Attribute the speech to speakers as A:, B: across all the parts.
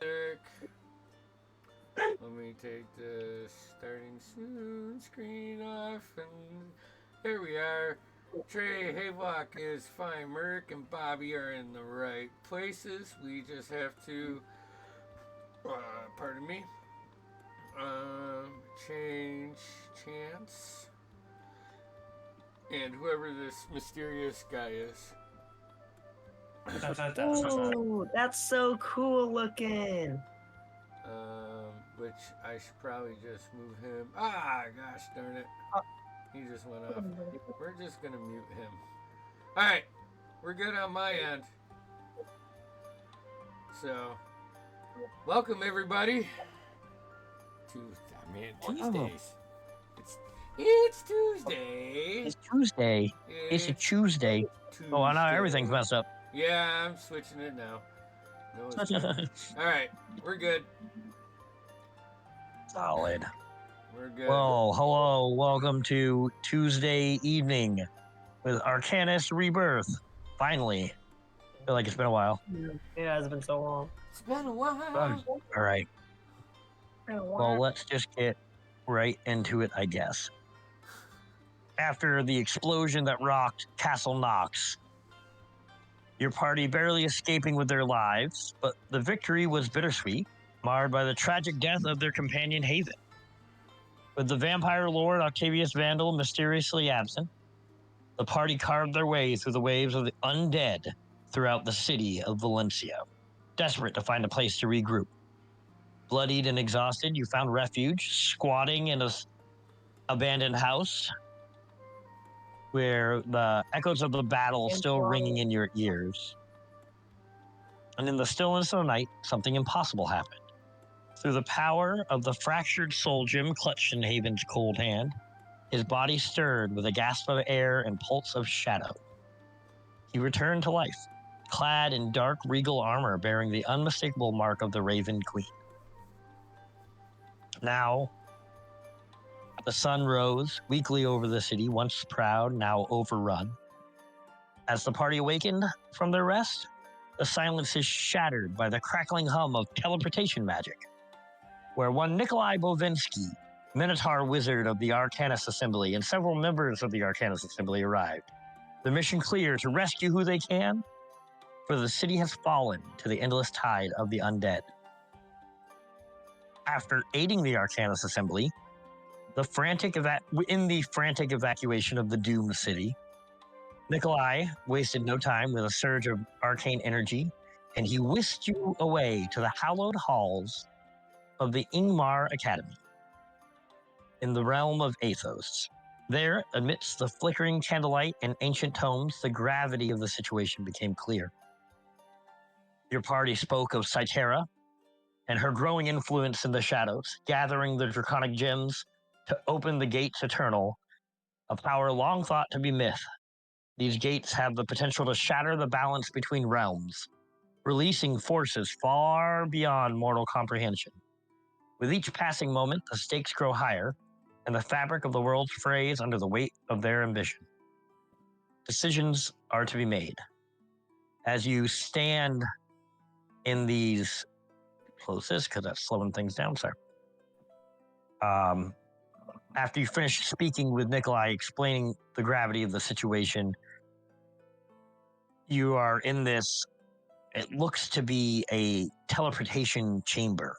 A: music. Let me take the starting soon screen off, and there we are. Trey Haylock is fine. Merrick and Bobby are in the right places. We just have to, pardon me, change chance. And whoever this mysterious guy is.
B: Oh, that's so cool looking.
A: Which I should probably just move him. Ah, gosh darn it. He just went off. We're just going to mute him. Alright, we're good on my end. So, welcome everybody to, Tuesdays. It's Tuesday.
C: It's Tuesday. It's a Tuesday. Oh, I know everything's messed up.
A: Yeah, I'm switching it now. No, alright, we're good.
C: Solid.
A: We're good.
C: Well, hello. Welcome to Tuesday evening with Arcanus Rebirth. Finally. I feel like it's been a while.
B: It has been so long.
A: It's been a while.
C: All right. Well, let's just get right into it, I guess. After the explosion that rocked Castle Nox, your party barely escaping with their lives, but the victory was bittersweet, marred by the tragic death of their companion Haven. With the vampire lord Octavius Vandal mysteriously absent, the party carved their way through the waves of the undead throughout the city of Valencia, desperate to find a place to regroup. Bloodied and exhausted, you found refuge, squatting in an abandoned house where the echoes of the battle still ringing in your ears. And in the stillness of the night, something impossible happened. Through the power of the fractured soul gem clutched in Haven's cold hand, his body stirred with a gasp of air and pulse of shadow. He returned to life, clad in dark regal armor bearing the unmistakable mark of the Raven Queen. Now, the sun rose weakly over the city, once proud, now overrun. As the party awakened from their rest, the silence is shattered by the crackling hum of teleportation magic, where one Nikolai Bovinsky, Minotaur wizard of the Arcanus Assembly, and several members of the Arcanus Assembly arrived. The mission clear to rescue who they can, for the city has fallen to the endless tide of the undead. After aiding the Arcanus Assembly, in the frantic evacuation of the doomed city, Nikolai wasted no time with a surge of arcane energy, and he whisked you away to the hallowed halls of the Ingmar Academy in the realm of Athos. There, amidst the flickering candlelight and ancient tomes, the gravity of the situation became clear. Your party spoke of Cytera and her growing influence in the shadows, gathering the draconic gems to open the gates eternal, a power long thought to be myth. These gates have the potential to shatter the balance between realms, releasing forces far beyond mortal comprehension. With each passing moment, the stakes grow higher, and the fabric of the world frays under the weight of their ambition. Decisions are to be made. As you stand in these... Close this, because that's slowing things down, sir. After you finish speaking with Nikolai, explaining the gravity of the situation, you are in this, it looks to be a teleportation chamber.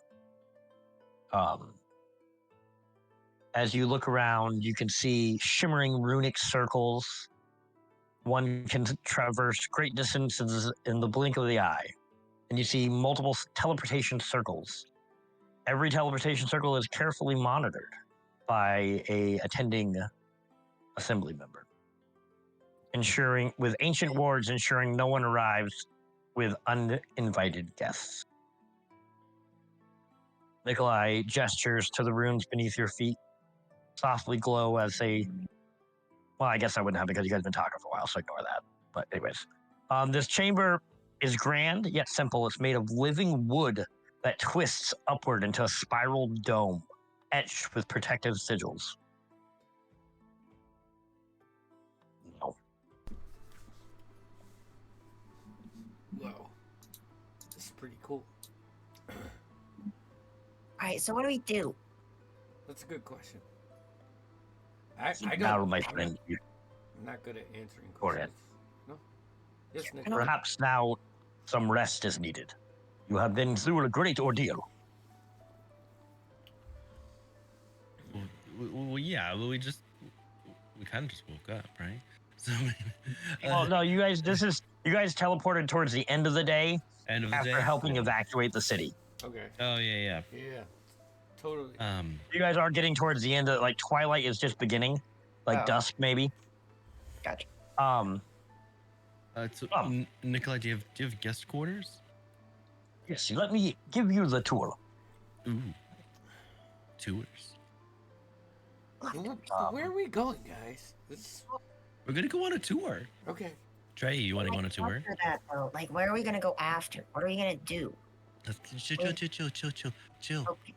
C: As you look around, you can see shimmering runic circles. One can traverse great distances in the blink of the eye. And you see multiple teleportation circles. Every teleportation circle is carefully monitored by a attending assembly member, ensuring with ancient wards ensuring no one arrives with uninvited guests. Nikolai gestures to the runes beneath your feet, softly glow as they... Well, I guess I wouldn't have because you guys have been talking for a while, so ignore that. But anyways, this chamber is grand yet simple. It's made of living wood that twists upward into a spiral dome, etched with protective sigils. No.
A: Wow. This is pretty cool.
B: right, so what do we do?
A: That's a good question. I
C: Now,
A: don't.
C: my friend,
A: I'm not good at answering
C: Go ahead.
A: questions. No. Yes, Nick.
C: perhaps now some rest is needed. You have been through a great ordeal.
D: Well, yeah. Well, we kind of just woke up, right? So,
C: Well, no, you guys teleported towards the end of the day
D: end of the
C: after
D: day.
C: helping evacuate the city.
A: Okay.
D: Oh yeah.
A: Yeah. Totally.
C: You guys are getting towards the end of like twilight is just beginning, like
B: Oh.
C: dusk maybe.
B: Gotcha.
D: So, Nikolai, do you have guest quarters?
C: Yes, let me give you the tour.
D: Ooh. Tours.
A: Where are we going, guys?
D: We're gonna go on a tour.
A: Okay.
D: Trey, you want to go on a tour?
B: After that, though, like, where are we gonna go after? What are we gonna do?
D: Let's chill.
B: Okay,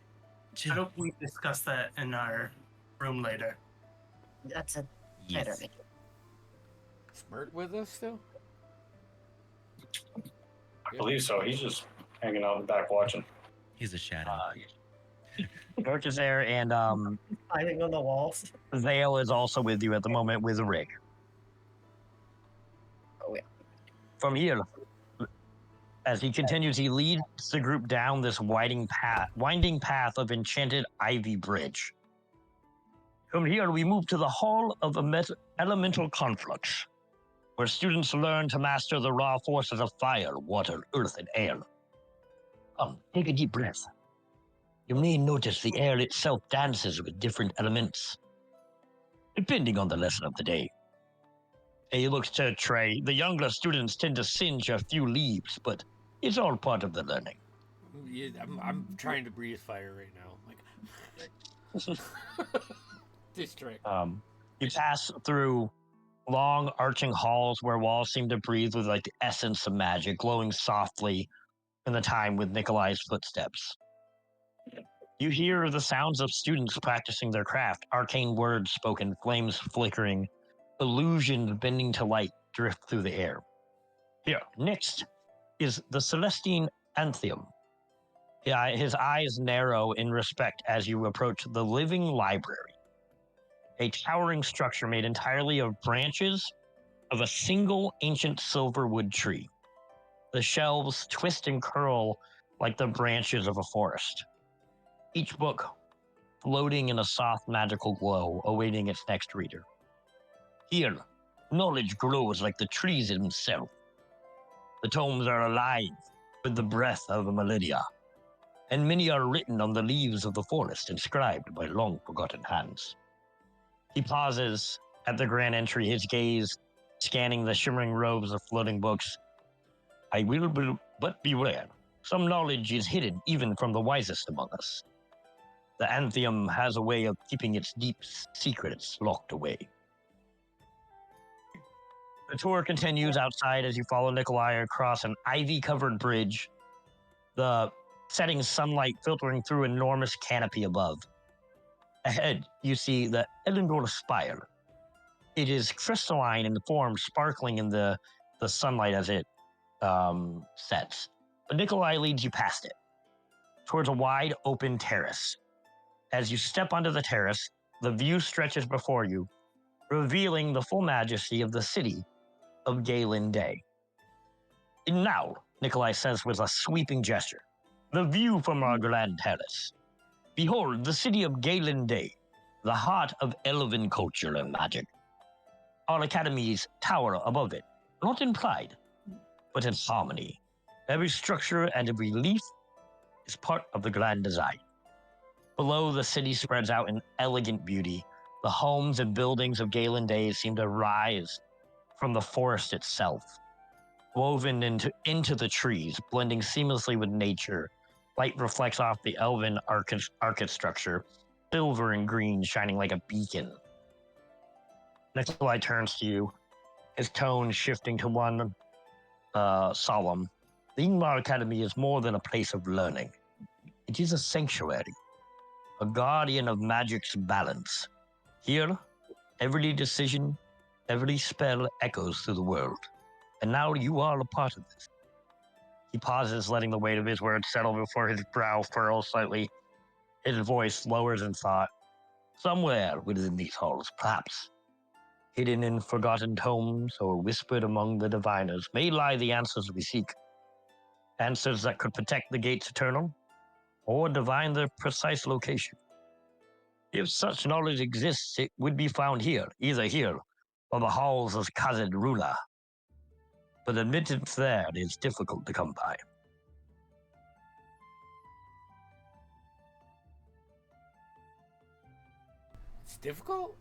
E: Why don't we discuss that in our room later?
B: that's a better
D: Yes.
B: idea.
A: Smirk with us still?
F: I believe so. He's just hanging out in the back watching.
D: He's a shadow.
C: Dirk is there, and
B: Climbing on the walls.
C: Vale is also with you at the moment with Rick.
B: Oh yeah.
C: From here, as he continues, he leads the group down this winding path of enchanted ivy bridge. From here, we move to the Hall of Elemental Conflux, where students learn to master the raw forces of fire, water, earth, and air. Take a deep breath. You may notice the air itself dances with different elements, depending on the lesson of the day. And he looks to Trey. The younger students tend to singe a few leaves, but it's all part of the learning.
A: Yeah, I'm trying to breathe fire right now. Like distract.
C: You pass through long arching halls where walls seem to breathe with like the essence of magic, glowing softly in the time with Nikolai's footsteps. You hear the sounds of students practicing their craft, arcane words spoken, flames flickering, illusions bending to light drift through the air. Here, next is the Celestine Anthem. Yeah, his eyes narrow in respect as you approach the Living Library, a towering structure made entirely of branches of a single ancient silverwood tree. The shelves twist and curl like the branches of a forest. Each book floating in a soft magical glow, awaiting its next reader. Here, knowledge grows like the trees themselves. The tomes are alive with the breath of a millennia, and many are written on the leaves of the forest, inscribed by long-forgotten hands. He pauses at the grand entry, his gaze scanning the shimmering rows of floating books. I will but beware. Some knowledge is hidden even from the wisest among us. The Anthem has a way of keeping its deep secrets locked away. The tour continues outside as you follow Nikolai across an ivy-covered bridge, the setting sunlight filtering through an enormous canopy above. Ahead, you see the Elendor Spire. It is crystalline in form, sparkling in the sunlight as it sets. But Nikolai leads you past it, towards a wide open terrace. As you step onto the terrace, the view stretches before you, revealing the full majesty of the city of Galen Day. And now, Nikolai says with a sweeping gesture, the view from our grand terrace. Behold, the city of Galen Day, the heart of elven culture and magic. Our academies tower above it, not in pride, but in harmony. Every structure and every leaf is part of the grand design. Below, the city spreads out in elegant beauty. The homes and buildings of Galen Day seem to rise from the forest itself, woven into the trees, blending seamlessly with nature. Light reflects off the elven arcade structure, silver and green shining like a beacon. Nikolai turns to you, his tone shifting to one solemn. The Ingmar Academy is more than a place of learning. It is a sanctuary, a guardian of magic's balance. Here, every decision, every spell echoes through the world. And now you are a part of this. He pauses, letting the weight of his words settle before his brow furrows slightly. His voice lowers in thought. Somewhere within these halls, perhaps, hidden in forgotten tomes or whispered among the diviners, may lie the answers we seek. Answers that could protect the gates eternal, or divine their precise location. If such knowledge exists, it would be found here, either here, or the halls of Khazâd Rûna. But admittance there is difficult to come by.
A: It's difficult?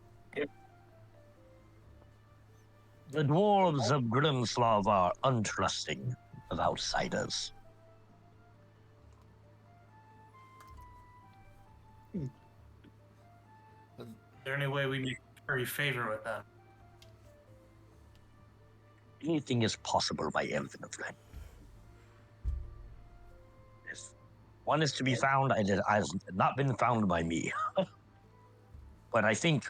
C: The dwarves of Grimslav are untrusting of outsiders.
E: Is there any way we may curry favor with them?
C: Anything is possible, my elven friend. If one is to be found, it has not been found by me. But I think,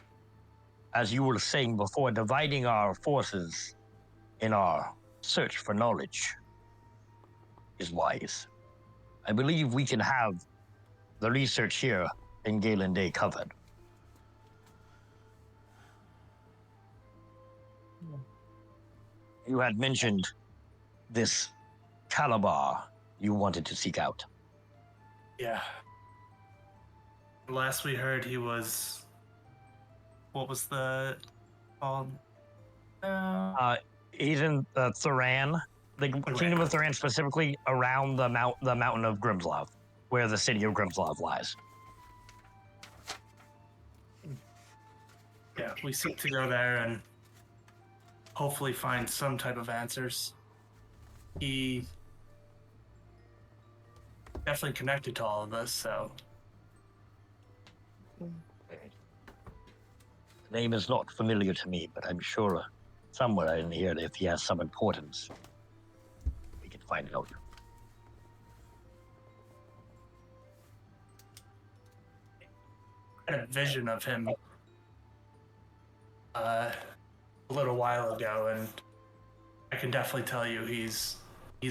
C: as you were saying before, dividing our forces in our search for knowledge is wise. I believe we can have the research here in Galen Day covered. You had mentioned this Calabar you wanted to seek out.
E: Yeah. Last we heard, he was. What was the called?
C: He's in Thuran, the Kingdom of Thuran, specifically around the mountain of Grimslav, where the city of Grimslav lies.
E: Yeah, we seek to go there and hopefully find some type of answers. He definitely connected to all of us, so.
C: The name is not familiar to me, but I'm sure somewhere in here, if he has some importance, we can find it out.
E: I had a vision of him a little while ago, and I can definitely tell you he's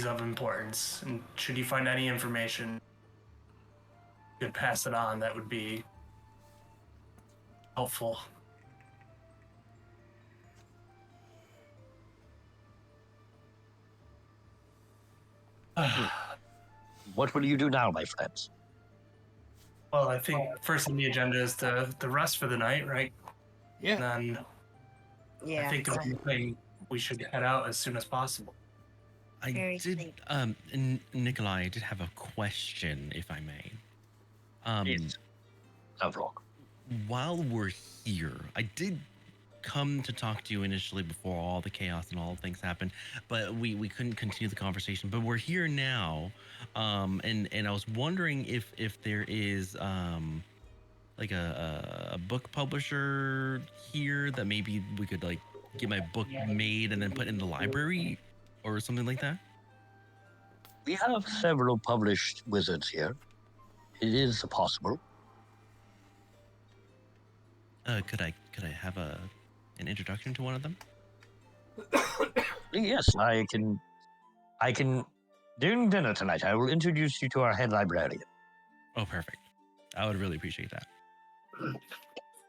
E: of importance. And should you find any information, you could pass it on. That would be helpful.
C: What will you do now, my friends?
E: Well, I think first on the agenda is the rest for the night, right?
A: Yeah.
E: And then
B: Yeah.
E: I think if anything, we should head out as soon as possible.
D: I
B: Very
D: did, Nikolai, I did have a question, if I may.
C: Yes. Avlok.
D: While we're here, I did come to talk to you initially before all the chaos and all the things happened, but we couldn't continue the conversation. But we're here now, and I was wondering if there is like a book publisher here that maybe we could like get my book made and then put in the library or something like that.
C: We have several published wizards here. It is possible.
D: Could I have an introduction to one of them?
C: Yes, I can. During dinner tonight, I will introduce you to our head librarian.
D: Oh, perfect. I would really appreciate that.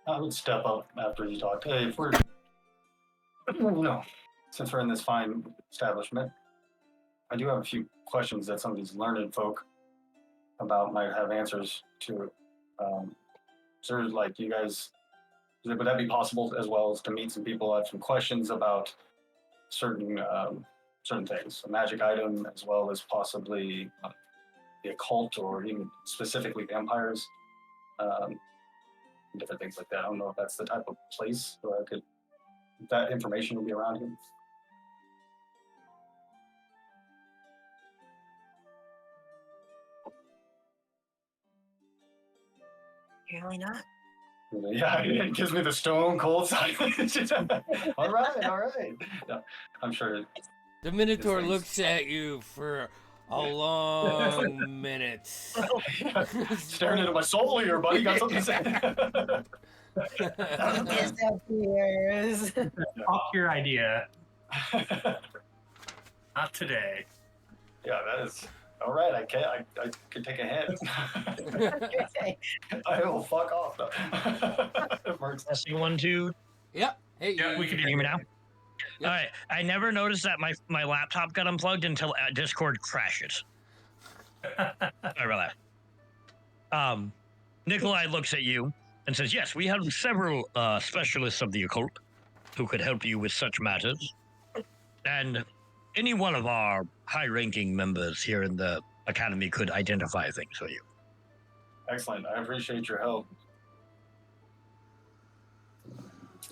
F: I would step up after you talked. Hey, if we're, since we're in this fine establishment, I do have a few questions that some of these learned folk about might have answers to. So, like, you guys, would that be possible as well as to meet some people, have some questions about certain things, a magic item, as well as possibly the occult or even specifically vampires, different things like that. I don't know if that's the type of place where that information will be around here.
B: Apparently not.
F: Yeah, it gives me the stone cold silence. all right. No, I'm sure.
A: The Minotaur looks at you for a long minute.
F: Staring into my soul here, buddy. Got something to say?
B: Disappears.
E: Fuck your idea. Not today.
F: Yeah, that is All right, I can. I can take a hint. I will fuck off though. It works.
C: Testing 1, 2.
A: Yep. Hey,
E: Yeah, we can
C: Can you hear me now?
A: Yep.
C: All right. I never noticed that my laptop got unplugged until Discord crashes. Sorry about that. Nikolai looks at you and says, "Yes, we have several specialists of the occult who could help you with such matters, and any one of our high-ranking members here in the academy could identify things for you."
F: Excellent. I appreciate your help.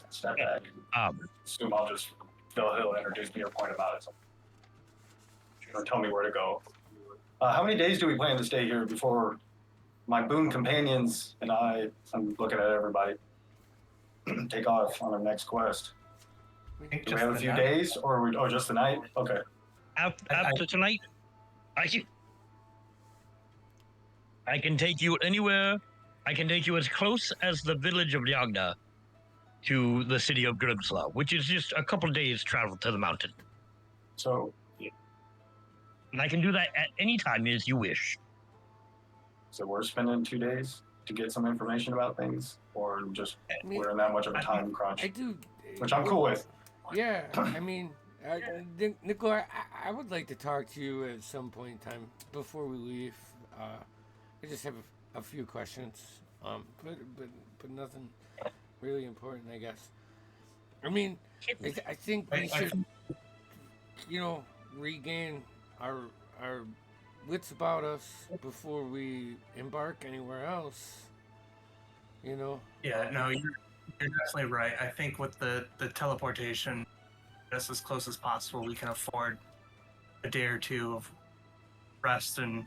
F: Step back. Assume I'll just he'll introduce me or point him out. Or tell me where to go. How many days do we plan to stay here before my boon companions and I'm looking at everybody, take off on our next quest? Do we have a few days, or just the night? Okay.
C: After tonight, I can take you anywhere. I can take you as close as the village of Yagna to the city of Grimslaw, which is just a couple days travel to the mountain.
F: So,
C: And I can do that at any time as you wish.
F: so we're spending 2 days to get some information about things, or just we're in that much of a time crunch,
A: I do.
F: which I'm cool with.
A: Yeah, I mean, Nikolai, I would like to talk to you at some point in time before we leave. I just have a few questions, but nothing really important, I guess. I mean, I think we should, regain our wits about us before we embark anywhere else.
E: Yeah, no, you're definitely right. I think with the teleportation, just as close as possible, we can afford a day or two of rest and,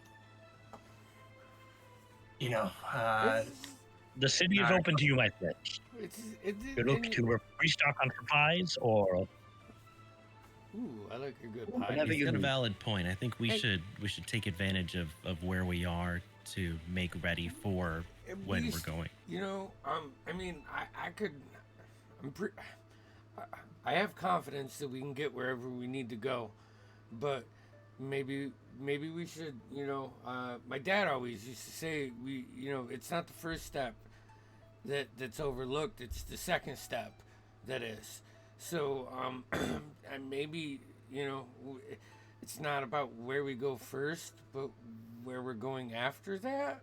C: The city is open to you, my friends. You look to restock on supplies, or
A: Ooh, I like a good
C: Whatever
A: pie.
C: you
D: You've got a
C: need.
D: valid point. I think we
A: Hey.
D: should take advantage of where we are to make ready for
A: At
D: when
A: least,
D: we're going.
A: I mean, I have confidence that we can get wherever we need to go, but maybe we should, my dad always used to say, it's not the first step that's overlooked, it's the second step that is. So, and maybe, it's not about where we go first, but where we're going after that.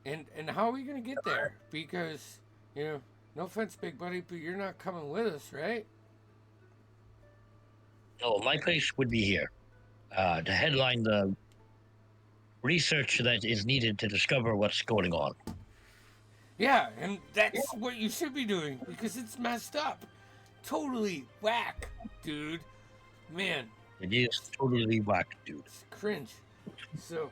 A: And how are we going to get there? Because, no offense, big buddy, but you're not coming with us, right?
C: no, my place would be here to headline the research that is needed to discover what's going on.
A: Yeah, and that's what you should be doing because it's messed up. Totally whack, dude. Man,
C: It is totally whack, dude.
A: it's cringe. So,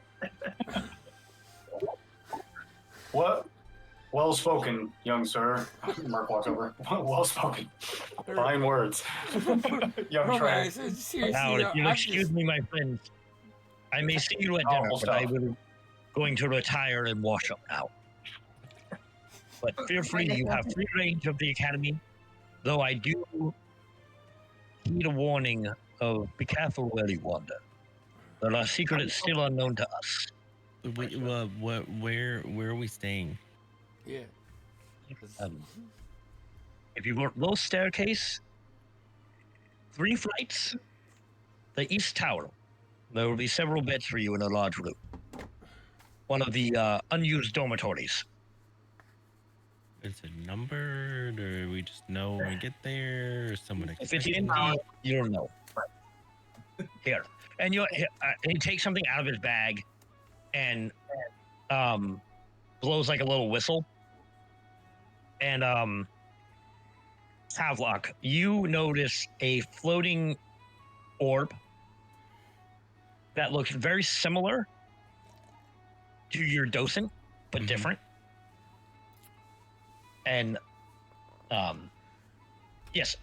F: What? Well spoken, young sir. Mark walks over. Well spoken. Fine words. Young
A: oh,
F: Trey.
A: man, seriously,
C: Now, if you'll
A: I'm
C: excuse
A: just-
C: me, my friends, I may see you at dinner,
F: Powerful
C: but I
F: stuff.
C: will going to retire and wash up now. But feel free, you have free range of the academy, though I do heed a warning of be careful where you wander. There are secrets still unknown to us.
D: Where are we staying?
A: yeah.
C: If you go low staircase, 3 flights, the East Tower. There will be several beds for you in a large room. One of the unused dormitories.
D: Is it numbered, or we just know when we get there, or someone
C: If it's empty, you'll know. Here. And he takes something out of his bag and blows like a little whistle. And Havelock, you notice a floating orb that looks very similar to your docent, but
D: Mhm.
C: different. And yes,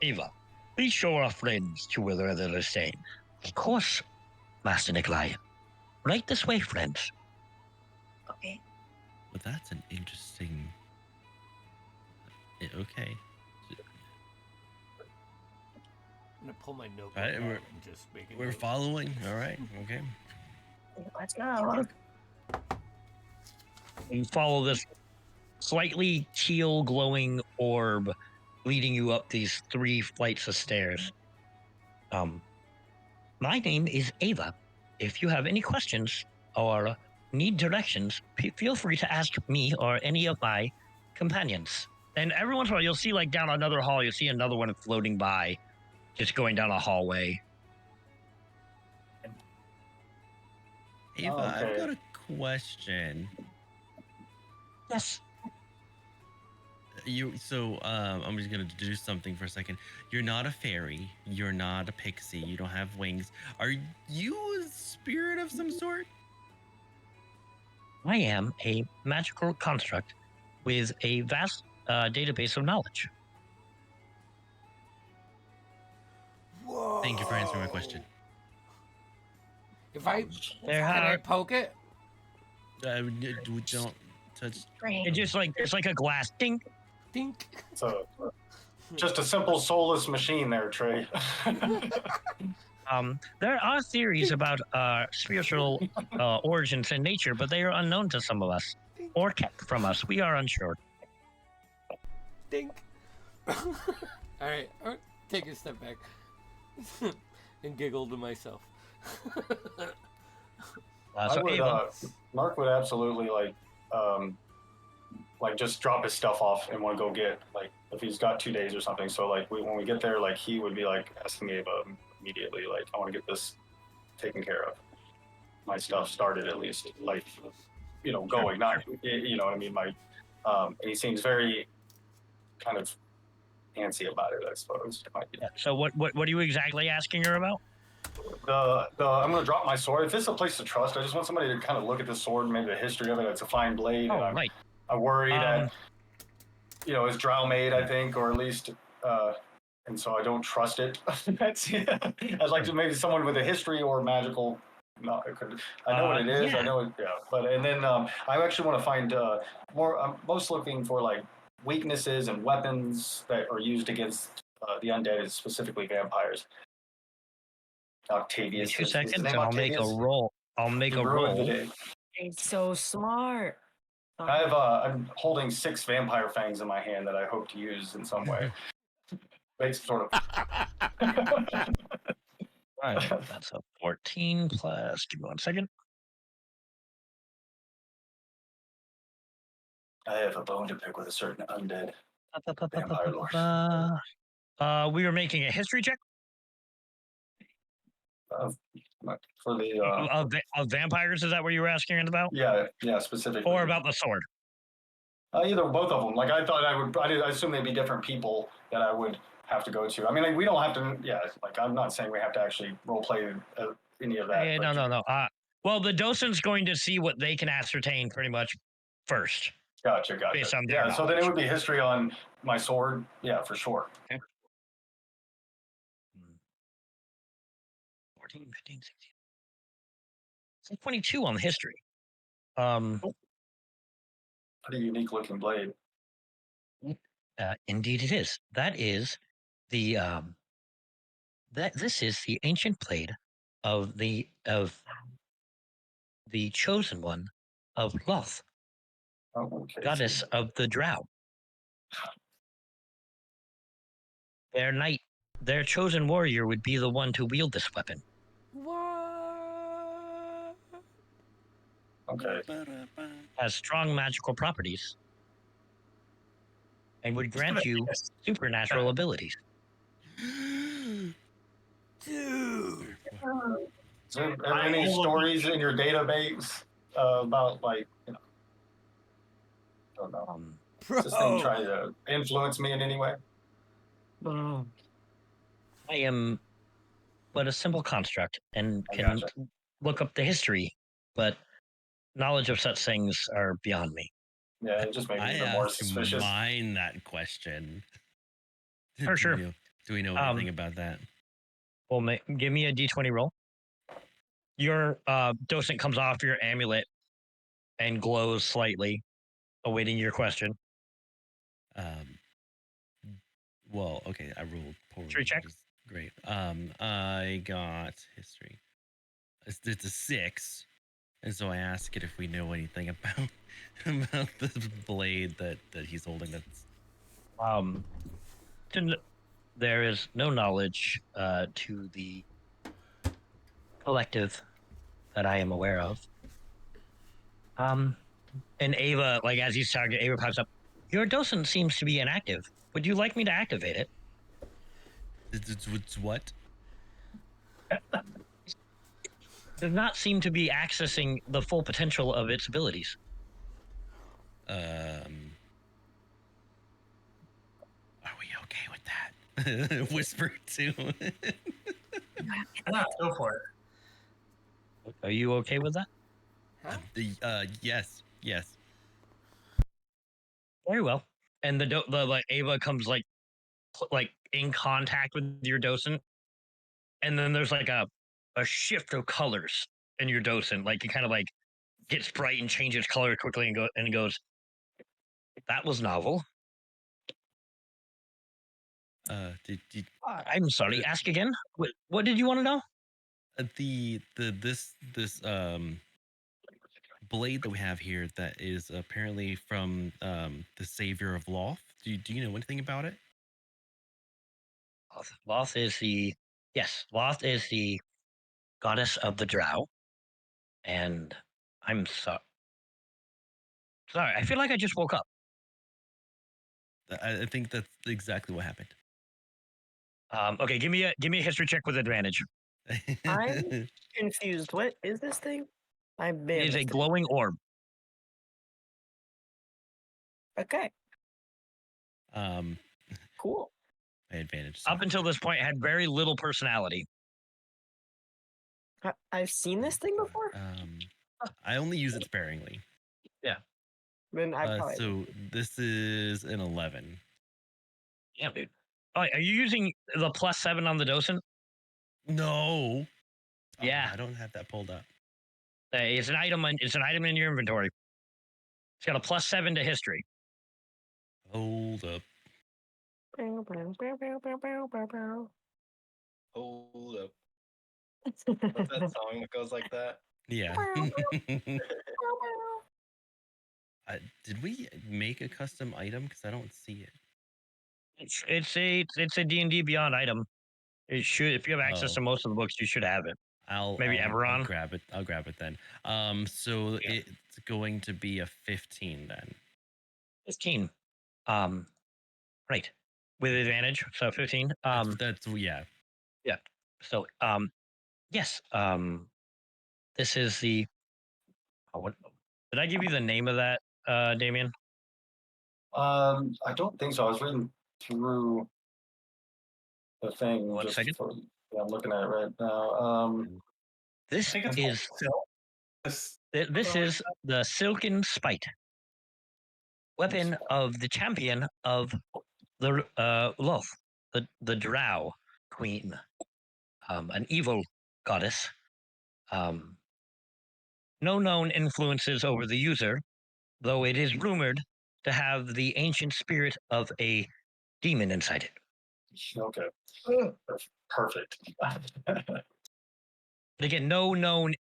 C: Ava, please show our friends to where they're staying. Of course, Master Nikolai. Right this way, friends.
B: Okay.
D: Well, that's an interesting. Okay.
A: gonna pull my notebook
D: Right,
A: out
D: we're-
A: and just make it.
D: We're following. All right. Okay.
B: Let's go.
C: You follow this slightly teal glowing orb leading you up these 3 flights of stairs. My name is Ava. If you have any questions or need directions, feel free to ask me or any of my companions. And every once in a while, you'll see like down another hall, you'll see another one floating by, just going down a hallway.
D: Ava, I've
F: Okay.
D: got a question.
C: Yes.
D: I'm just gonna do something for a second. You're not a fairy. You're not a pixie. You don't have wings. Are you a spirit of some sort?
C: I am a magical construct with a vast database of knowledge.
A: Whoa.
D: Thank you for answering my question.
A: If I
C: There
A: can I
C: are-
A: poke it?
D: We don't touch.
C: It's like a glass ding.
A: Dink.
F: So, just a simple soulless machine there, Trey.
C: There are theories about spiritual origins in nature, but they are unknown to some of us or kept from us. We are unsure.
A: Dink. All right, take a step back and giggle to myself.
C: So
F: I would,
C: Ava,
F: Mark would absolutely like just drop his stuff off and want to go get like if he's got 2 days or something. So like when we get there, like he would be like asking Ava immediately, like I want to get this taken care of. My stuff started at least, like going, not you know what I mean. And he seems very kind of antsy about it, I suppose.
C: so what are you exactly asking her about?
F: I'm gonna drop my sword. If it's a place to trust, I just want somebody to kind of look at the sword and maybe the history of it. It's a fine blade.
C: Oh,
F: and
C: right.
F: I worry that it's drow made, I think, or at least, and so I don't trust it. That's I'd like to maybe someone with a history or magical. No, I know what it is.
C: Yeah.
F: I know it. Yeah, but and then I actually want to find more. I'm most looking for like weaknesses and weapons that are used against the undead, specifically vampires. Octavius.
C: 2
F: is his
C: seconds,
F: name
C: and I'll make a
F: Octavius?
C: roll. I'll make
F: He
C: a
F: ruined the
C: roll.
F: day.
B: He's so smart.
F: I have I'm holding 6 vampire fangs in my hand that I hope to use in some way. Make some sort of.
C: Right, that's a 14 plus. Give me 1 second.
F: I have a bone to pick with a certain undead vampire lord.
C: We were making a history check
F: For the
C: of vampires. Is that what you were asking about?
F: yeah specifically.
C: Or about the sword?
F: Either both of them. Like I thought I assume they'd be different people that I would have to go to. I mean, like, we don't have to. Yeah, like I'm not saying we have to actually role play any of that.
C: Yeah,
F: but-
C: no. Well, the docent's going to see what they can ascertain pretty much first.
F: Gotcha.
C: Based on their
F: So then it
C: knowledge.
F: would be history on my sword. Yeah, for sure.
C: 14, 15, 16. It's 22 on the history.
F: Pretty unique looking blade.
C: Indeed it is. That is the this is the ancient blade of the chosen one of Loth,
F: Oh, okay.
C: goddess of the drow. Their knight, their chosen warrior would be the one to wield this weapon.
A: What?
F: Okay.
C: Has strong magical properties and would grant you supernatural abilities.
A: Dude.
F: Is there any stories in your database about like I don't know. Is this thing trying to influence me in any way?
C: I am but a simple construct and
F: I
C: can
F: gotcha.
C: look up the history, but knowledge of such things are beyond me.
F: Yeah, it just made me
D: I
F: even more
D: asked
F: suspicious.
D: mine that question.
C: For sure.
D: Do we know anything about that?
C: Well, give me a d20 roll. Your docent comes off your amulet and glows slightly, awaiting your question.
D: Well, okay, I rolled poorly.
C: History check?
D: Great. I got history. It's a 6, and so I ask it if we know anything about about the blade that he's holding. That's
C: Um, there is no knowledge to the collective that I am aware of. And Ava, like as he's talking, Ava pipes up. Your docent seems to be inactive. Would you like me to activate it?
D: it's what?
C: Does not seem to be accessing the full potential of its abilities.
D: Are we okay with that? Whisper to.
E: Go for it.
C: Are you okay with that?
D: Yes.
C: Very well. And the like Ava comes like in contact with your docent, and then there's like a shift of colors in your docent. Like it kind of like gets bright and changes color quickly and goes. That was novel.
D: Did
C: I'm sorry. Ask again. What did you want to know?
D: this blade that we have here that is apparently from the savior of Loth. Do you know anything about it?
C: Loth is the Loth is the goddess of the drow, and I'm sorry. I feel like I just woke up.
D: I think that's exactly what happened.
C: Okay, give me a history check with advantage.
B: I'm confused. What is this thing? I may
C: It
B: have
C: is a
B: missed it.
C: glowing orb.
B: Okay,
D: um,
B: cool.
D: my advantage.
C: Up until this point, it had very little personality.
B: I've seen this thing before.
D: I only use it sparingly.
B: Then I probably.
D: So this is an 11.
C: Yeah, dude. Oh, are you using the +7 on the docent?
D: No.
C: Yeah.
D: I don't have that pulled up.
C: It's an item. It's an item in your inventory. It's got a +7 to history.
D: Hold up.
F: Hold up. What's that song that goes like that?
D: Yeah. Did we make a custom item? Because I don't see it.
C: It's a D&D Beyond item. It should, if you have access to most of the books, you should have it. Maybe
D: I'll
C: Everon.
D: grab it. I'll grab it then. So
C: Yeah.
D: it's going to be a 15 then.
C: 15. Right. With advantage, so 15.
D: That's yeah.
C: Yeah. So yes. This is the. Oh, what did I give you the name of that, Damien?
F: I don't think so. I was reading through the thing.
C: One second.
F: Yeah, I'm looking at it right now.
C: This
E: I think it's
C: is
E: This
C: is the Silken Spite, weapon of the champion of the Loth, the Drow Queen, an evil goddess. No known influences over the user, though it is rumored to have the ancient spirit of a demon inside it.
F: Okay. Perfect.
C: But again, no known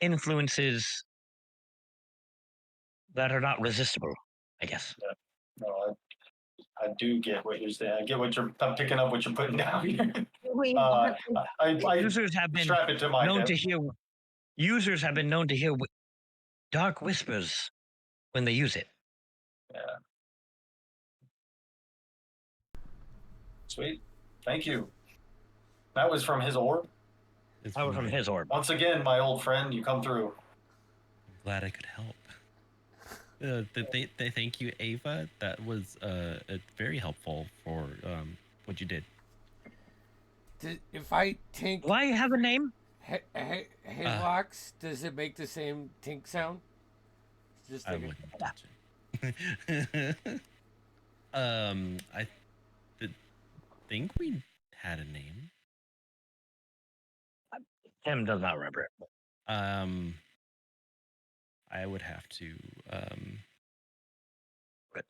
C: influences that are not resistible, I guess.
F: No, I do get what you're saying. I get what I'm picking up what you're putting down here.
B: Wait,
F: I
C: Users have been
F: strap it to my
C: known
F: hip.
C: to hear. Users have been known to hear dark whispers when they use it.
F: Yeah. Sweet. Thank you. That was from his orb.
C: That was from his orb.
F: Once again, my old friend, you come through.
D: I'm glad I could help. Thank you, Ava. That was very helpful for what you did.
A: If I tink
C: Do I have a name?
A: Haylox, does it make the same tink sound? Just
D: I
A: like
D: wouldn't touch it. I think we had a name.
C: Tim does not remember it.
D: I would have to look up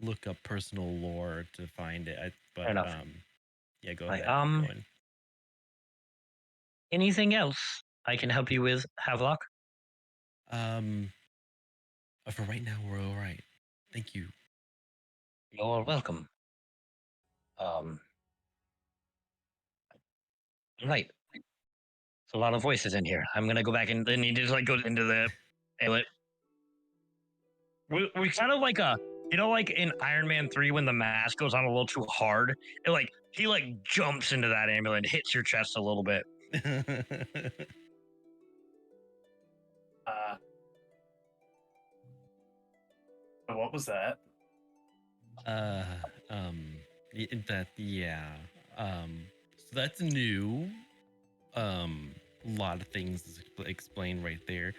D: look up personal lore to find it.
C: Fair enough.
D: Yeah, go
C: Right,
D: ahead. keep going.
C: Anything else I can help you with, Havelock?
D: For right now, we're all right. Thank you.
C: You're welcome. Right. It's a lot of voices in here. I'm gonna go back and then he just like goes into the amulet. We kind of like like in Iron Man 3 when the mask goes on a little too hard. He like jumps into that amulet and hits your chest a little bit.
E: What was that?
D: So that's new. A lot of things explained right there.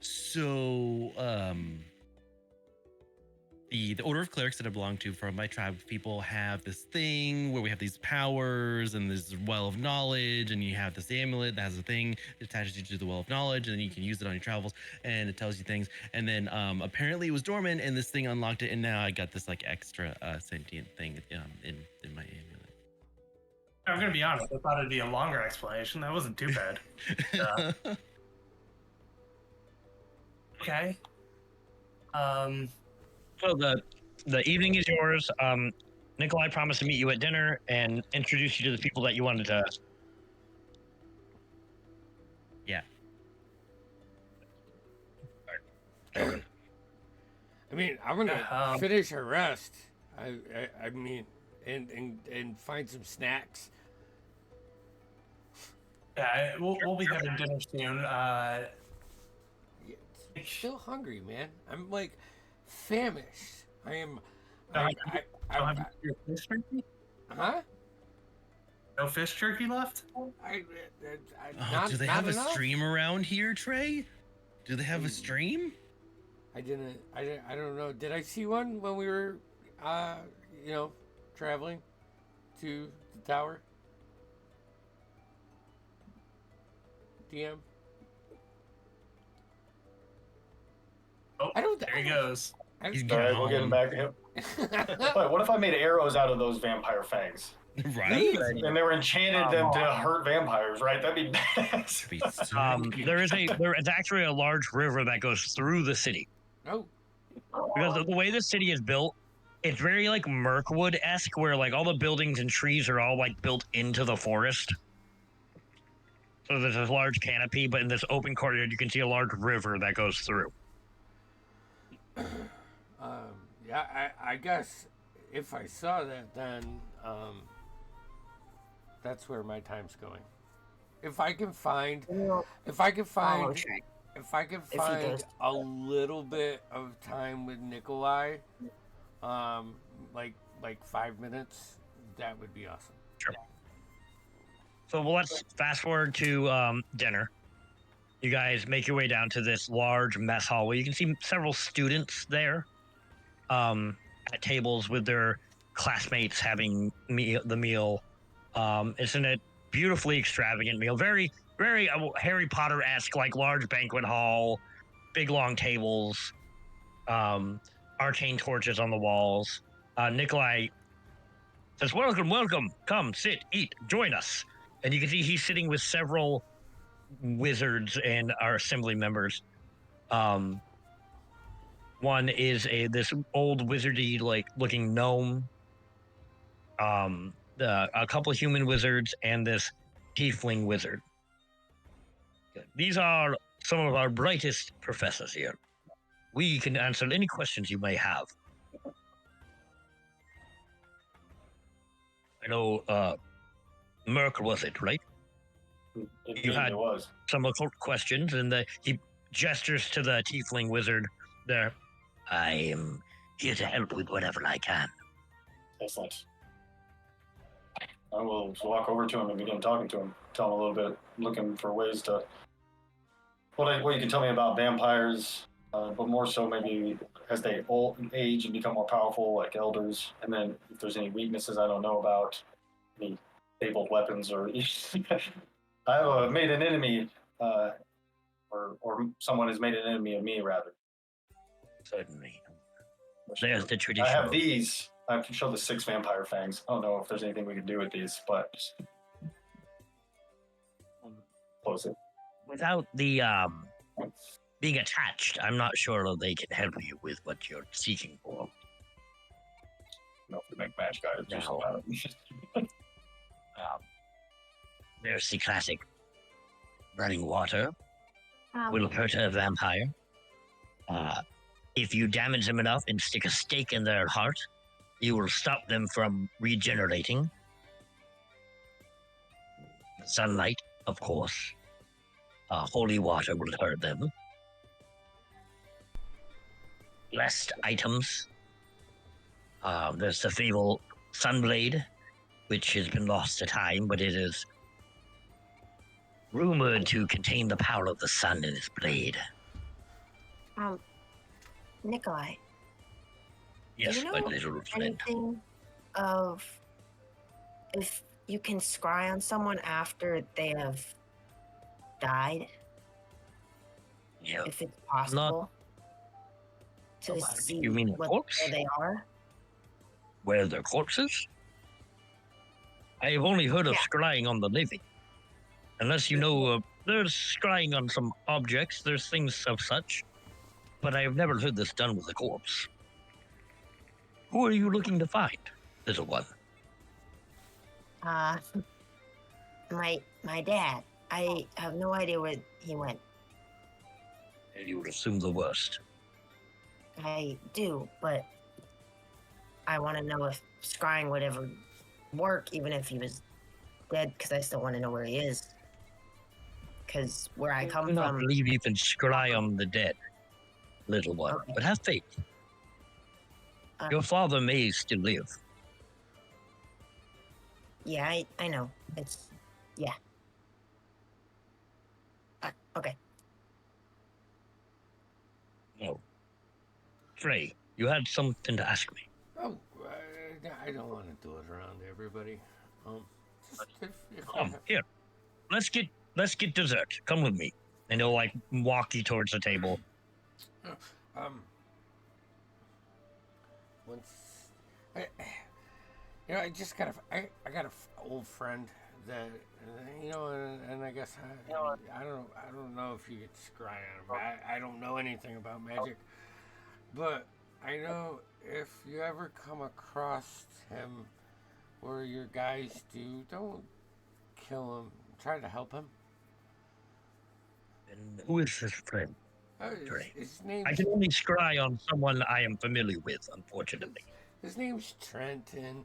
D: So, the Order of Clerics that I belong to from my tribe of people have this thing where we have these powers and this well of knowledge, and you have this amulet that has a thing that attaches you to the well of knowledge, and then you can use it on your travels, and it tells you things. And then apparently it was dormant, and this thing unlocked it, and now I got this like extra sentient thing in my amulet.
E: I'm gonna be honest. I thought it'd be a longer explanation. That wasn't too bad. Okay.
C: So the evening is yours. Nikolai promised to meet you at dinner and introduce you to the people that you wanted to.
D: Yeah.
A: I mean, I'm gonna finish our rest. I mean, and find some snacks.
E: Yeah, we'll be having dinner soon.
A: I'm still hungry, man. I'm like famished. I am.
E: Your fish jerky?
A: Huh?
E: No fish jerky left?
D: Do they have a stream around here, Trey? Do they have a stream?
A: I don't know. Did I see one when we were, traveling to the tower? DM.
E: Oh, there he goes.
D: He's
F: All right, we'll get him back to him. But what if I made arrows out of those vampire fangs?
D: Right?
F: And they were enchanted them to hurt vampires, right? That'd be bad.
C: It's actually a large river that goes through the city.
A: Oh.
C: Because of the way the city is built, it's very like Mirkwood-esque, where like all the buildings and trees are all like built into the forest. So there's this large canopy, but in this open courtyard, you can see a large river that goes through.
A: Yeah, I guess if I saw that, then that's where my time's going. If I can find a little bit of time with Nikolai, like 5 minutes, that would be awesome.
C: Sure. So let's fast forward to dinner. You guys make your way down to this large mess hall where you can see several students there at tables with their classmates having the meal. It's in a beautifully extravagant meal, very, very Harry Potter-esque, like large banquet hall, big long tables, arcane torches on the walls. Nikolai says, "Welcome, welcome. Come, sit, eat, join us." And you can see he's sitting with several wizards and our assembly members. One is this old wizardy like looking gnome. A couple of human wizards and this tiefling wizard. These are some of our brightest professors here. We can answer any questions you may have. I know Merc was it, right? You had some occult questions, and he gestures to the tiefling wizard there. I am here to help with whatever I can.
F: Excellent. I will walk over to him and begin talking to him. Tell him a little bit, looking for ways to... What you can tell me about vampires, but more so maybe as they age and become more powerful, like elders, and then if there's any weaknesses I don't know about, any fabled weapons, or... I have made an enemy, or someone has made an enemy of me, rather.
C: Certainly. There's the
F: I
C: traditional.
F: have these. I can show the 6 vampire fangs. I don't know if there's anything we can do with these, but close it.
C: Without the being attached, I'm not sure that they can help you with what you're seeking for.
F: No, if we make magic items or something out of it.
C: There's the classic running water
B: Um,
C: will hurt a vampire. If you damage them enough and stick a stake in their heart, you will stop them from regenerating. Sunlight, of course. Holy water will hurt them. Blessed items. There's the fabled Sunblade, which has been lost to time, but it is rumored to contain the power of the sun in its blade.
B: Nikolai,
C: Yes,
B: you know
C: my little friend.
B: anything of if you can scry on someone after they have died?
C: Yeah.
B: If it's possible to see
C: You mean a corpse?
B: where they are?
C: Where their corpses? I have only heard of scrying on the living. Unless you know, there's scrying on some objects, there's things of such. But I have never heard this done with a corpse. Who are you looking to find, little one?
B: My dad. I have no idea where he went.
C: And you would assume the worst.
B: I do, but I want to know if scrying would ever work, even if he was dead, because I still want to know where he is. Because where I come
C: I do not
B: from,
C: believe you can scry on the dead, little one.
B: Okay.
C: But have faith. Your father may still live.
B: yeah, I know. It's, yeah. Okay.
C: No. Frey, you had something to ask me.
A: Oh, I don't want to do it around everybody. Just if
C: Come here. Let's get dessert. Come with me. And he'll like walk you towards the table.
A: Once, I just got I got a old friend that and I guess I don't know if you could scry on him. I don't know anything about magic, but I know if you ever come across him or your guys do, don't kill him. Try to help him.
C: And who is this friend?
A: His name.
C: I can only scry on someone I am familiar with, unfortunately.
A: His name's Trent, and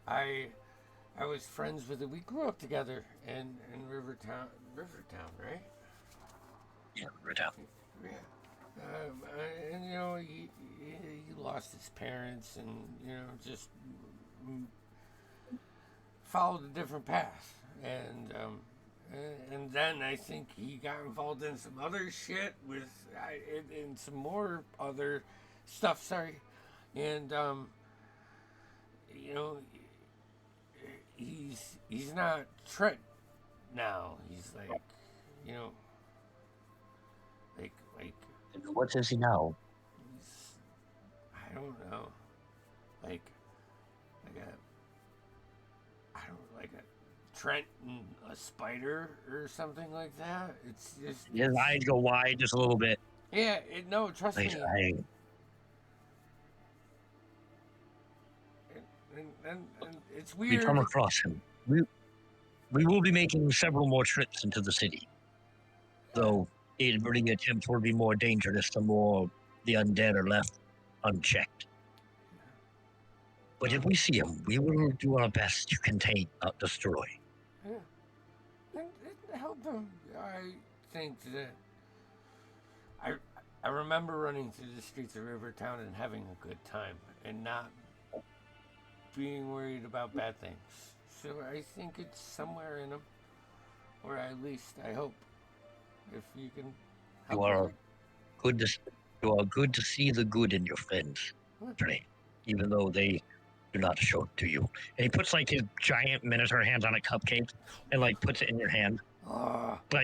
A: I was friends with him. We grew up together in Rivertown, right?
C: Yeah, Rivertown.
A: Yeah. And he lost his parents, and just followed a different path, and then I think he got involved in some other shit in some more other stuff. Sorry, and he's not Trent now. He's like
C: What is he now?
A: I don't know, like a Trent and a spider or something like that. It's just
C: His eyes go wide just a little bit.
A: yeah. No, trust me. And it's
C: We
A: weird.
C: come across him. We will be making several more trips into the city. Though any attempt will be more dangerous the more the undead are left unchecked. But if we see him, we will do our best to contain, not destroy.
A: Yeah. And help him. I think that I remember running through the streets of Rivertown and having a good time and not being worried about bad things. So I think it's somewhere in him, or at least I hope. If you can help
C: You are
A: him.
C: good to see the good in your friends, Trey, even though they do not show it to you. And he puts like his giant miniature hands on a cupcake and like puts it in your hand.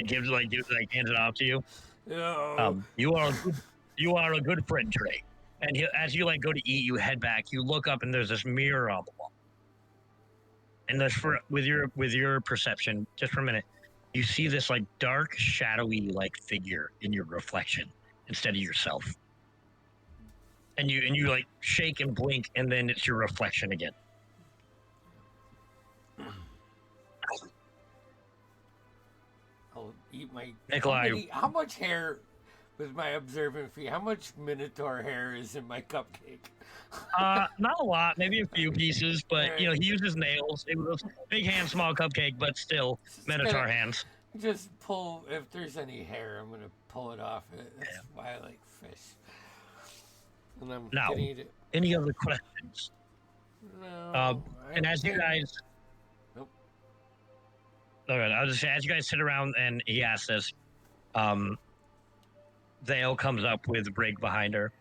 C: Gives hands it off to you.
A: Yeah.
C: You are a good friend, Trey. And as you like go to eat, you head back. You look up, and there's this mirror on the wall. And that's with your perception, just for a minute, you see this like dark, shadowy like figure in your reflection instead of yourself. And you like shake and blink, and then it's your reflection again.
A: I'll eat my.
C: Nikolai.
A: How much hair, with my observant fee, how much Minotaur hair is in my cupcake?
C: Not a lot, maybe a few pieces, but you know, he uses nails. It was big hand, small cupcake, but still Minotaur hands.
A: Just pull, if there's any hair, I'm gonna pull it off. That's why I like fish. And I'm
C: Now,
A: gonna eat it.
C: any other questions?
A: No.
C: And as you guys,
A: Nope.
C: okay, I'll just say, as you guys sit around and he asks this, Vale comes up with Rig behind her,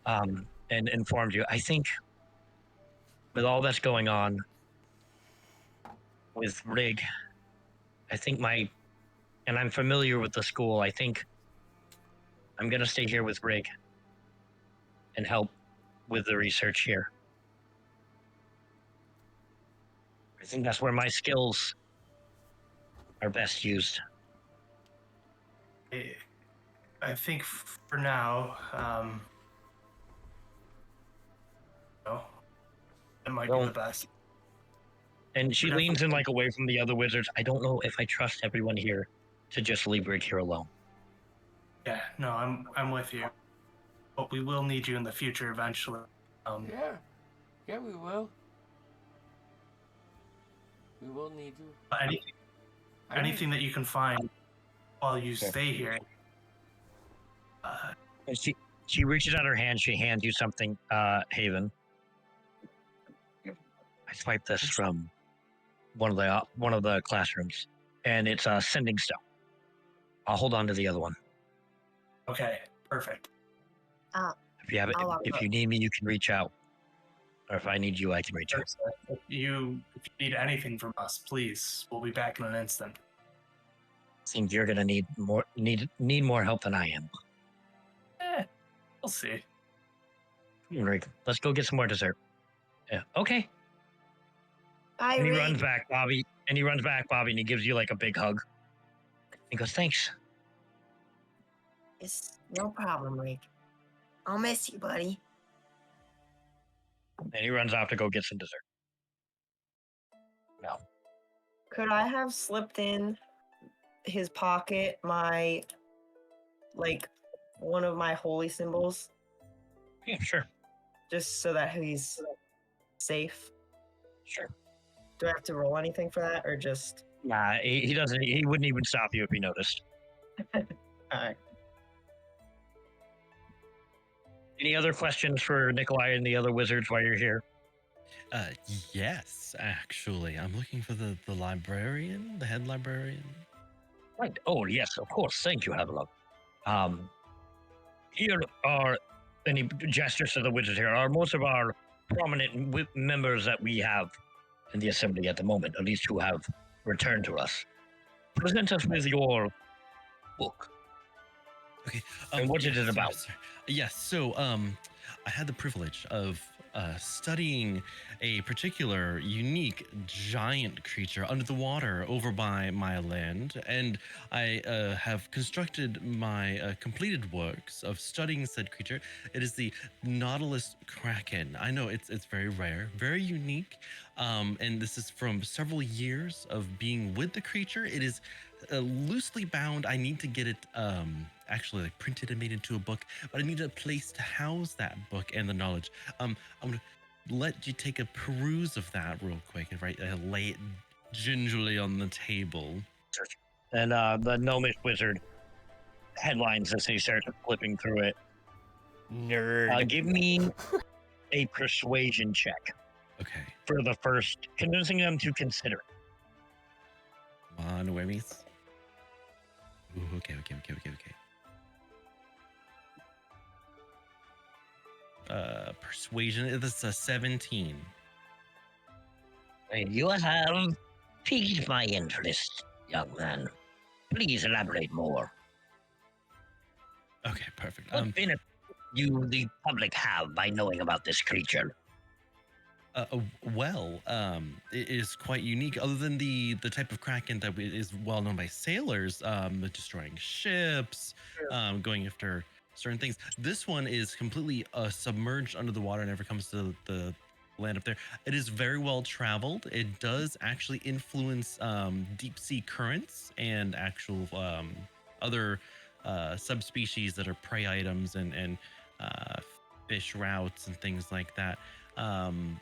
C: and informs you. I think, with all that's going on with Rig, I think and I'm familiar with the school. I think I'm gonna stay here with Rig and help with the research here. I think that's where my skills are best used.
E: I think for now, it might be the best.
C: And she leans in like away from the other wizards. I don't know if I trust everyone here to just leave Rig here alone.
E: Yeah, no, I'm with you. But we will need you in the future eventually.
A: Yeah, we will. We will need you.
E: Anything that you can find while you stay here.
C: And she reaches out her hand. She hands you something, Haven. I swiped this from one of the classrooms, and it's a sending stone. I'll hold on to the other one.
E: Okay, perfect.
C: If you have it, if you need me, you can reach out. Or if I need you, I can reach out.
E: If you need anything from us, please, we'll be back in an instant.
C: I think you're gonna need more help than I am.
E: We'll see.
C: Rick, let's go get some more dessert. Yeah. Okay.
B: Bye,
C: And he
B: Rig.
C: runs back, Bobby. And he gives you like a big hug. He goes, "Thanks."
B: It's no problem, Rig. I'll miss you, buddy.
C: And he runs off to go get some dessert. No.
B: Could I have slipped in his pocket one of my holy symbols,
C: Yeah, sure.
B: just so that he's safe?
C: Sure.
B: Do I have to roll anything for that, or just?
C: Nah, he doesn't. He wouldn't even stop you if he noticed.
B: All right.
C: Any other questions for Nikolai and the other wizards while you're here?
D: Yes, actually. I'm looking for the librarian, the head librarian.
C: Right. Oh, yes, of course. Thank you, Havelock. Here are any gestures to the wizards here are most of our prominent members that we have in the assembly at the moment, at least who have returned to us. Present us with your book.
D: Okay.
C: And what is it about?
D: Yes. So, I had the privilege of studying a particular unique giant creature under the water over by my land, and I have constructed my completed works of studying said creature. It is the Nautilus Kraken. I know it's very rare, very unique, and this is from several years of being with the creature. It is loosely bound. I need to get it actually like printed and made into a book, but I need a place to house that book and the knowledge. I'm gonna let you take a peruse of that real quick and lay it gingerly on the table.
C: And the gnomish wizard headlines as he starts flipping through it.
A: Nerd.
C: Give me a persuasion check
D: Okay.
C: for the first, convincing them to consider it.
D: Come on, Wemmies. Ooh, okay. Persuasion, this is a 17.
C: You have piqued my interest, young man. Please elaborate more.
D: Okay, perfect.
C: you, the public, have by knowing about this creature?
D: It is quite unique. Other than the type of kraken that is well known by sailors, destroying ships, going after certain things. This one is completely submerged under the water and never comes to the land up there. It is very well traveled. It does actually influence deep sea currents and actual other subspecies that are prey items and uh, fish routes and things like that.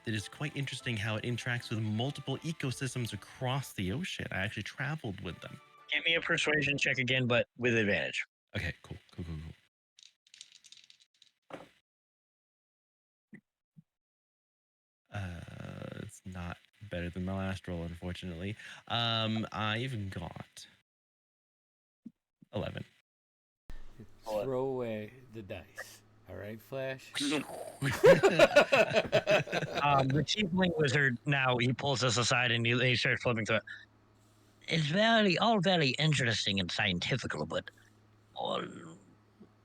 D: It is quite interesting how it interacts with multiple ecosystems across the ocean. I actually traveled with them.
C: Give me a persuasion check again, but with advantage.
D: Okay, cool. It's not better than my last roll, unfortunately. I've got 11.
A: Throw away the dice. All right, Flash.
C: The tiefling wizard now he pulls us aside and he starts flipping through it. It's all very interesting and scientific, but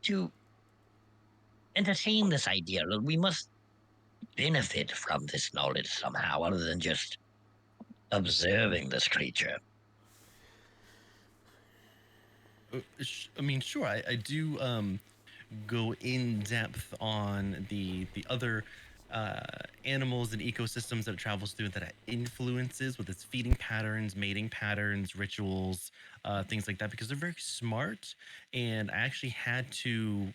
C: to entertain this idea, we must benefit from this knowledge somehow, other than just observing this creature.
D: I mean, sure. I do go in depth on the other animals and ecosystems that it travels through that it influences with its feeding patterns, mating patterns, rituals, things like that, because they're very smart. And I actually had to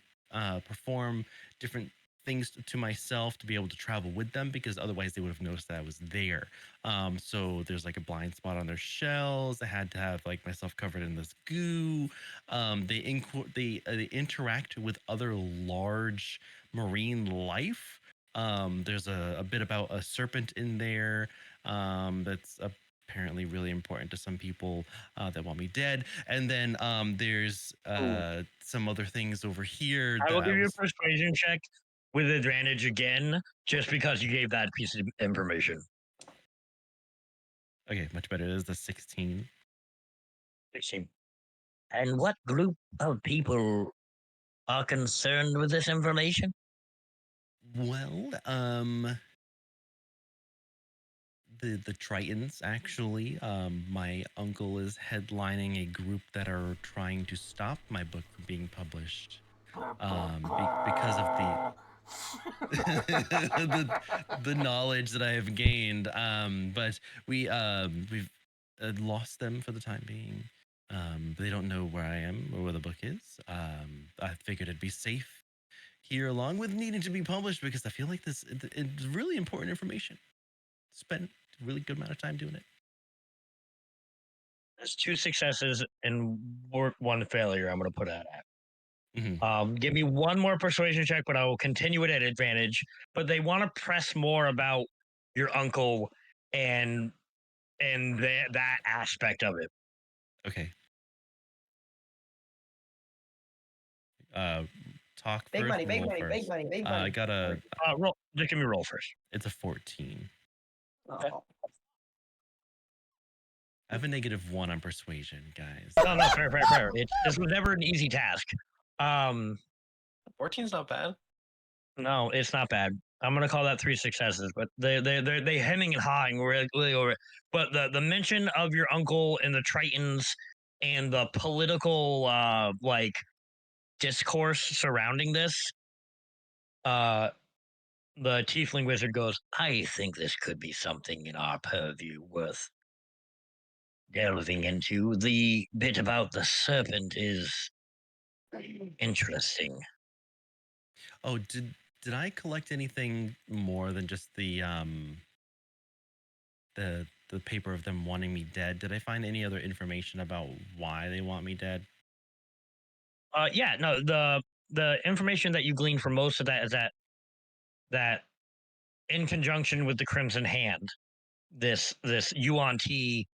D: perform different things to myself to be able to travel with them, because otherwise they would have noticed that I was there. So there's like a blind spot on their shells. I had to have like myself covered in this goo. They interact with other large marine life. There's a bit about a serpent in there that's apparently really important to some people that want me dead. And then there's some other things over here.
C: I will give you a persuasion check with advantage again, just because you gave that piece of information.
D: Okay, much better. It is the 16.
C: 16. And what group of people are concerned with this information?
D: Well, the Tritons actually. My uncle is headlining a group that are trying to stop my book from being published. Because of the knowledge that I have gained. But we've lost them for the time being. They don't know where I am or where the book is. I figured it'd be safe here, along with needing to be published, because I feel like it's really important information. Spent a really good amount of time doing it.
C: There's 2 successes and 1 failure. I'm going to put that at.
D: Mm-hmm.
C: Give me 1 more persuasion check, but I will continue it at advantage. But they want to press more about your uncle and that aspect of it.
D: Okay. Talk
B: Big
D: first.
B: money, big
D: roll
B: money,
D: first.
B: big money, big
D: I
B: money.
D: got a.
C: Roll. Just give me roll first.
D: It's a 14.
B: Okay.
D: I have a -1 on persuasion, guys.
C: No, fair. This was never an easy task.
G: 14's not bad.
C: No, it's not bad. I'm gonna call that 3 successes, but they hemming and hawing really over it. But the mention of your uncle and the Tritons and the political like discourse surrounding this, the tiefling wizard goes, I think this could be something in our purview worth delving into. The bit about the serpent is interesting.
D: Oh, did I collect anything more than just the paper of them wanting me dead? Did I find any other information about why they want me dead?
C: Yeah, no, the information that you glean from most of that is that in conjunction with the Crimson Hand, this Yuan Ti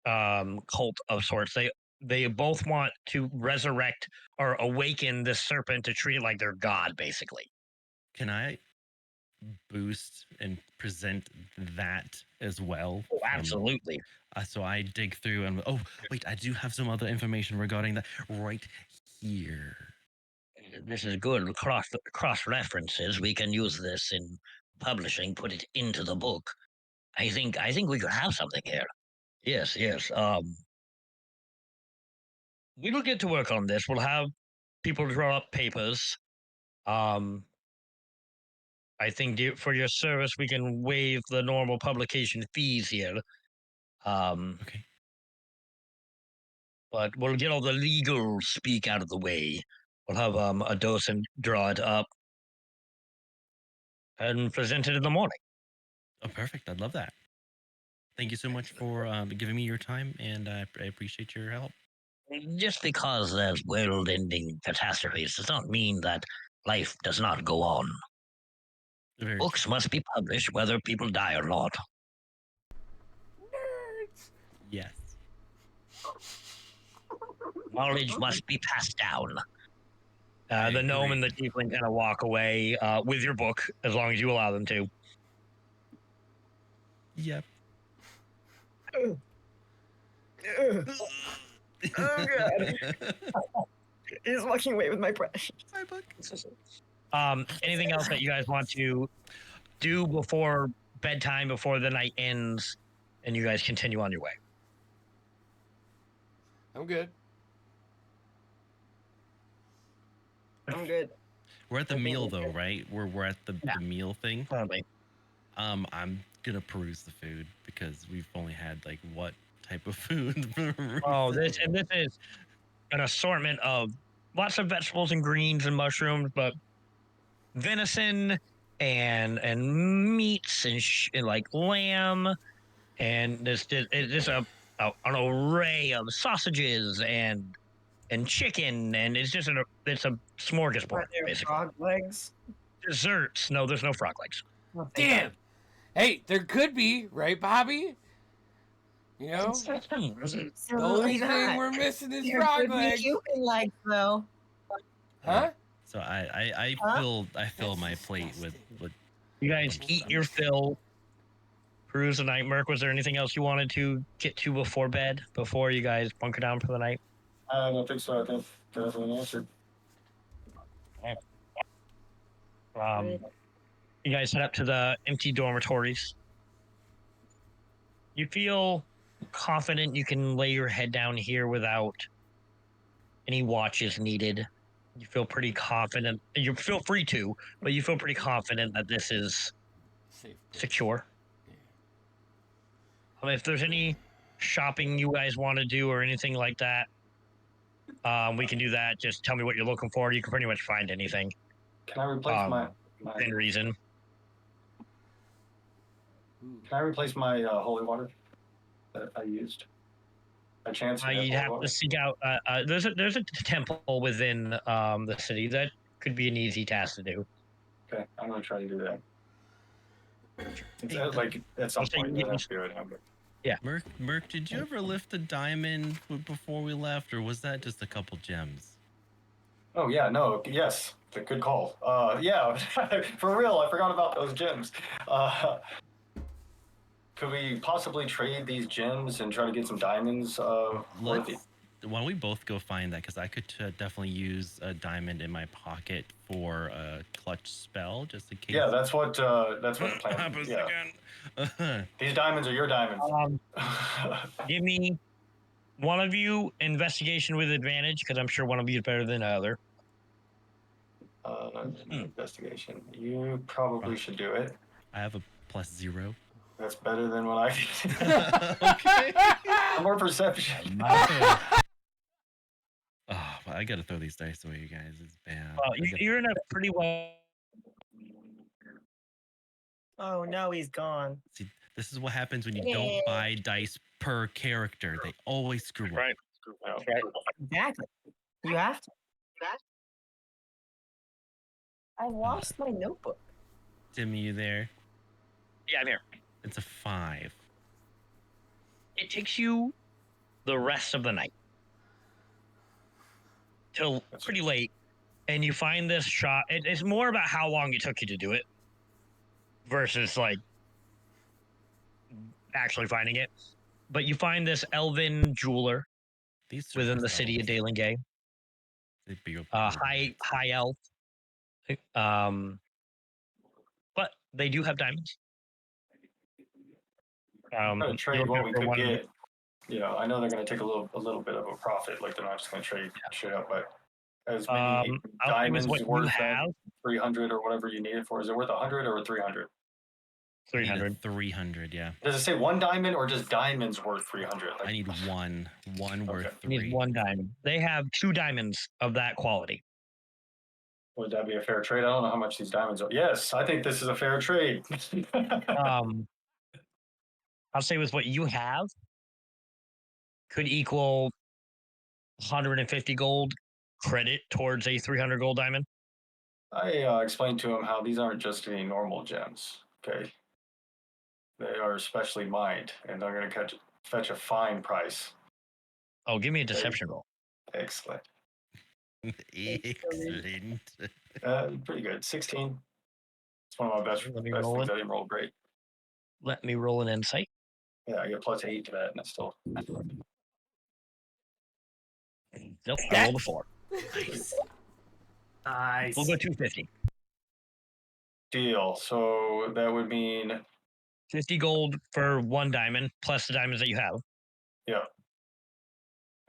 C: cult of sorts, they both want to resurrect or awaken this serpent to treat it like their god, basically.
D: Can I boost and present that as well?
C: Oh, absolutely.
D: So I dig through and oh wait, I do have some other information regarding that right here.
C: This is good cross references. We can use this in publishing. Put it into the book. I think we could have something here. Yes, yes. We will get to work on this. We'll have people draw up papers. I think for your service, we can waive the normal publication fees here.
D: Okay.
C: But we'll get all the legal speak out of the way. We'll have a docent draw it up and present it in the morning.
D: Oh, perfect. I'd love that. Thank you so much for giving me your time, and I appreciate your help.
C: Just because there's world-ending catastrophes does not mean that life does not go on.
D: Very
C: Books must be published whether people die or not.
A: Nerds.
D: Yes.
C: Knowledge must be passed down.
D: I
C: The gnome
D: agree.
C: and the tiefling kind of walk away with your book, as long as you allow them to.
D: Yep.
B: Oh, God. He's walking away with my precious.
D: My book.
C: Anything else that you guys want to do before bedtime, before the night ends, and you guys continue on your way?
A: I'm good.
B: I'm good.
D: We're at the meal though, right? We're at the meal thing.
C: Probably.
D: I'm gonna peruse the food because we've only had like what type of food?
C: Oh, this is an assortment of lots of vegetables and greens and mushrooms, but venison and meats and like lamb, and there's an array of sausages and chicken, and it's a smorgasbord
B: Are there
C: basically.
B: frog legs?
C: Desserts? No, there's no frog legs.
B: Oh, thank
A: Damn. Hey, there could be, right, Bobby? You know,
B: God.
A: the only
B: Absolutely
A: thing
B: not.
A: we're missing is
B: There
A: frog
B: could be
A: legs.
B: human legs, though.
A: Huh?
D: So I
B: Huh?
D: fill
A: That's
D: my plate with
C: You guys eat your fill. Peruse the night. Merc, was there anything else you wanted to get to before bed, before you guys bunker down for the night?
F: I don't think so. I think that's an answer.
C: You guys head up to the empty dormitories. You feel confident you can lay your head down here without any watches needed. You feel pretty confident. You feel free to, but you feel pretty confident that this is
A: Safe.
C: secure.
A: Yeah.
C: If there's any shopping you guys want to do or anything like that, we can do that. Just tell me what you're looking for. You can pretty much find anything
F: Can I replace my
C: within reason.
F: Can I replace my holy water that I used? A chance. to have
C: You'd
F: holy
C: have
F: water?
C: to seek out. There's a temple within the city that could be an easy task to do.
F: Okay, I'm gonna try to do that. It's like at some
C: Okay,
F: point,
C: you
F: I have to do it.
D: Merc, did you ever lift a diamond before we left, or was that just a couple gems?
F: Oh yeah, no, yes, it's a good call. Yeah, for real, I forgot about those gems. Could we possibly trade these gems and try to get some diamonds?
D: Why don't we both go find that? Because I could definitely use a diamond in my pocket for a clutch spell, just in case.
F: Yeah, that's what the plan.
D: happens
F: Yeah.
D: again.
F: These diamonds are your diamonds.
C: Give me one of you investigation with advantage, because I'm sure one of you is better than the other.
F: Investigation. You probably should do it.
D: I have a +0.
F: That's better than what I
D: Okay.
F: More perception.
D: Oh, I gotta throw these dice away, you guys. It's bad.
C: You're in a pretty well.
B: Oh, no, he's gone.
D: See, this is what happens when you don't buy dice per character. They always screw up.
C: Right.
B: Exactly. You have to. I lost my notebook.
D: Timmy, you there?
C: Yeah, I'm here.
D: It's a 5.
C: It takes you the rest of the night till pretty late, and you find this shop. It's more about how long it took you to do it versus like actually finding it. But you find this elven jeweler
D: These
C: within the
D: surface
C: city of
D: levels.
C: Dalengay.
D: It'd be
C: high elf. But they do have diamonds.
F: I'm gonna trade
C: you're
F: what we
C: looking for
F: could
C: one-
F: get. You know, I know they're gonna take a little bit of a profit. Like they're not just gonna trade straight up, but as many
C: I'll say with
F: diamonds
C: what you
F: worth
C: have.
F: 300 or whatever you need it for. Is it worth 100 or 300?
C: 300.
D: 300, yeah.
F: Does it say one diamond or just diamonds worth 300?
D: I need one worth
F: Okay.
C: You
D: 3.
C: need 1 diamond. They have 2 diamonds of that quality.
F: Would that be a fair trade? I don't know how much these diamonds are. Yes, I think this is a fair trade.
C: I'll say with what you have could equal 150 gold credit towards a 300 gold diamond.
F: I explained to him how these aren't just any normal gems. Okay, they are specially mined, and they're going to fetch a fine price.
C: Oh, give me a deception roll.
F: Excellent.
D: Excellent.
F: Pretty good. 16. It's one of my best
C: Let me
F: best
C: roll
F: things.
C: it.
F: I didn't roll great.
C: Let me roll an insight.
F: Yeah, I get +8 to that, and it's still.
C: Nope, I rolled a 4.
E: Nice.
C: We'll go 250.
F: Deal. So that would mean
C: 50 gold for 1 diamond plus the diamonds that you have.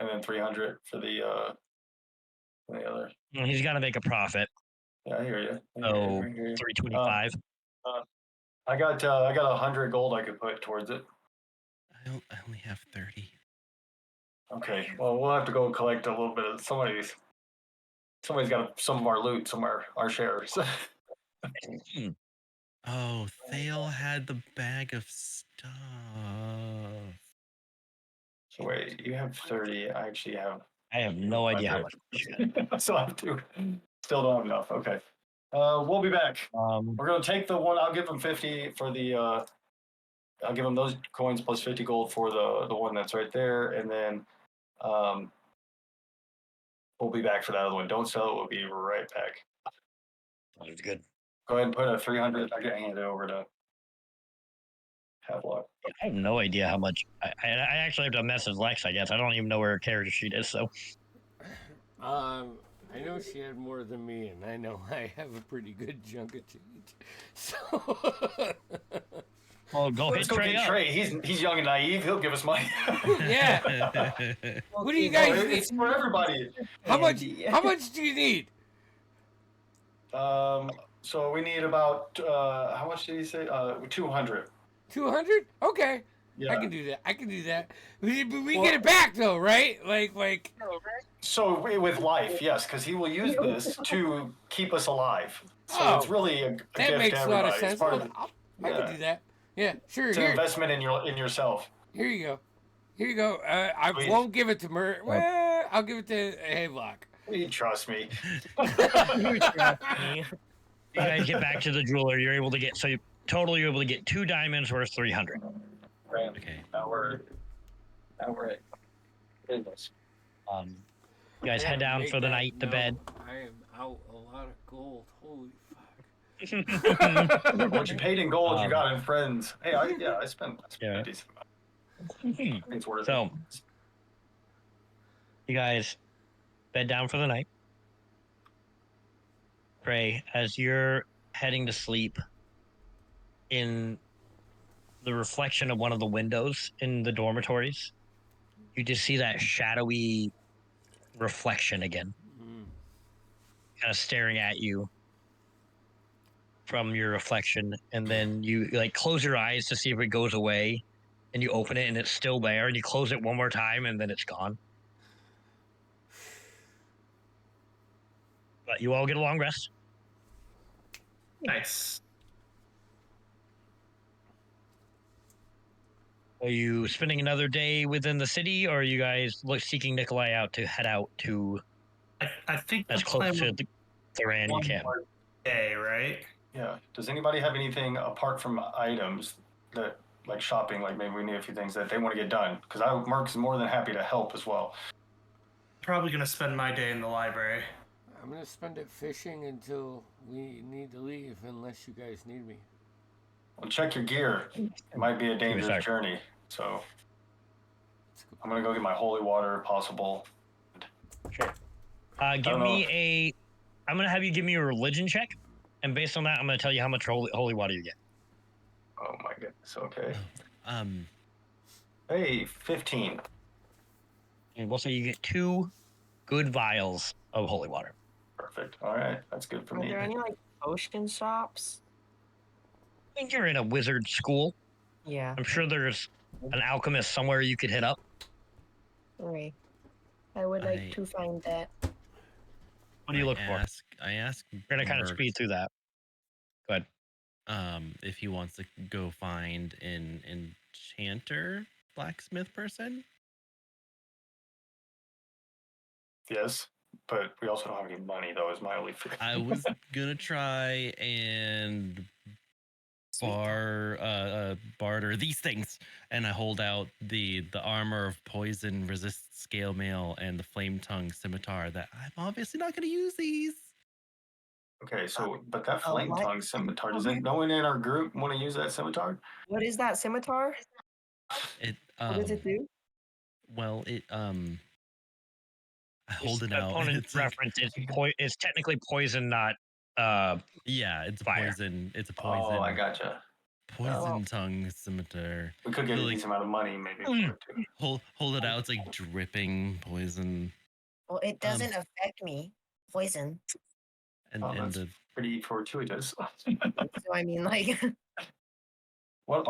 F: and then 300 for the other.
C: And he's got to make a profit.
F: Yeah, I hear you.
C: So 325.
F: I got 100 gold I could put towards it.
D: I only have 30.
F: Okay, well we'll have to go collect a little bit of somebody's. Somebody's got some of our loot, some of our shares.
D: Oh, Thale had the bag of stuff.
F: So wait, you have 30. I actually have.
C: I have no idea how much.
F: So I have 2. Still don't have enough. Okay. We'll be back. We're gonna take the one. I'll give them 50 for the. I'll give them those coins plus 50 gold for the one that's right there, and then we'll be back for that other one. Don't sell it. We'll be right back.
C: That's good.
F: Go ahead and put a 300. I can hand it over to Havelock.
C: I have no idea how much. I actually have to message Lex, I guess. I don't even know where her character sheet is, so.
A: I know she had more than me, and I know I have a pretty good chunk of change. So.
C: Well, go
F: Let's
C: hit
F: go
C: Trey
F: get
C: up.
F: Trey. He's young and naive. He'll give us money.
A: Yeah. What do you guys?
F: It's for everybody.
A: How much do you need?
F: So we need about how much did he say? 200.
A: 200? Okay.
F: Yeah.
A: I can do that. But we get it back though, right? Like.
F: So with life, yes, because he will use this to keep us alive. So it's really a
A: That
F: gift
A: makes
F: to
A: a lot
F: everybody.
A: of
F: It's
A: sense.
F: part of
A: I can do that. Yeah, sure.
F: It's an investment in yourself.
A: Here you go. I
F: Please.
A: won't give it to Mer. Well, I'll give it to Havelock.
F: You trust me.
C: You guys get back to the jeweler. You're able to get total. You're able to get 2 diamonds worth 300.
D: Okay.
F: Now we're at business.
C: You guys head down for the night to bed.
A: I am out a lot of gold. Holy fuck.
F: What you paid in gold, you got in friends. Hey, I spent
C: Yeah.
F: a decent amount. I think it's worth
C: So,
F: it.
C: you guys bed down for the night. Pray, as you're heading to sleep, in the reflection of one of the windows in the dormitories, you just see that shadowy reflection again, kind of staring at you from your reflection, and then you like close your eyes to see if it goes away, and you open it and it's still there, and you close it one more time and then it's gone. But you all get a long rest.
E: Nice.
C: Are you spending another day within the city, or are you guys seeking Nikolai out to head out to
E: I think
C: as
E: the
C: close
E: plan
C: to
E: was
C: the Thoran you
E: one
C: can?
E: more day, right?
F: Yeah. Does anybody have anything apart from items that, like shopping, like maybe we need a few things that they want to get done? Because Merc's more than happy to help as well.
E: Probably gonna spend my day in the library.
A: I'm gonna spend it fishing until we need to leave, unless you guys need me.
F: Well, check your gear. It might be a dangerous journey. So I'm gonna go get my holy water if possible.
C: Sure. Give me a. I'm gonna have you give me a religion check, and based on that, I'm gonna tell you how much holy water you get.
F: Oh my goodness. Okay.
D: Um,
F: Hey, 15.
C: And we'll say you get 2 good vials of holy water.
F: Perfect. All right. That's good for
B: Are
F: me.
B: there any like potion shops?
C: I think you're in a wizard school.
B: Yeah.
C: I'm sure there's an alchemist somewhere you could hit up.
B: Okay. I would like
D: I-
B: to find that.
C: What do you look for?
D: I ask
C: We're gonna kind of
D: Merc,
C: speed through that. Go ahead.
D: if he wants to go find an enchanter blacksmith person.
F: Yes, but we also don't have any money, though, is my only fear.
D: I was gonna try and barter these things, and I hold out the armor of poison, resist scale mail, and the flame tongue scimitar. That I'm obviously not gonna use these.
F: Okay, so, but that flame
B: what?
F: tongue scimitar, does no one in our group want to use that scimitar?
B: What is that scimitar?
D: It
B: What does it do?
D: well it I hold it out.
C: Opponent
D: It's like,
C: reference. It's technically poison, not.
D: yeah, it's a
C: Fire.
D: poison. It's a poison.
F: Oh, I gotcha.
D: Poison tongue scimitar.
F: We could get a
D: Like-
F: decent amount of money, maybe.
C: Mm.
F: for it, too.
D: Hold it out. It's like dripping poison,
B: Well, it doesn't affect me. Poison.
D: and
F: Oh,
D: and
F: that's-
D: the
F: Pretty fortuitous.
B: So I mean, like,
F: What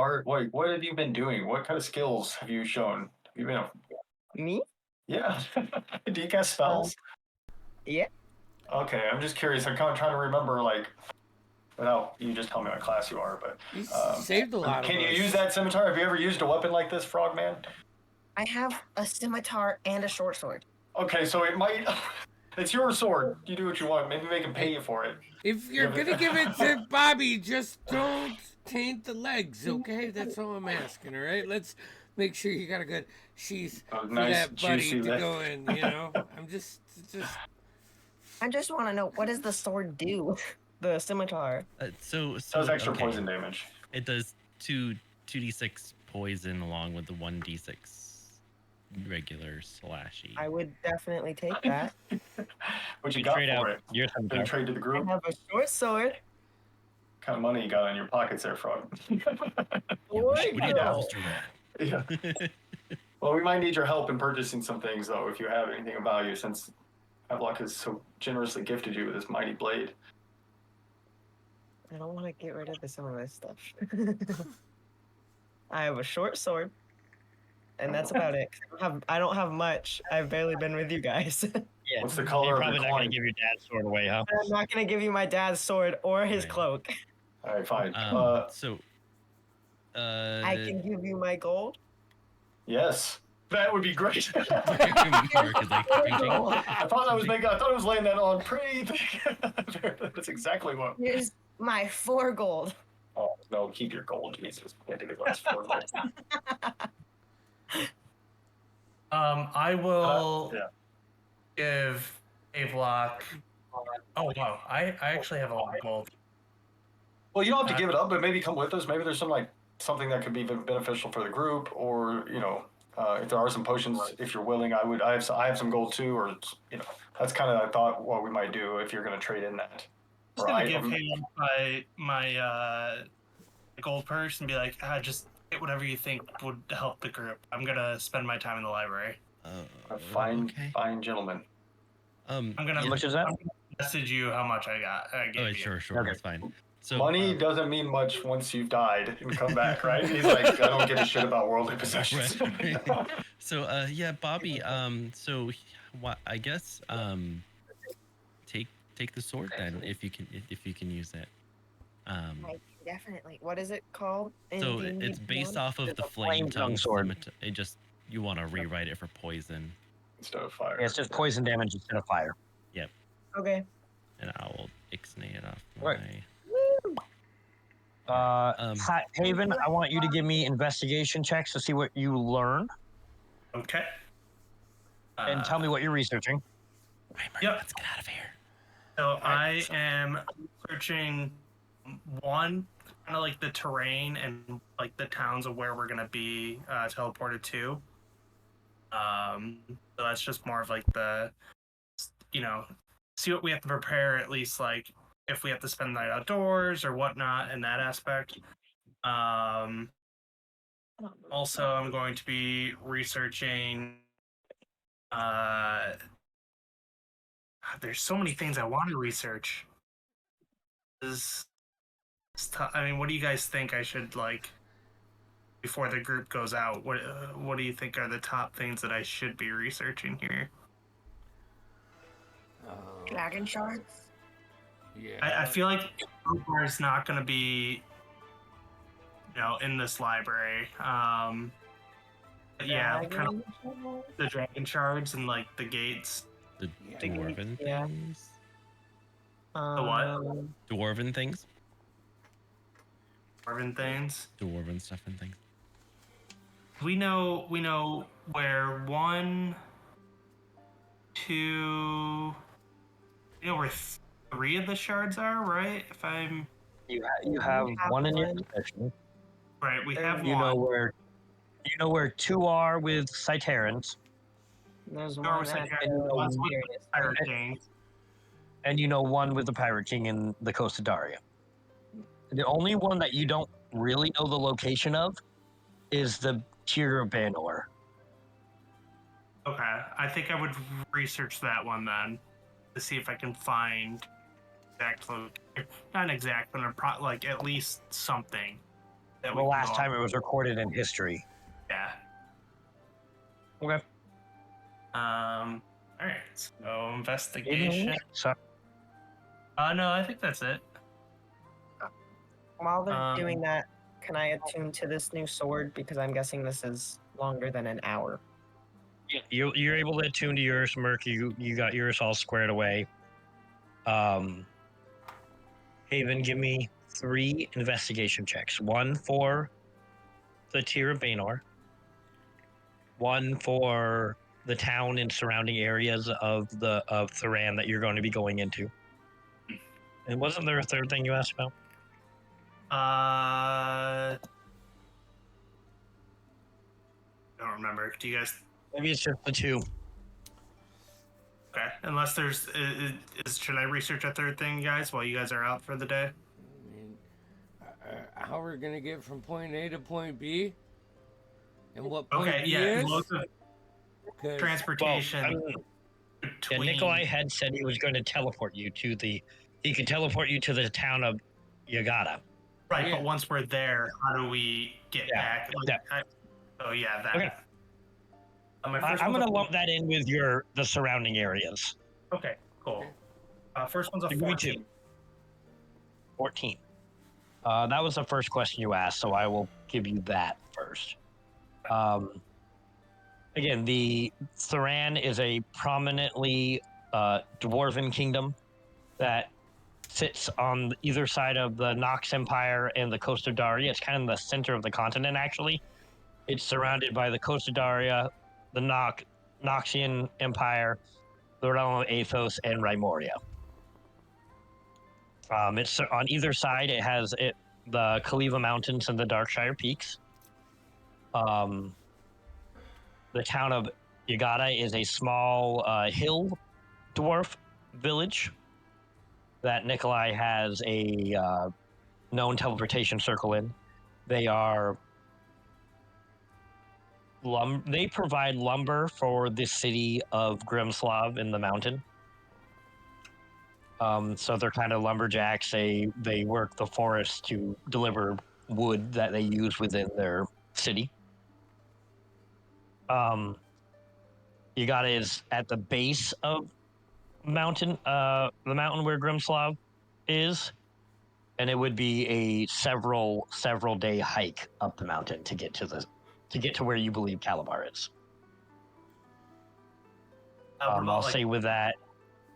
F: have you been doing? What kind of skills have you shown? Have you been
B: me?
F: Yeah. Do you cast spells?
B: Yeah.
F: Okay, I'm just curious. I'm kind of trying to remember, like, without you just tell me what class you are, but
A: You saved a lot
F: can
A: of
F: you
A: us.
F: use that scimitar? Have you ever used a weapon like this, Frogman?
B: I have a scimitar and a short sword.
F: Okay, so it might. It's your sword. You do what you want. Maybe make him pay you for it.
A: If you're
F: Yeah, but-
A: gonna give it to Bobby, just don't taint the legs, okay? That's all I'm asking, all right? Let's make sure you got a good sheath
F: Oh,
A: for
F: nice,
A: that buddy
F: juicy
A: to
F: leg.
A: go in, you know? I'm just
B: I just want to know, what does the sword do? The scimitar.
D: so
F: Does extra
D: okay.
F: poison damage.
D: It does 2d6 poison along with the 1d6 regular slashy.
B: I would definitely take that.
F: What you got
C: trade
F: for
C: out
F: it?
C: your
F: Did you
C: scimitar.
F: trade to the
B: I
F: group?
B: have a short sword.
F: What kind of money you got in your pockets there, Frog?
D: Yeah, we need to
B: Go.
D: bolster that.
F: Yeah. Well, we might need your help in purchasing some things, though, if you have anything of value, since Havelock has so generously gifted you with this mighty blade.
B: I don't want to get rid of some of this stuff. I have a short sword, and that's about it. I don't have much. I've barely been with you guys.
C: Yeah.
F: What's the
C: You're
F: color of
C: probably
F: your
C: not gonna
F: coin?
C: give your dad's sword away, huh?
B: I'm not gonna give you my dad's sword or his
D: Right.
B: cloak.
F: All right, fine.
D: So
B: I can give you my gold.
F: Yes, that would be great.
D: Mark is like changing.
F: I thought I was laying that on pretty thick. That's exactly what.
B: Here's my 4 gold.
F: Oh no, keep your gold, Jesus. Can't take it less for gold.
E: I will
F: Yeah.
E: give Havelock. Oh wow, I actually have a lot of gold.
F: Well, you don't have to give it up, but maybe come with us. Maybe there's something that could be beneficial for the group, or if there are some potions, if you're willing, I have some gold too, or that's kind of I thought what we might do if you're going to trade in that.
E: I'm just gonna give him my gold purse and be like, just get whatever you think would help the group. I'm gonna spend my time in the library.
F: A fine,
D: okay.
F: fine gentleman.
E: I'm gonna
C: How much is that?
E: message you how much I gave
D: Oh,
E: you.
D: sure,
C: Okay.
D: that's fine. So
F: Money doesn't mean much once you've died and come back, right? He's like, I don't give a shit about worldly possessions.
D: right. So yeah, Bobby. So what? I guess take the sword then if you can use it.
B: I definitely. What is it called?
D: So
B: in
D: it's based
B: D&D?
D: off of
C: It's
D: the
C: a flame tongue
D: tongue
C: sword.
D: scimitar. It just you want to rewrite it for poison,
F: Instead of fire.
C: Yeah, it's just poison damage instead of fire.
B: Okay.
D: and I will ixnay it off
C: Right.
D: my.
C: Haven, I want you to give me investigation checks to see what you learn,
E: Okay.
C: and tell me what you're researching.
D: Right, Mark,
E: Yep.
D: let's get out of here.
E: So I am searching one, kind of like the terrain and like the towns of where we're gonna be teleported to. So that's just more of like the see what we have to prepare, at least like if we have to spend the night outdoors or whatnot in that aspect. Also, I'm going to be researching. There's so many things I want to research. I mean, what do you guys think I should like before the group goes out? What do you think are the top things that I should be researching here?
B: Dragon shards?
A: Yeah.
E: I feel like Rûna is not going to be, in this library. Yeah, kind of the dragon shards and like the gates.
D: The
A: Yeah.
D: dwarven
B: Yeah.
D: things.
E: The what?
D: Dwarven things.
E: Dwarven things.
D: Dwarven stuff and things.
E: We know where 1, 2. You know where 3 of the shards are, right? If I'm
C: You have one in your possession.
E: right, we have
C: You
E: one.
C: know where 2 are with Cyterans,
B: There's
E: Nor
B: one
E: was
B: at
E: it
C: and you know
E: one's with
B: Mysterious.
E: the Pirate King.
C: and you know one with the Pirate King in the Coast of Daria. The only one that you don't really know the location of is the Tier of Banor.
E: Okay, I think I would research that one then to see if I can find not exact, but like at least something. That
C: The
E: we can
C: last
E: go
C: time
E: off.
C: it was recorded in history.
E: Yeah.
C: Okay.
E: All right. So investigation.
C: So,
E: No, I think that's it.
B: While they're
E: Um,
B: doing that, can I attune to this new sword? Because I'm guessing this is longer than an hour.
C: you're able to attune to yours, Merc. You got yours all squared away. Haven, give me 3 investigation checks. 1 for the Tier of Banor. 1 for the town and surrounding areas of Thuran that you're going to be going into. And wasn't there a third thing you asked about?
E: don't remember. Do you guys?
C: Maybe it's just the 2.
E: Okay. Unless there's, should I research a third thing, guys, while you guys are out for the day?
A: I mean, how we're gonna get from point A to point B, and what point
E: Okay.
A: B
E: Yeah.
A: is?
E: Loads of
A: 'Cause-
E: transportation.
C: Yeah,
E: between...
C: Nikolai had said he was going to teleport you to the. He could teleport you to the town of Yagata.
E: Right,
A: Yeah.
E: but once we're there, how do we get
C: Yeah,
E: back?
C: yeah.
E: That.
C: Okay.
E: My first
C: I'm
E: one's
C: going to
E: a-
C: lump that in with the surrounding areas.
E: Okay, cool. First one's a
C: Give me
E: 14.
C: 2. 14. That was the first question you asked, so I will give you that first. Again, the Thuran is a prominently dwarven kingdom that sits on either side of the Nox Empire and the Coast of Daria. It's kind of in the center of the continent, actually. It's surrounded by the Coast of Daria, the Noxian Empire, the realm of Athos, and Rymoria. It's on either side. It has the Kaliva Mountains and the Darkshire Peaks. The town of Yagata is a small hill dwarf village that Nikolai has a known teleportation circle in. They are they provide lumber for the city of Grimslav in the mountain. So they're kind of lumberjacks. They work the forest to deliver wood that they use within their city. Yagata is at the base of the mountain where Grimslav is, and it would be a several day hike up the mountain to get to where you believe Calabar is.
E: What about,
C: I'll
E: like,
C: say with that.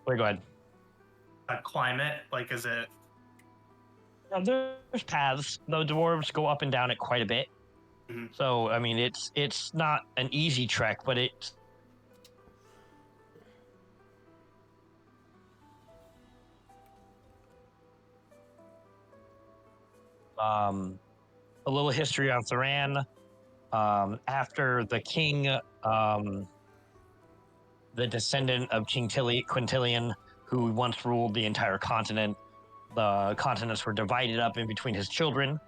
C: Wait, go ahead.
E: climate? Like, is it?
C: There's paths. The dwarves go up and down it quite a bit.
E: Mhm.
C: So I mean, it's not an easy trek, but it's a little history on Thuran. After the king, the descendant of King Quintilian, who once ruled the entire continent. The continents were divided up in between his children,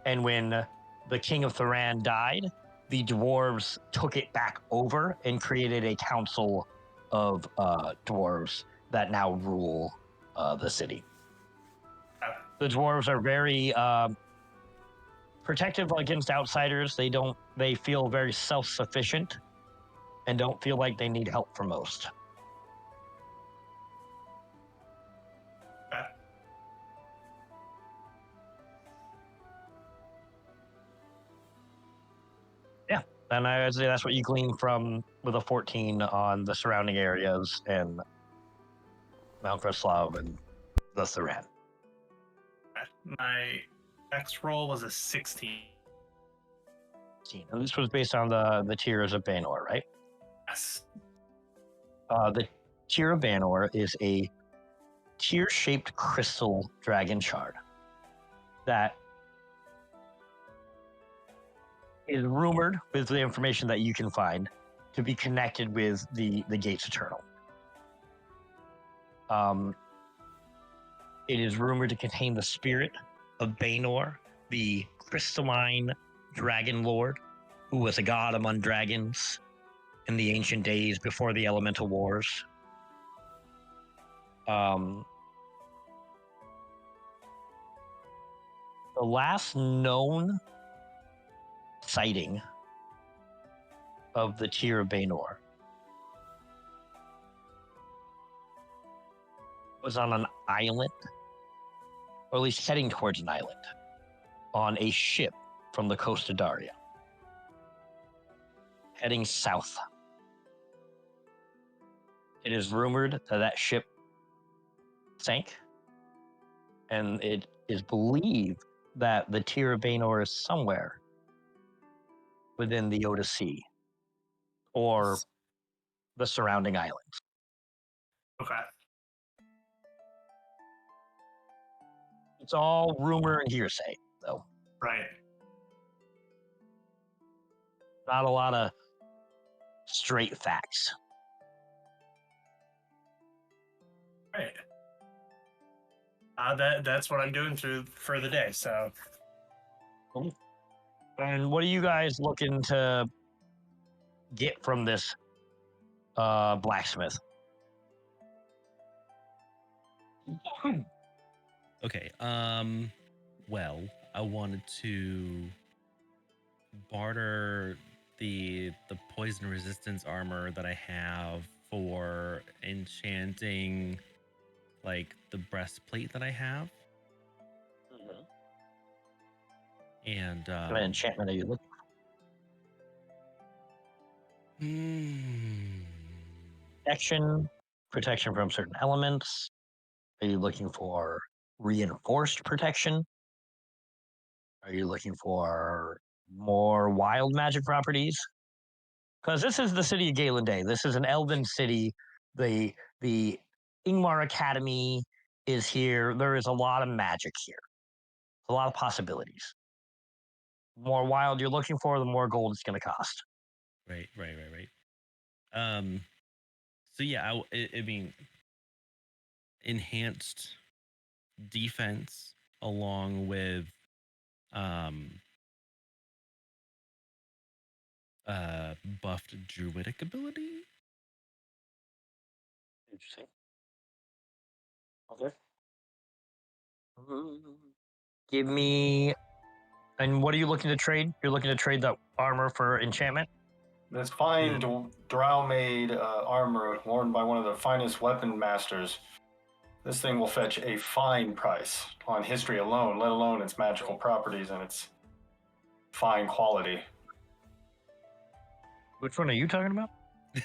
C: and when the king of Thuran died, the dwarves took it back over and created a council of dwarves that now rule the city. The dwarves are very protective against outsiders. They feel very self-sufficient and don't feel like they need help from most. Yeah, and I would say that's what you glean from with a 14 on the surrounding areas and Mount Kreslav and the Thuran.
E: My next roll was a 16.
C: And this was based on the tiers of Banor, right?
E: Yes.
C: The tier of Banor is a tear-shaped crystal dragon shard that is rumored, with the information that you can find, to be connected with the Gates Eternal. It is rumored to contain the spirit of Banor, the crystalline dragon lord, who was a god among dragons in the ancient days before the elemental wars. The last known sighting of the Tier of Banor was on an island, or at least heading towards an island, on a ship from the coast of Daria, heading south. It is rumored that that ship sank, and it is believed that the Tier of Banor is somewhere within the Oda Sea or the surrounding islands.
E: Okay.
C: It's all rumor and hearsay, though.
E: Right.
C: Not a lot of straight facts.
E: Right. That's what I'm doing for the day. So.
C: And what are you guys looking to get from this blacksmith?
D: Okay. Well, I wanted to barter the poison resistance armor that I have for enchanting, like the breastplate that I have. And
C: What enchantment are you looking for? Protection from certain elements. Are you looking for reinforced protection? Are you looking for more wild magic properties? Because this is the city of Galen Day. This is an elven city. The Ingmar Academy is here. There is a lot of magic here. A lot of possibilities. The more wild you're looking for, the more gold it's going to cost.
D: Right. So yeah, I mean, enhanced defense along with buffed druidic ability.
C: Interesting. Okay. Give me. And what are you looking to trade? You're looking to trade the armor for enchantment?
F: This fine drow-made armor worn by one of the finest weapon masters. This thing will fetch a fine price on history alone, let alone its magical properties and its fine quality.
C: Which one are you talking about?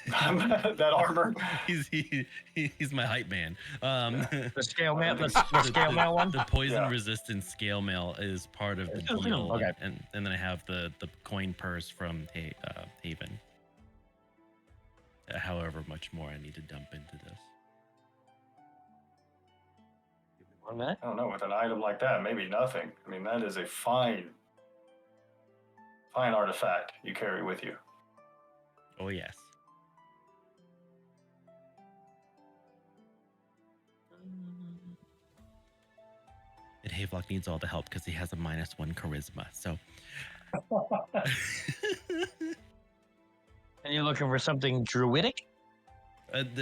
F: That armor.
D: He's my hype man.
C: The scale mail, the scale mail one.
D: The poison resistant scale mail is part of the deal.
C: Okay.
D: And then I have the coin purse from Haven. However much more I need to dump into this.
C: One minute.
F: I don't know, with an item like that, maybe nothing. I mean, that is a fine artifact you carry with you.
D: Oh yes. And Havelock needs all the help because he has a -1 charisma. So.
C: And you're looking for something druidic?
D: If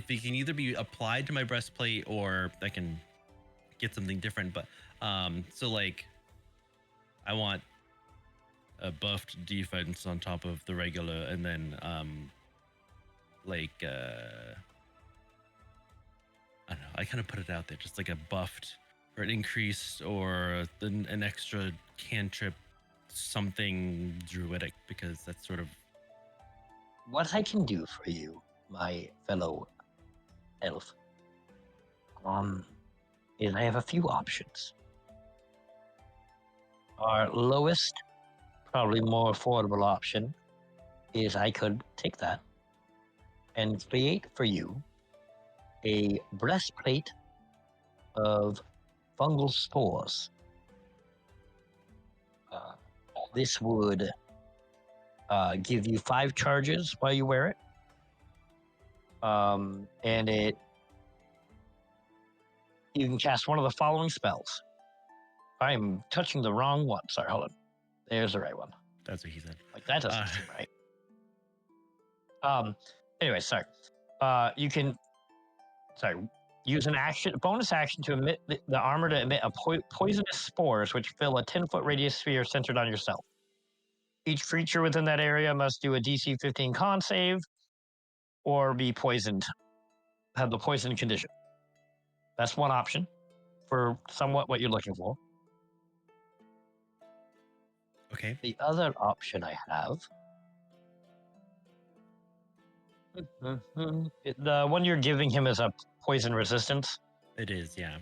D: it can either be applied to my breastplate or I can get something different, but so like I want a buffed defense on top of the regular, and then I don't know, I kind of put it out there, just like a buffed or an increased or an extra cantrip, something druidic, because that's sort of
C: What I can do for you, my fellow elf, is I have a few options. Our lowest, probably more affordable option is I could take that and create for you a breastplate of fungal spores. This would give you 5 charges while you wear it. And you can cast one of the following spells. I'm touching the wrong one. Sorry, hold on. There's the right one.
D: that's what he said.
C: Like that doesn't seem right. Anyway, sorry. You can use an bonus action to emit the armor to emit poisonous spores which fill a 10-foot radius sphere centered on yourself. Each creature within that area must do a DC 15 con save or be poisoned, have the poison condition. That's one option for somewhat what you're looking for.
D: Okay.
C: The other option I have, the one you're giving him is a poison resistance.
D: It is, yeah.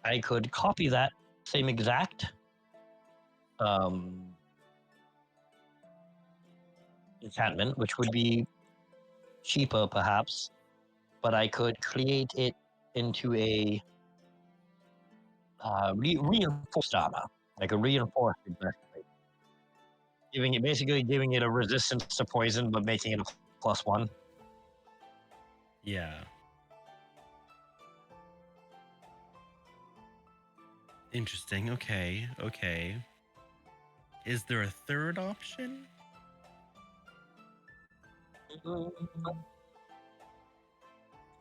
C: I could copy that same exact enchantment, which would be cheaper perhaps, but I could create it into a reinforced armor, like a reinforced breastplate, basically giving it a resistance to poison, but making it a +1.
D: Yeah. Interesting. Okay. Is there a third option?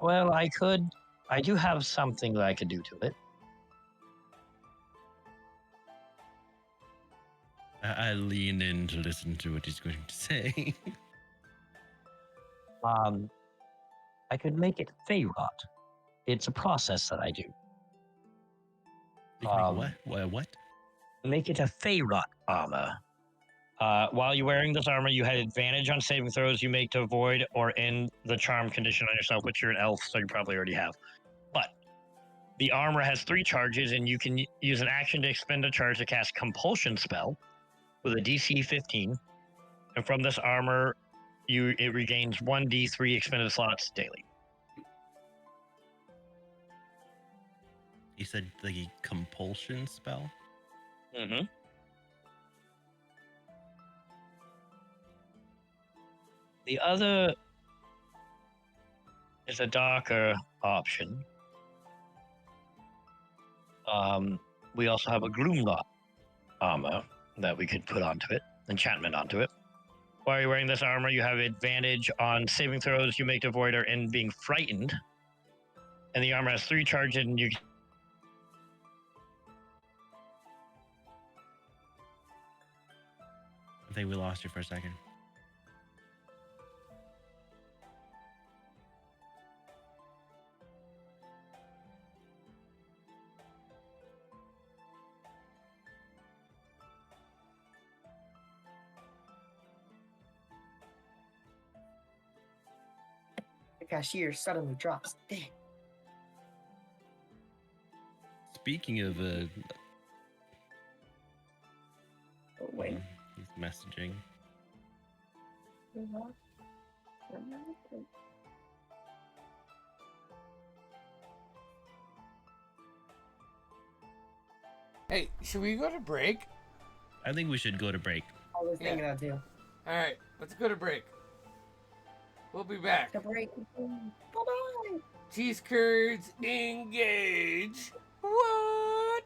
C: Well, I do have something that I could do to it.
D: I lean in to listen to what he's going to say.
C: I could make it Fey rot. It's a process that I do.
D: You can make what?
C: Make it a Fey rot armor. While you're wearing this armor, you had advantage on saving throws you make to avoid or end the charm condition on yourself, which you're an elf, so you probably already have. But the armor has 3 charges, and you can use an action to expend a charge to cast Compulsion spell with a DC 15. And from this armor, it regains 1d3 expended slots daily.
D: You said the compulsion spell?
C: Mm-hmm. The other is a darker option. We also have a Gloomlock armor that we could put onto it, enchantment onto it. While you're wearing this armor, you have advantage on saving throws you make to avoid or end being frightened. And the armor has 3 charges, and you.
D: I think we lost you for a second.
B: The cashier suddenly drops dead.
D: Speaking of
B: Oh, wait.
D: he's messaging.
A: Hey, should we go to break?
D: I think we should go to break.
B: I was thinking that too.
A: All right, let's go to break. We'll be back.
B: To break. Bye-bye.
A: Cheese curds, engage. What?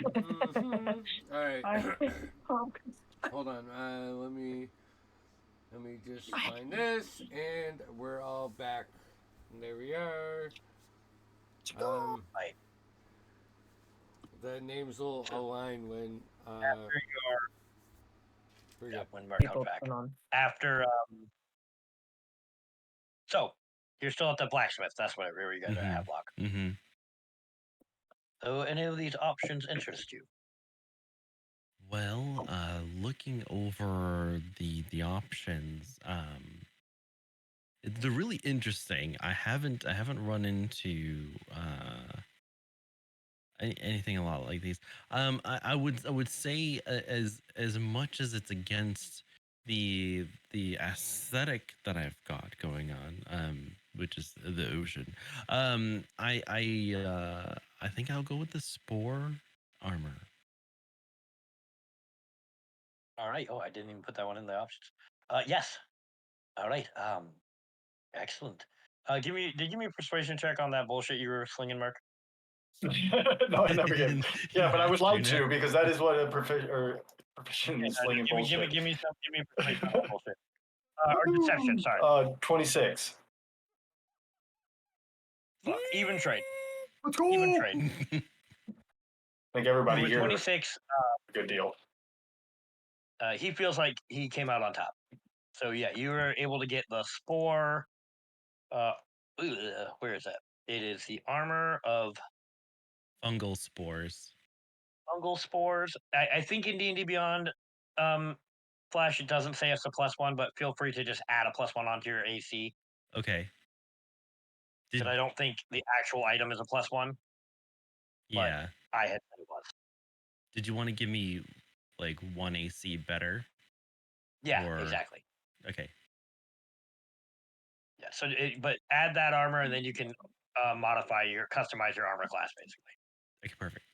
A: All right.
B: I
A: Hold on. Let me just find this, and we're all back. And there we are.
C: Right.
A: The names will align when
C: After your
A: we
C: yeah,
A: go.
C: when Mark comes
B: people
C: back.
B: turn on.
C: After so you're still at the blacksmith. That's where you guys are at Havelock.
D: Mm-hmm.
C: So any of these options interest you?
D: Well, looking over the options, they're really interesting. I haven't run into anything a lot like these. I would say as much as it's against the aesthetic that I've got going on, which is the ocean. I think I'll go with the spore armor.
C: All right. Oh, I didn't even put that one in the options. Yes. All right. Excellent. Give me a persuasion check on that bullshit you were slinging, Mark.
F: No, I never did. Yeah, but I would like to
D: Rûna.
F: because that is what a proficient in slinging
C: Give me
F: bullshit.
C: give me persuasion on that bullshit. Or deception. Sorry.
F: 26.
C: Fuck. Even trade.
F: Let's go.
C: Even trade.
F: I think everybody
C: With
F: here
C: 26,
F: good deal.
C: he feels like he came out on top. So yeah, you were able to get the spore. Where is that? It is the armor of
D: Fungal spores.
C: fungal spores. I think in D&D Beyond, Flash, it doesn't say it's a +1, but feel free to just add a +1 onto your AC.
D: Okay.
C: Because I don't think the actual item is a +1.
D: Yeah.
C: I had said it was.
D: Did you want to give me like 1 AC better?
C: Yeah,
D: Or-
C: exactly.
D: Okay.
C: Yeah. So, but add that armor, and then you can customize your armor class, basically.
D: Okay, perfect.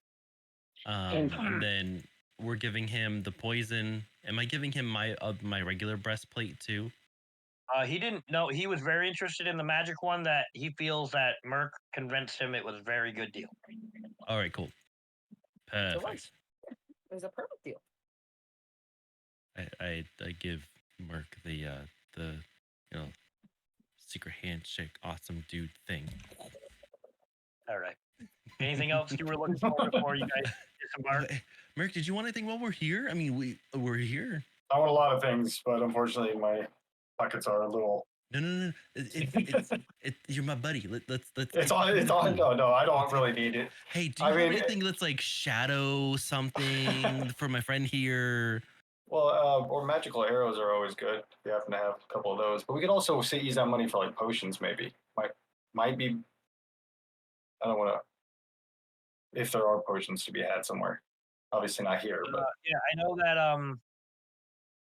D: And then we're giving him the poison. Am I giving him my regular breastplate too?
C: He didn't know. He was very interested in the magic one that he feels that Merc convinced him it was a very good deal.
D: All right, cool.
B: It
D: Perfect.
B: was. It was a perfect deal.
D: I give Merc the secret handshake, awesome dude thing.
C: All right. Anything else you were looking for before you guys disembark?
D: Merc, did you want anything while we're here? I mean, we're here.
F: I want a lot of things, but unfortunately my pockets are a little.
D: No. You're my buddy. Let's.
F: It's on. No, I don't really need it.
D: Hey, do you have anything that's like shadow something for my friend here?
F: Well, or magical arrows are always good. We happen to have a couple of those, but we could also use that money for like potions. Maybe might be. I don't want to. If there are potions to be had somewhere, obviously not here. But
C: Yeah, I know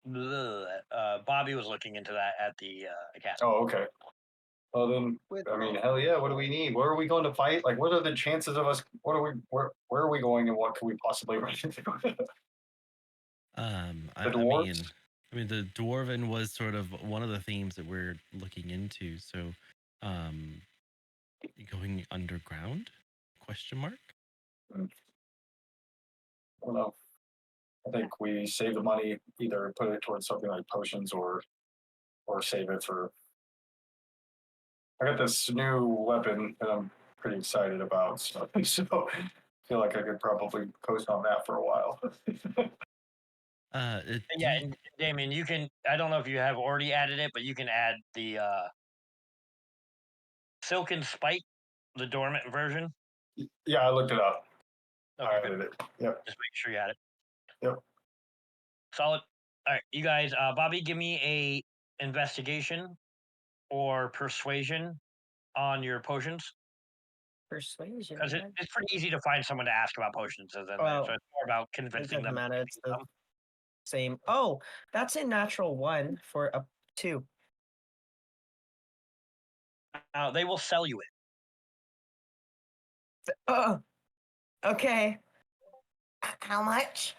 C: that Bobby was looking into that at the academy.
F: oh, okay. Well then, I mean, hell yeah. What do we need? Where are we going to fight? Like, what are the chances of us? What are we? Where are we going, and what could we possibly run into?
D: I mean, the dwarven was sort of one of the themes that we're looking into. So, going underground? Question mark.
F: I don't know. I think we save the money, either put it towards something like potions or save it for. I got this new weapon that I'm pretty excited about, so I feel like I could probably coast on that for a while.
C: Yeah, and Damien, you can. I don't know if you have already added it, but you can add the Silken Spike, the dormant version.
F: Yeah, I looked it up.
C: Okay,
F: I
C: good.
F: added it. Yep.
C: Just make sure you had it.
F: Yep.
C: Solid. All right, you guys. Bobby, give me a investigation or persuasion on your potions.
B: Persuasion.
C: Because it's pretty easy to find someone to ask about potions, so it's more about
B: It
C: convincing
B: doesn't
C: them.
B: matter. It's the same. Oh, that's a natural 1 for a 2.
C: They will sell you it.
B: Oh, okay. How much?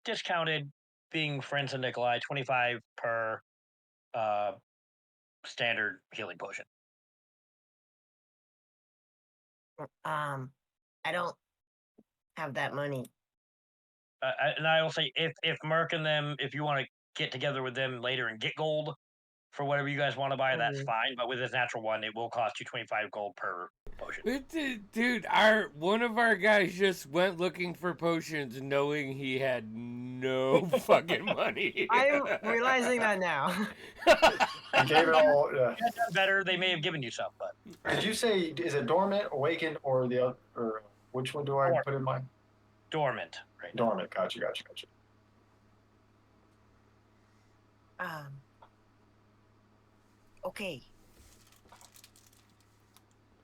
C: Discounted, being friends of Nikolai, 25 per standard healing potion.
B: I don't have that money.
C: And I will say, if Merc and them, if you want to get together with them later and get gold for whatever you guys want to buy, that's
B: Mhm.
C: fine. But with this natural one, it will cost you 25 gold per potion.
A: Dude, one of our guys just went looking for potions knowing he had no fucking money.
B: I'm realizing that now.
F: He gave it all.
C: If you had done better, they may have given you some, but
F: Did you say is it dormant, awakened, or the other? Or which one do I
C: Dormant.
F: put in mine?
C: dormant. Right now.
F: Dormant. Gotcha.
B: Okay.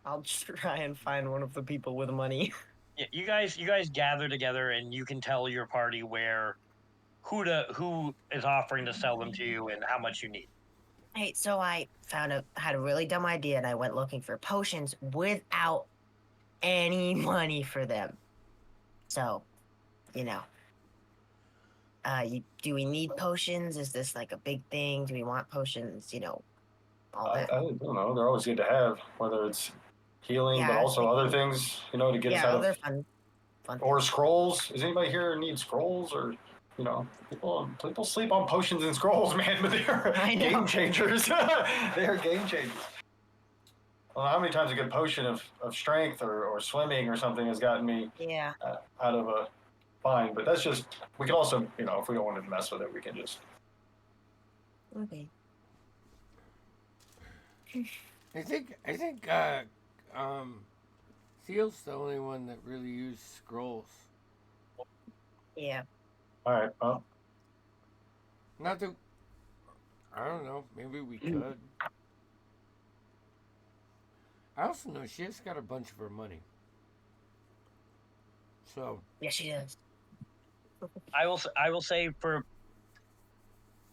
B: I'll try and find one of the people with money.
C: Yeah, you guys gather together, and you can tell your party who is offering to sell them to you and how much you need.
B: Hey, so I had a really dumb idea, and I went looking for potions without any money for them. So, you know, do we need potions? Is this like a big thing? Do we want potions? You know, all
F: I
B: that.
F: don't know. They're always good to have, whether it's healing,
B: Yeah,
F: but
B: I was
F: also other
B: thinking-
F: things. You know, to get us
B: Yeah,
F: out
B: other
F: of.
B: fun
F: Or
B: things.
F: scrolls. Does anybody here need scrolls? Or people sleep on potions and scrolls, man. But they're
B: I know.
F: game changers. They are game changers. Well, how many times a good potion of strength or swimming or something has gotten me
B: Yeah.
F: out of a bind? But that's just, we can also, if we don't want to mess with it, we can just.
B: Okay.
A: I think Theo's the only one that really used scrolls.
B: Yeah.
F: All right. Well,
A: Not that I don't know. Maybe we could. I also know she has got a bunch of her money. So
B: Yes, she does.
C: I will say, for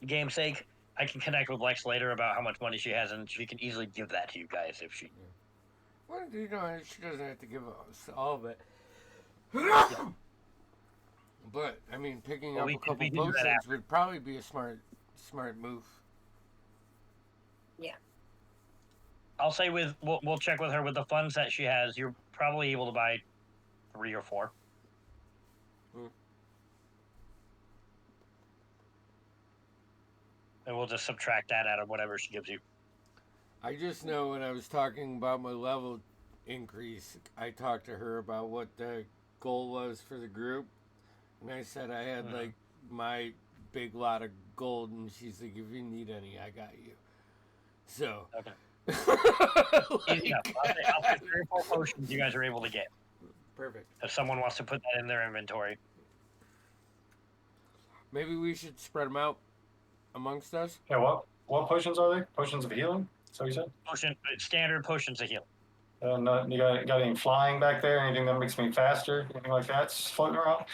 C: game's sake, I can connect with Lex later about how much money she has, and she can easily give that to you guys if she.
A: well, she doesn't have to give us all of it. But I mean, picking
C: Well,
A: up
C: we
A: a
C: can-
A: couple
C: we can do that
A: potions
C: after.
A: would probably be a smart move.
C: I'll say we'll check with her with the funds that she has. You're probably able to buy 3 or 4. And we'll just subtract that out of whatever she gives you.
A: I just know when I was talking about my level increase, I talked to her about what the goal was for the group, and I said I had like my big lot of gold, and she's like, "If you need any, I got you." So
C: Okay.
A: like,
C: Easy enough. I'll say 3 or 4 potions you guys are able to get.
A: perfect.
C: If someone wants to put that in their inventory.
A: Maybe we should spread them out amongst us.
F: yeah. What potions are they? Potions of healing? So you said.
C: Standard potions of healing.
F: You got any flying back there? Anything that makes me faster? Anything like that floating around?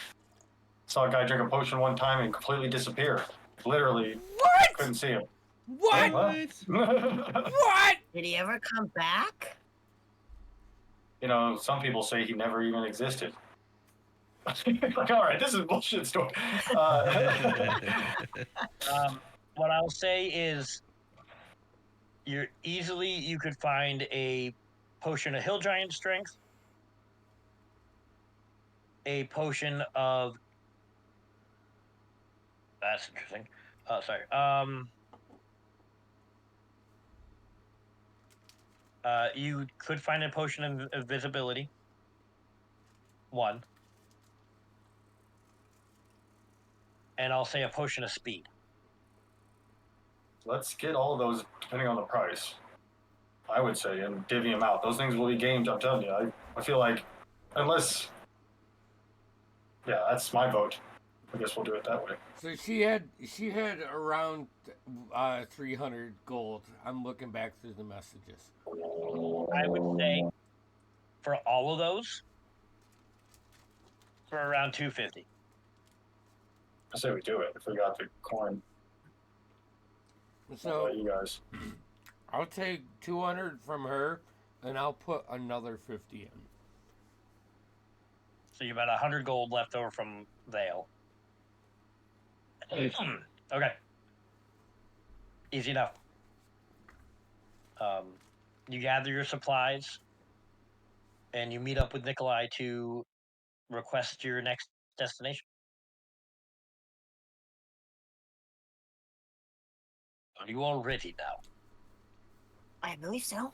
F: Saw a guy drink a potion one time and completely disappear. Literally,
A: What?
F: couldn't see him.
A: What?
F: What?
A: What?
B: Did he ever come back?
F: Some people say he never even existed. Like, all right, this is a bullshit story.
C: What I'll say is, you could find a potion of hill giant strength, a potion of. That's interesting. You could find a potion of invisibility. 1. And I'll say a potion of speed.
F: Let's get all of those depending on the price, I would say, and divvy them out. Those things will be gamed, I'm telling you. I feel like, unless, yeah, that's my vote. I guess we'll do it that way.
A: So she had around 300 gold. I'm looking back through the messages.
C: I would say for all of those, for around 250.
F: I say we do it if we got the coin.
A: So
F: You guys.
A: I'll take 200 from her, and I'll put another 50 in.
C: So you've got 100 gold left over from Vale. Okay. Easy enough. You gather your supplies, and you meet up with Nikolai to request your next destination. Are you all ready now?
B: I believe so.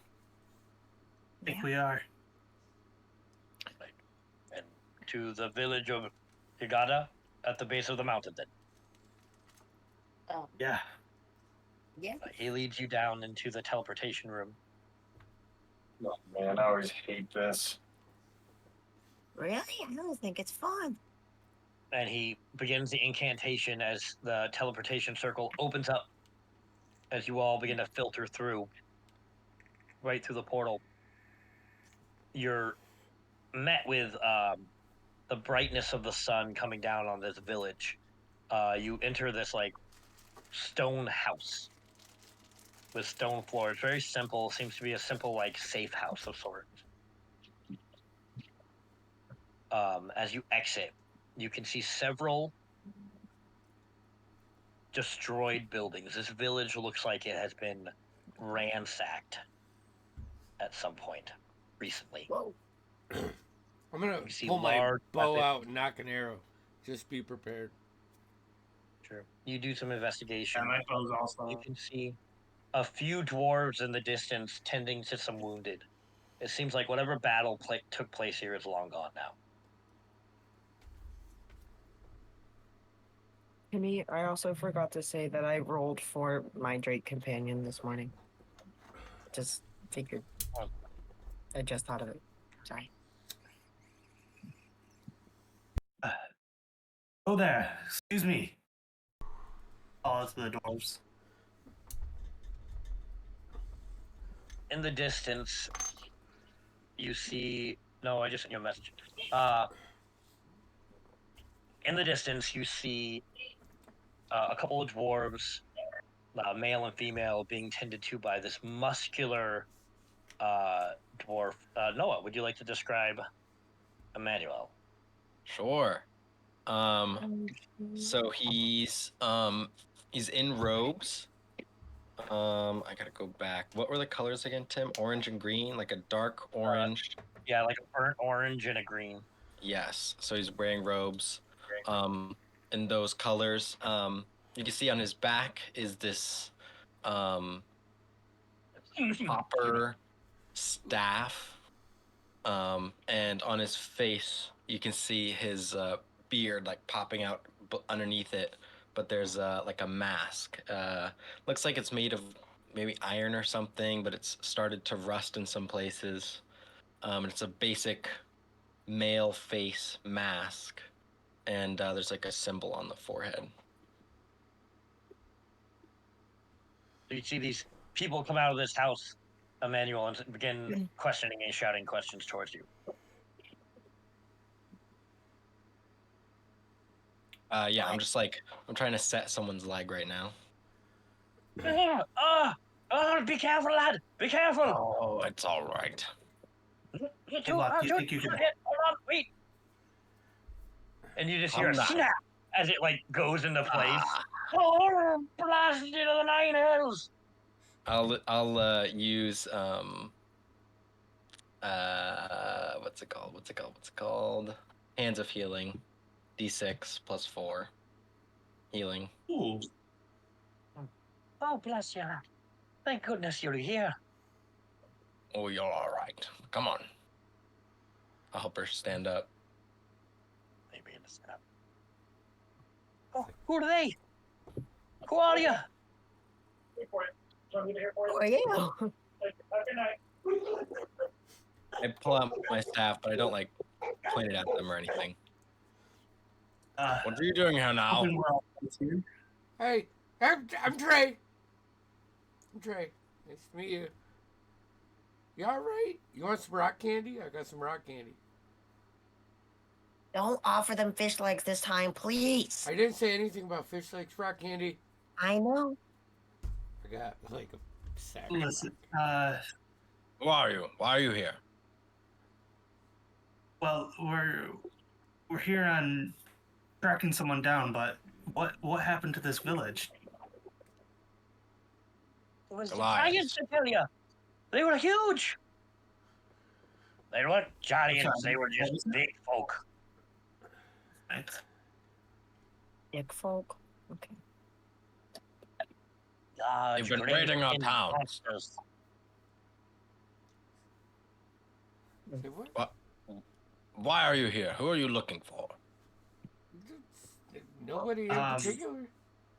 E: I think we are.
C: And to the village of Higada at the base of the mountain, then.
E: Yeah.
B: Yeah.
C: He leads you down into the teleportation room.
F: Oh, man, I always hate this.
B: Really? I don't think it's fun.
C: And he begins the incantation as the teleportation circle opens up as you all begin to filter through, right through the portal. You're met with the brightness of the sun coming down on this village. You enter this like stone house with stone floors. Very simple. Seems to be a simple like safe house of sorts. As you exit, you can see several destroyed buildings. This village looks like it has been ransacked at some point recently.
B: Whoa.
A: I'm gonna
C: You see
A: pull my
C: large
A: bow
C: weapons.
A: out and knock an arrow. Just be prepared.
C: Sure. You do some investigation.
E: And my bow's also.
C: You can see a few dwarves in the distance tending to some wounded. It seems like whatever battle took place here is long gone now.
G: Timmy, I also forgot to say that I rolled for my Drake companion this morning. Just figured. I just thought of it. Sorry.
E: Oh, there. Excuse me. Oh, it's the dwarves.
C: In the distance, you see. No, I just sent you a message. In the distance, you see a couple of dwarves, male and female, being tended to by this muscular dwarf. Noah, would you like to describe Emmanuel?
H: Sure. So he's in robes. I gotta go back. What were the colors again, Tim? Orange and green, like a dark orange.
C: Yeah, like a burnt orange and a green.
H: Yes. So he's wearing robes. In those colors. You can see on his back is this copper staff. And on his face, you can see his beard like popping out underneath it. But there's like a mask. Looks like it's made of maybe iron or something, but it's started to rust in some places. It's a basic male face mask, and there's like a symbol on the forehead.
C: So you see these people come out of this house, Emmanuel, and begin questioning and shouting questions towards you.
H: Yeah, I'm just like, I'm trying to set someone's leg right now.
C: Be careful, lad! Be careful!
H: Oh, it's all right.
E: Hey, Locke, do you think you can-
C: Hold on, wait! And you just hear a
H: I'm not-
C: snap as it like goes into place. Oh, blasted to the nine hells!
H: I'll use what's it called? Hands of Healing, D6 plus 4 healing.
E: Ooh.
C: Oh, bless you. Thank goodness you're here.
H: Oh, you're all right. Come on. I'll help her stand up.
C: Maybe in the snap. Oh, who are they? Who are you?
B: Who are you?
H: I pull out my staff, but I don't like point it at them or anything. What are you doing here now?
E: Hoping we're all friends here.
A: Hey, I'm Trey. I'm Trey. Nice to meet you. You all right? You want some rock candy? I got some rock candy.
B: Don't offer them fish legs this time, please.
A: I didn't say anything about fish legs, rock candy.
B: I know.
A: I got like a sack.
E: Listen,
H: Who are you? Why are you here?
E: well, we're here on tracking someone down, but what happened to this village?
C: It was
H: Goliath.
C: giants, I tell you. They were huge. They weren't giants.
E: Okay.
C: They were just big folk.
E: Right.
G: Dick folk. Okay.
C: Large
H: You've been
C: grain
H: raiding our
C: in
H: towns.
C: pastures.
A: Say what?
H: What? Why are you here? Who are you looking for?
A: Nobody in
E: Um,
A: particular.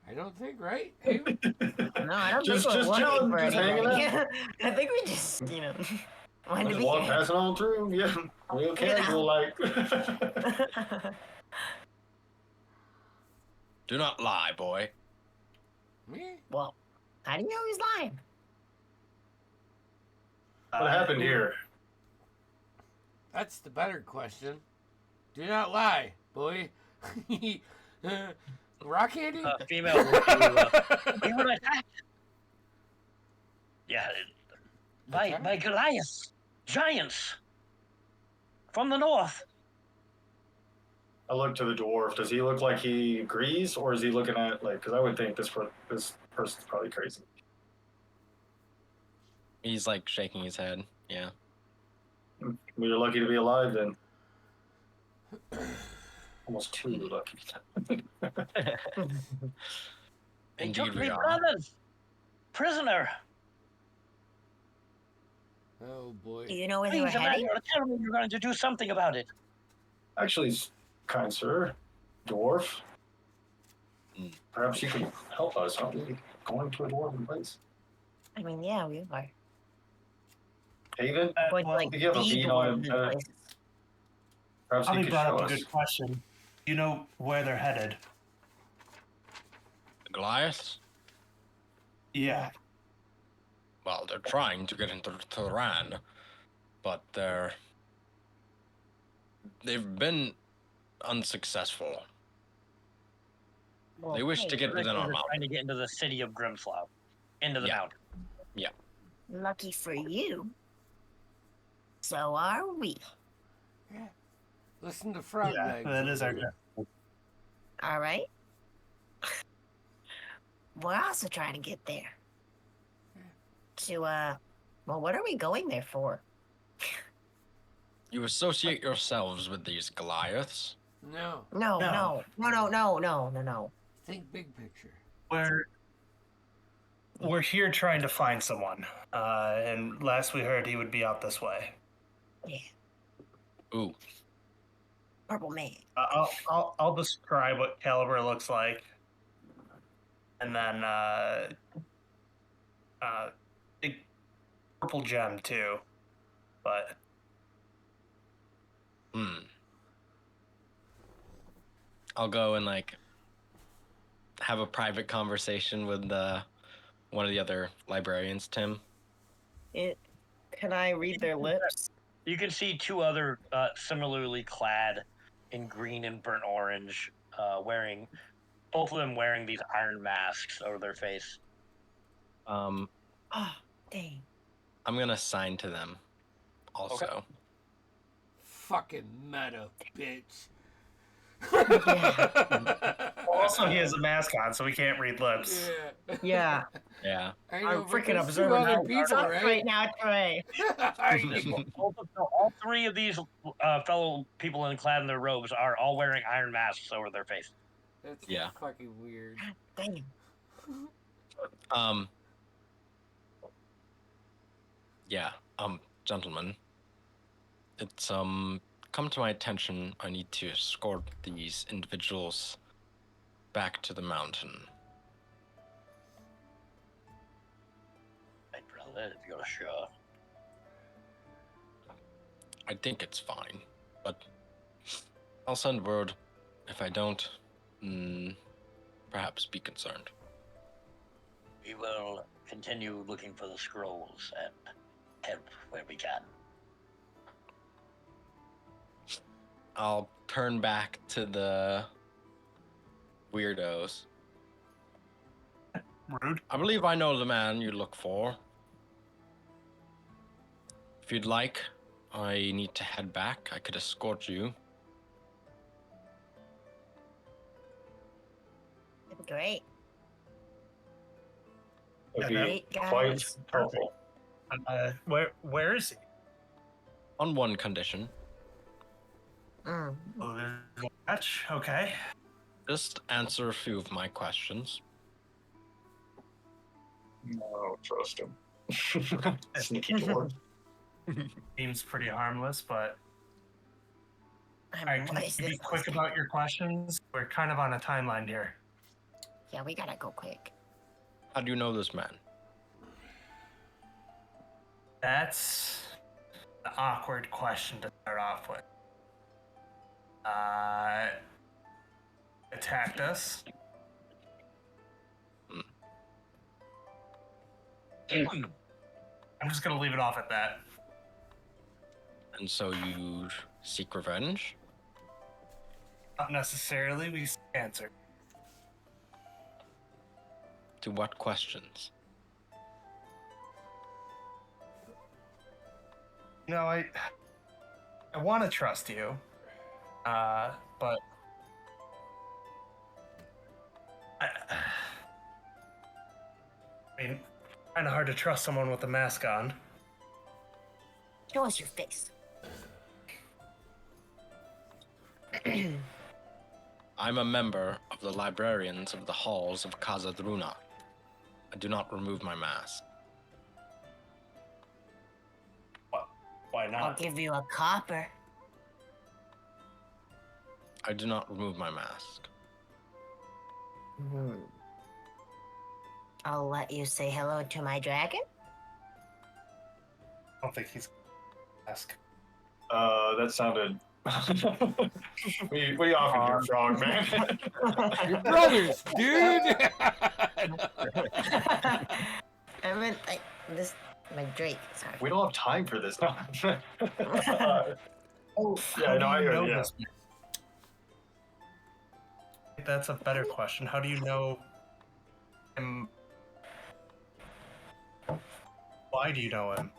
A: I don't think, right? Hey,
B: No, I don't
F: Just-
B: think we're
F: just
B: looking
F: chilling,
B: for
F: just hanging
B: anybody. I think we just, wanted to
F: Just
B: be
F: walk,
B: here.
F: passing on through. Yeah, real casual, like.
H: Do not lie, boy.
A: me?
B: Well, how do you know he's lying?
F: What happened here?
A: That's the better question. Do not lie, boy. Rock candy?
C: Female. We were attacked. Yeah, by
A: Attacked?
C: Goliath, giants from the north.
F: I look to the dwarf. Does he look like he agrees, or is he looking at like? Because I would think this person's probably crazy.
H: He's like shaking his head. Yeah.
F: Well, you're lucky to be alive then. Almost too lucky.
C: They
H: Indeed
C: took
H: we
C: me
H: are.
C: brothers prisoner.
A: Oh boy.
B: Do you know where they were
C: Please,
B: heading?
C: Emmanuel, tell me you're going to do something about it.
F: Actually, kind sir, dwarf.
H: Mm.
F: Perhaps you could help us. Aren't we going to a dwarven place?
B: I mean, yeah, we are.
F: Haven?
B: But
E: well,
B: like
F: you have a
B: the
F: bead on
B: dwarven
F: it,
B: places.
F: Perhaps you
E: Tommy
F: could
E: brought
F: show
E: up a
F: us.
E: good question. Do you know where they're headed?
H: Goliath?
E: Yeah.
H: Well, they're trying to get into Turan, but they've been unsuccessful.
B: Well,
H: They wish to get
C: They're
H: within our
C: trying
H: mountain.
C: to get into the city of Grimslough, into the
H: Yeah.
C: mountain.
B: lucky for you. So are we.
A: Listen to Frog
E: Yeah,
A: Legs.
E: that is our
B: All right. We're also trying to get there. To, well, what are we going there for?
H: You associate yourselves with these Goliaths?
A: No.
B: No.
A: Think big picture.
E: We're here trying to find someone. And last we heard, he would be out this way.
B: Yeah,
H: Ooh.
B: purple man.
E: I'll describe what Caliber looks like, and then big purple gem too. But
H: I'll go and like have a private conversation with one of the other librarians, Tim.
G: Can I read their lips?
C: You can see two other similarly clad in green and burnt orange, both of them wearing these iron masks over their face.
H: Um,
B: Oh, dang.
H: I'm gonna sign to them also.
C: Okay.
A: Fucking meta, bitch.
E: also he has a mask on, so we can't read lips.
A: Yeah.
G: Yeah.
H: Yeah.
A: I
B: I'm
A: know, but
B: freaking
A: there's two
B: observing
A: other
B: our
A: people,
B: stuff
A: right?
B: right now, Trey.
C: All three of these fellow people clad in their robes are all wearing iron masks over their face.
A: That's
H: Yeah.
A: fucking weird.
B: Damn.
H: Yeah, gentlemen. It's come to my attention I need to escort these individuals back to the mountain.
C: Hey, brother, if you're sure.
H: I think it's fine, but I'll send word. If I don't, perhaps be concerned.
C: We will continue looking for the scrolls and help where we can.
H: I'll turn back to the weirdos.
E: Rude.
H: I believe I know the man you look for. If you'd like, I need to head back. I could escort you.
B: Great.
F: Would be
B: Great,
F: quite
B: guys.
F: helpful.
E: Where is he?
H: On one condition.
B: Mm.
E: Oh, there's a match. Okay.
H: Just answer a few of my questions.
F: No, I don't trust him. Sneaky dwarf.
E: Seems pretty harmless, but
B: I'm
E: all right, can you
B: wasting
E: be quick
B: this.
E: about your questions? We're kind of on a timeline here.
B: Yeah, we gotta go quick.
H: How do you know this man?
E: That's an awkward question to start off with. Attacked us. I'm just gonna leave it off at that.
H: And so you seek revenge?
E: Not necessarily. We answer.
H: To what questions?
E: You know, I want to trust you, but I mean, kind of hard to trust someone with a mask on.
B: Show us your face.
H: I'm a member of the librarians of the halls of Khazâd Rûna. I do not remove my mask.
E: Why
B: I'll
E: not?
B: give you a copper.
H: I do not remove my mask.
B: Hmm. I'll let you say hello to my dragon.
E: I don't think he's mask.
F: That sounded. we offered your frog, man.
A: Your brothers, dude.
B: I meant this my Drake. Sorry.
F: We don't have time for this. No.
E: Oh,
F: Yeah, no, I heard, yeah.
E: this? That's a better question. How do you know him? Why do you know him?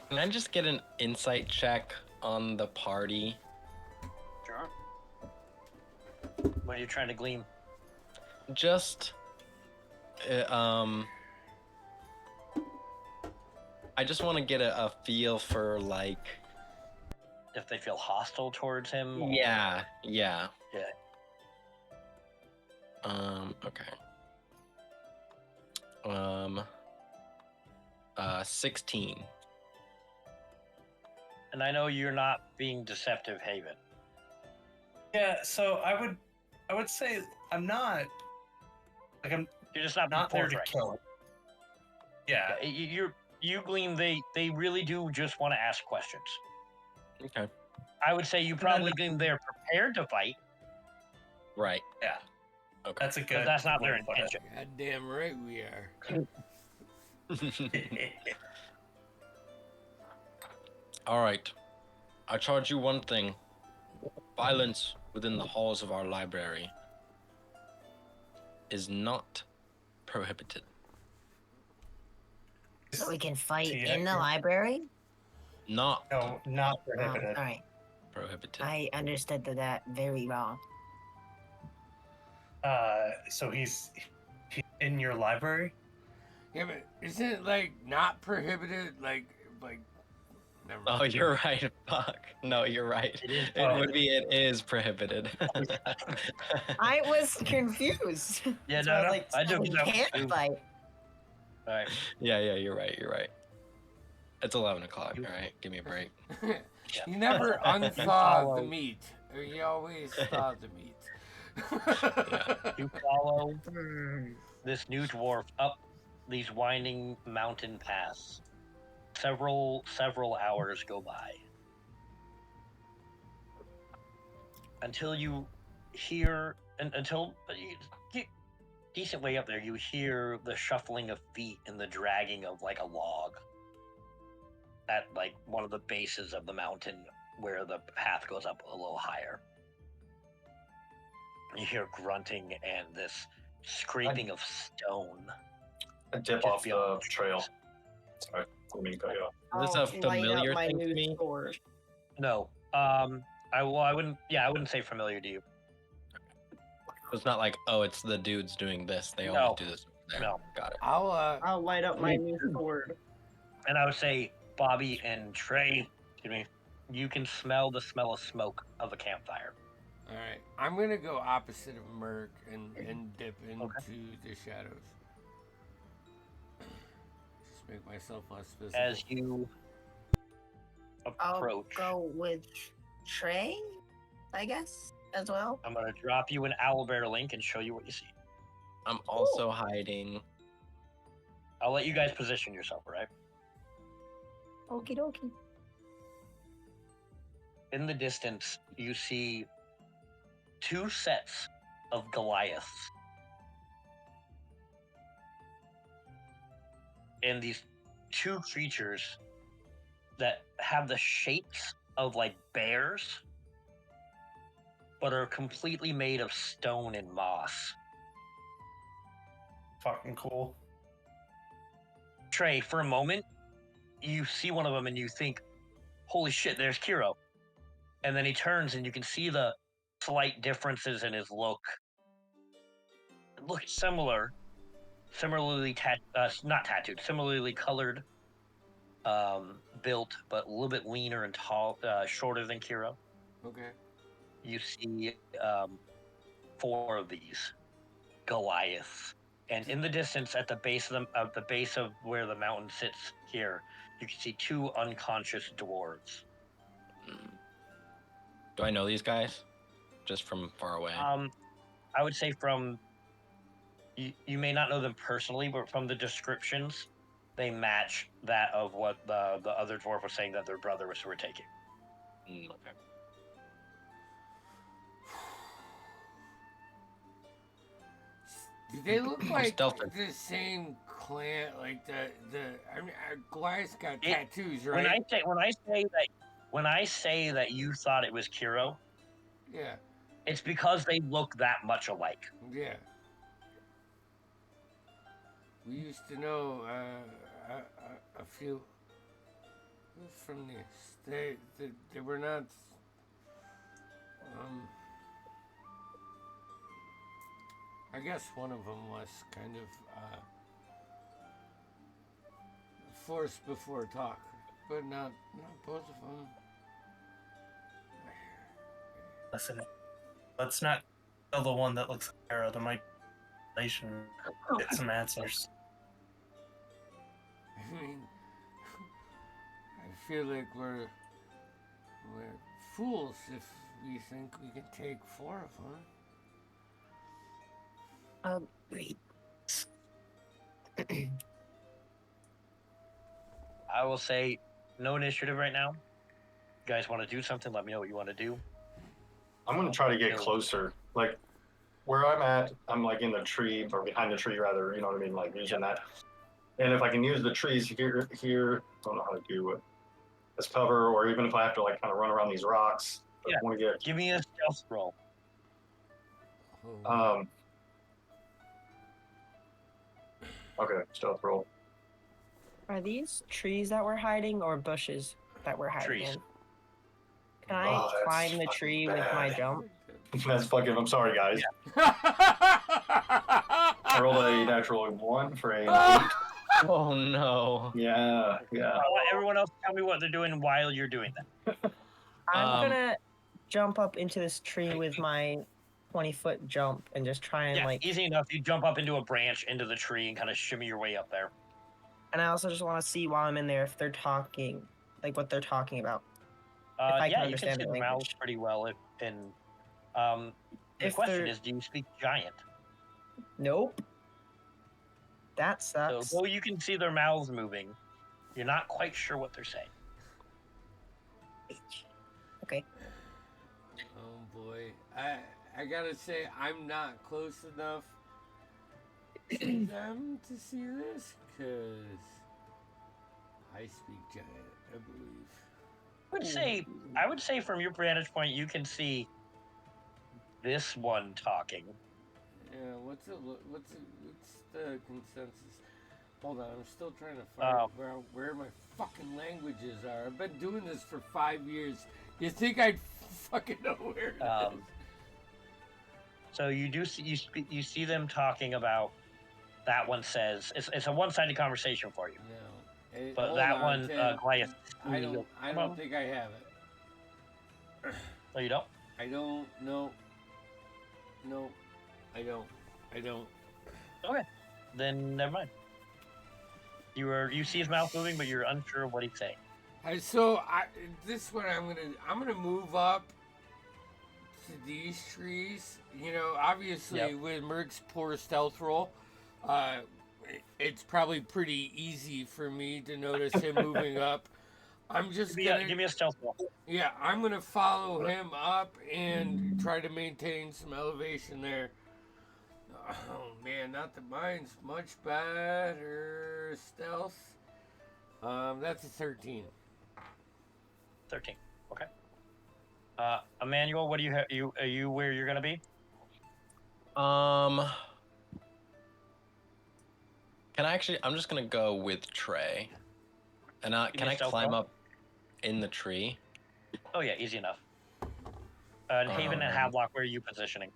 H: Can I just get an insight check on the party?
C: Sure. What are you trying to glean?
H: Just, I just want to get a feel for like.
C: If they feel hostile towards him?
H: Yeah.
C: Yeah.
H: Okay. 16.
C: And I know you're not being deceptive, Haven.
E: Yeah, so I would say I'm not like I'm
C: You're just not
E: there to
C: forthright.
E: kill. Yeah,
C: You glean they really do just want to ask questions.
H: Okay.
C: I would say you probably glean they're prepared to fight,
H: Right.
E: yeah.
H: Okay.
E: That's a
C: but
E: good.
C: that's not
E: way
C: their
E: to put it.
C: intention.
A: Goddamn right we are.
H: All right. I charge you one thing. Violence within the halls of our library is not prohibited.
B: So we can fight
E: Yeah,
B: in the
E: yeah.
B: library?
H: Not
E: No, not prohibited.
B: Sorry.
H: prohibited.
B: I understood that very wrong.
E: So he's in your library.
A: Yeah, but isn't it like not prohibited? Like. Never
H: Oh,
A: mind.
H: you're right. Fuck. No, you're right.
C: It is
H: It would be. It is prohibited.
B: I was confused.
C: Yeah,
B: So I
C: no,
B: was
C: I do.
B: we
C: No,
B: can't fight.
C: All right.
H: Yeah, you're right. You're right. It's 11 o'clock. All right, give me a break.
A: You never unthaw the meat, or you always thaw the meat.
C: You follow
B: Hmm.
C: this new dwarf up these winding mountain paths. Several hours go by until you hear, until you get decent way up there, you hear the shuffling of feet and the dragging of like a log at like one of the bases of the mountain where the path goes up a little higher. You hear grunting and this scraping of stone.
F: I dip
C: just
F: off the
C: beyond
F: trail. Sorry, I mean, cut you off.
H: Is this a
G: I'll light up
H: familiar
G: my
H: thing to
G: new
H: me?
G: sword.
C: No, I wouldn't say familiar to you.
H: It's not like, oh, it's the dudes doing this. They
C: No.
H: always do this. There.
C: No.
H: Got it.
G: I'll light up my new sword.
C: And I would say Bobby and Trey, excuse me, you can smell the smell of smoke of a campfire.
A: All right, I'm gonna go opposite of Merc and dip into the shadows. Just make myself less visible.
C: As you approach,
B: I'll go with Trey, I guess, as well.
C: I'm going to drop you an owlbear link and show you what you see.
H: I'm also hiding.
C: I'll let you guys position yourself, all right?
B: Okie dokie.
C: In the distance, you see 2 sets of Goliaths. And these 2 creatures that have the shapes of like bears, but are completely made of stone and moss.
E: Fucking cool.
C: Trey, for a moment, you see one of them and you think, holy shit, there's Kiro. And then he turns and you can see the slight differences in his look. It looks similarly not tattooed, similarly colored, built, but a little bit leaner and tall, shorter than Kiro.
A: Okay.
C: You see 4 of these Goliaths. And in the distance, at the base of where the mountain sits here, you can see 2 unconscious dwarves.
H: Do I know these guys? Just from far away?
C: I would say from you may not know them personally, but from the descriptions, they match that of what the other dwarf was saying that their brother was were taking.
H: Okay.
A: Do they look like
H: stealthing.
A: the same clan? Like I mean, Goliath's got
C: It-
A: tattoos, right?
C: When I say that you thought it was Kiro,
A: Yeah,
C: it's because they look that much alike.
A: yeah. We used to know a few from this. They were not. I guess one of them was kind of force before talk, but not both of them.
E: Listen, let's not kill the one that looks like Arrow. There might be relation. Get some answers.
A: I mean, I feel like we're fools if we think we can take 4 of them.
B: Agreed.
C: I will say no initiative right now. You guys want to do something? Let me know what you want to do.
F: I'm going to try to get closer. Like, where I'm at, I'm like in the tree, or behind the tree rather, you know what I mean? Like using that. And if I can use the trees here, I don't know how to do it as cover, or even if I have to like kind of run around these rocks.
C: Yeah.
F: I want to get,
C: Give me a stealth roll.
F: okay, stealth roll.
G: Are these trees that we're hiding or bushes that we're hiding
C: Trees.
G: in? Can I
F: Oh, that's
G: climb the tree with my
F: bad.
G: jump?
F: That's fucking, I'm sorry guys. I rolled a natural 1 for a 8.
H: Oh no.
F: Yeah.
C: I'll let everyone else tell me what they're doing while you're doing that.
G: I'm gonna jump up into this tree with my 20-foot jump and just try and
C: Yeah, easy enough. You jump up into a branch, into the tree, and kind of shimmy your way up there.
G: And I also just want to see while I'm in there if they're talking, like what they're talking about. I can
C: Yeah, you can
G: understand
C: see
G: the
C: the mouths
G: language.
C: pretty well. The
G: If
C: question
G: they're-
C: is, do you speak giant?
G: Nope. That
C: So,
G: sucks.
C: though you can see their mouths moving, you're not quite sure what they're saying.
G: Okay.
A: Oh boy, I gotta say I'm not close enough to them to see this, cause I speak giant, I believe.
C: I would say from your vantage point, you can see this one talking.
A: Yeah, what's the consensus? Hold on, I'm still trying to find out where my fucking languages are. I've been doing this for 5 years. You think I'd fucking know where it is?
C: So you do see you see them talking about. That one says it's a one-sided conversation for you.
A: No.
C: But
A: Hold
C: that
A: on,
C: one,
A: Ted.
C: Goliath.
A: I don't think I have it.
C: No, you don't?
A: I don't. No. No. I don't.
C: Okay. Then never mind. You see his mouth moving, but you're unsure of what he's saying.
A: This is what I'm gonna move up to these trees. You know, obviously with Merc's poor stealth roll, it's probably pretty easy for me to notice him moving up. I'm just
C: give me a stealth roll.
A: Yeah, I'm gonna follow him up and try to maintain some elevation there. Oh man, not the mine's much better. Stealth. That's a 13.
C: 13. Okay. Emmanuel, what do you have? Are you where you're gonna be?
H: Can I actually? I'm just gonna go with Trey. And can I climb up in the tree?
C: Oh yeah, easy enough. Haven and Havelock, where are you positioning?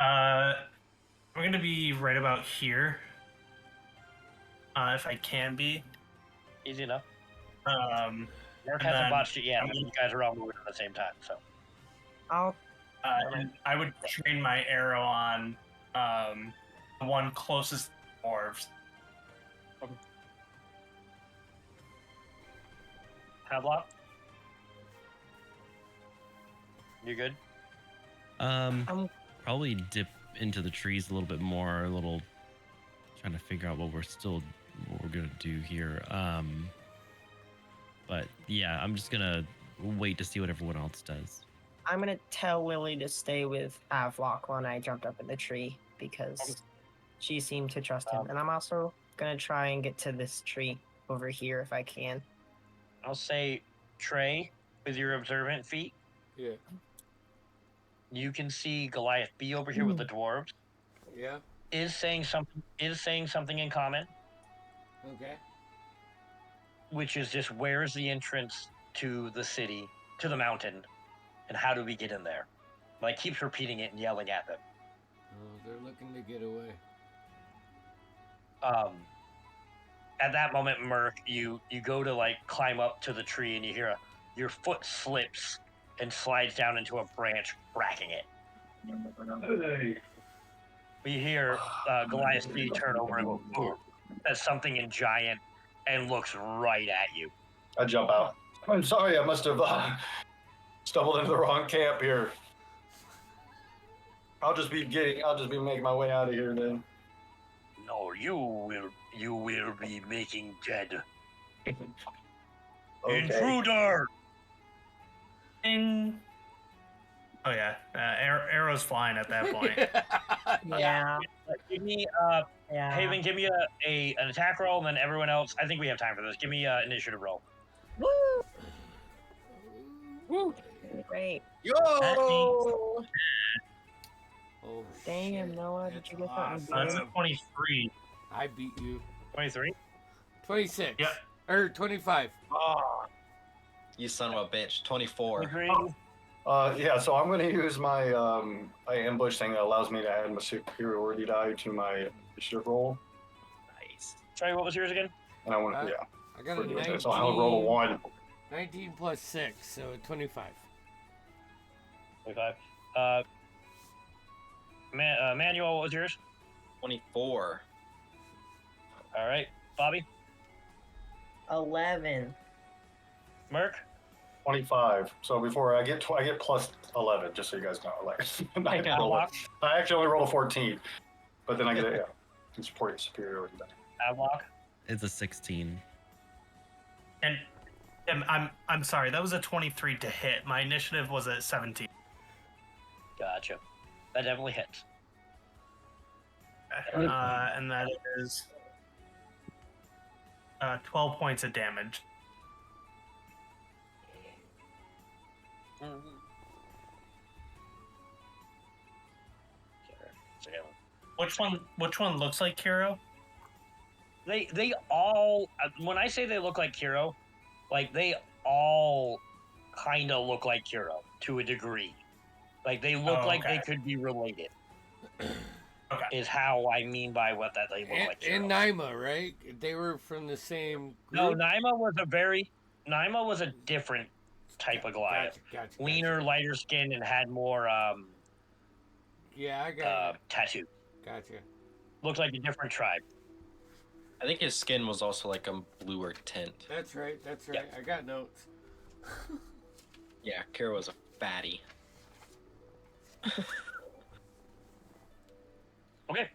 E: We're gonna be right about here. If I can be.
C: Easy enough.
E: Merc
C: hasn't botched it yet. I mean, you guys are all moving at the same time, so.
E: And I would train my arrow on the one closest to the dwarves.
C: Havelock? You good?
D: Probably dip into the trees a little bit more, trying to figure out what we're gonna do here. But yeah, I'm just gonna wait to see what everyone else does.
G: I'm gonna tell Lily to stay with Havelock when I jumped up in the tree because she seemed to trust him. And I'm also gonna try and get to this tree over here if I can.
C: I'll say, Trey, with your observant feet.
A: Yeah.
C: You can see Goliath be over here with the dwarves.
A: Yeah.
C: Is saying something in common.
A: Okay.
C: Which is just, where's the entrance to the city, to the mountain, and how do we get in there? Like, keeps repeating it and yelling at them.
A: Oh, they're looking to get away.
C: At that moment, Merc, you go to like climb up to the tree and you hear your foot slips and slides down into a branch, cracking it.
F: Hey.
C: We hear Goliath's feet turn over and says something in giant and looks right at you.
F: I jump out. I'm sorry, I must have stumbled into the wrong camp here. I'll just be making my way out of here then.
C: No, you will be making dead.
F: Okay.
C: Intruder!
E: Ding. Oh yeah, arrows flying at that point.
G: Yeah.
C: Give me,
G: Yeah.
C: Haven, give me an attack roll, and then everyone else, I think we have time for this. Give me an initiative roll.
G: Woo! Woo! Great.
H: Yo!
A: Oh,
G: Damn,
A: shit.
G: Noah, did
A: That's
G: you get something
A: awesome.
E: That's a 23.
A: I beat you.
C: 23?
A: 26.
E: Yep.
A: Or 25.
F: Oh.
H: You son of a bitch. 24.
C: 23?
F: Yeah, so I'm going to use my ambush thing that allows me to add my superiority die to my initiative roll.
C: Nice. Sorry, what was yours again?
F: And I want to,
A: I got a 19.
F: So I'll roll a 1.
A: 19 plus 6, so 25.
C: 25. Manuel, what was yours?
H: 24.
C: All right. Bobby?
G: 11.
C: Merc?
F: 25. So before I get plus 11, just so you guys know. Like, I actually only rolled a 14, but then I get can support your superiority die.
C: Havelock?
D: It's a 16.
E: And I'm sorry, that was a 23 to hit. My initiative was a 17.
C: Gotcha. That definitely hits.
E: And that is 12 points of damage. Which one looks like Kiro?
C: They all, when I say they look like Kiro, like they all kind of look like Kiro to a degree. Like they look like they could be related.
E: Okay.
C: Is how I mean by what that they look like.
A: And Naima, right? They were from the same group?
C: No, Naima was a different type of Goliath.
A: Gotcha.
C: Leaner, lighter skin, and had more
A: Yeah, I got you.
C: tattoo.
A: Gotcha.
C: Looked like a different tribe.
H: I think his skin was also like a bluer tint.
A: That's right.
C: Yep.
A: I got notes.
H: Yeah, Kira was a fatty.
C: Okay.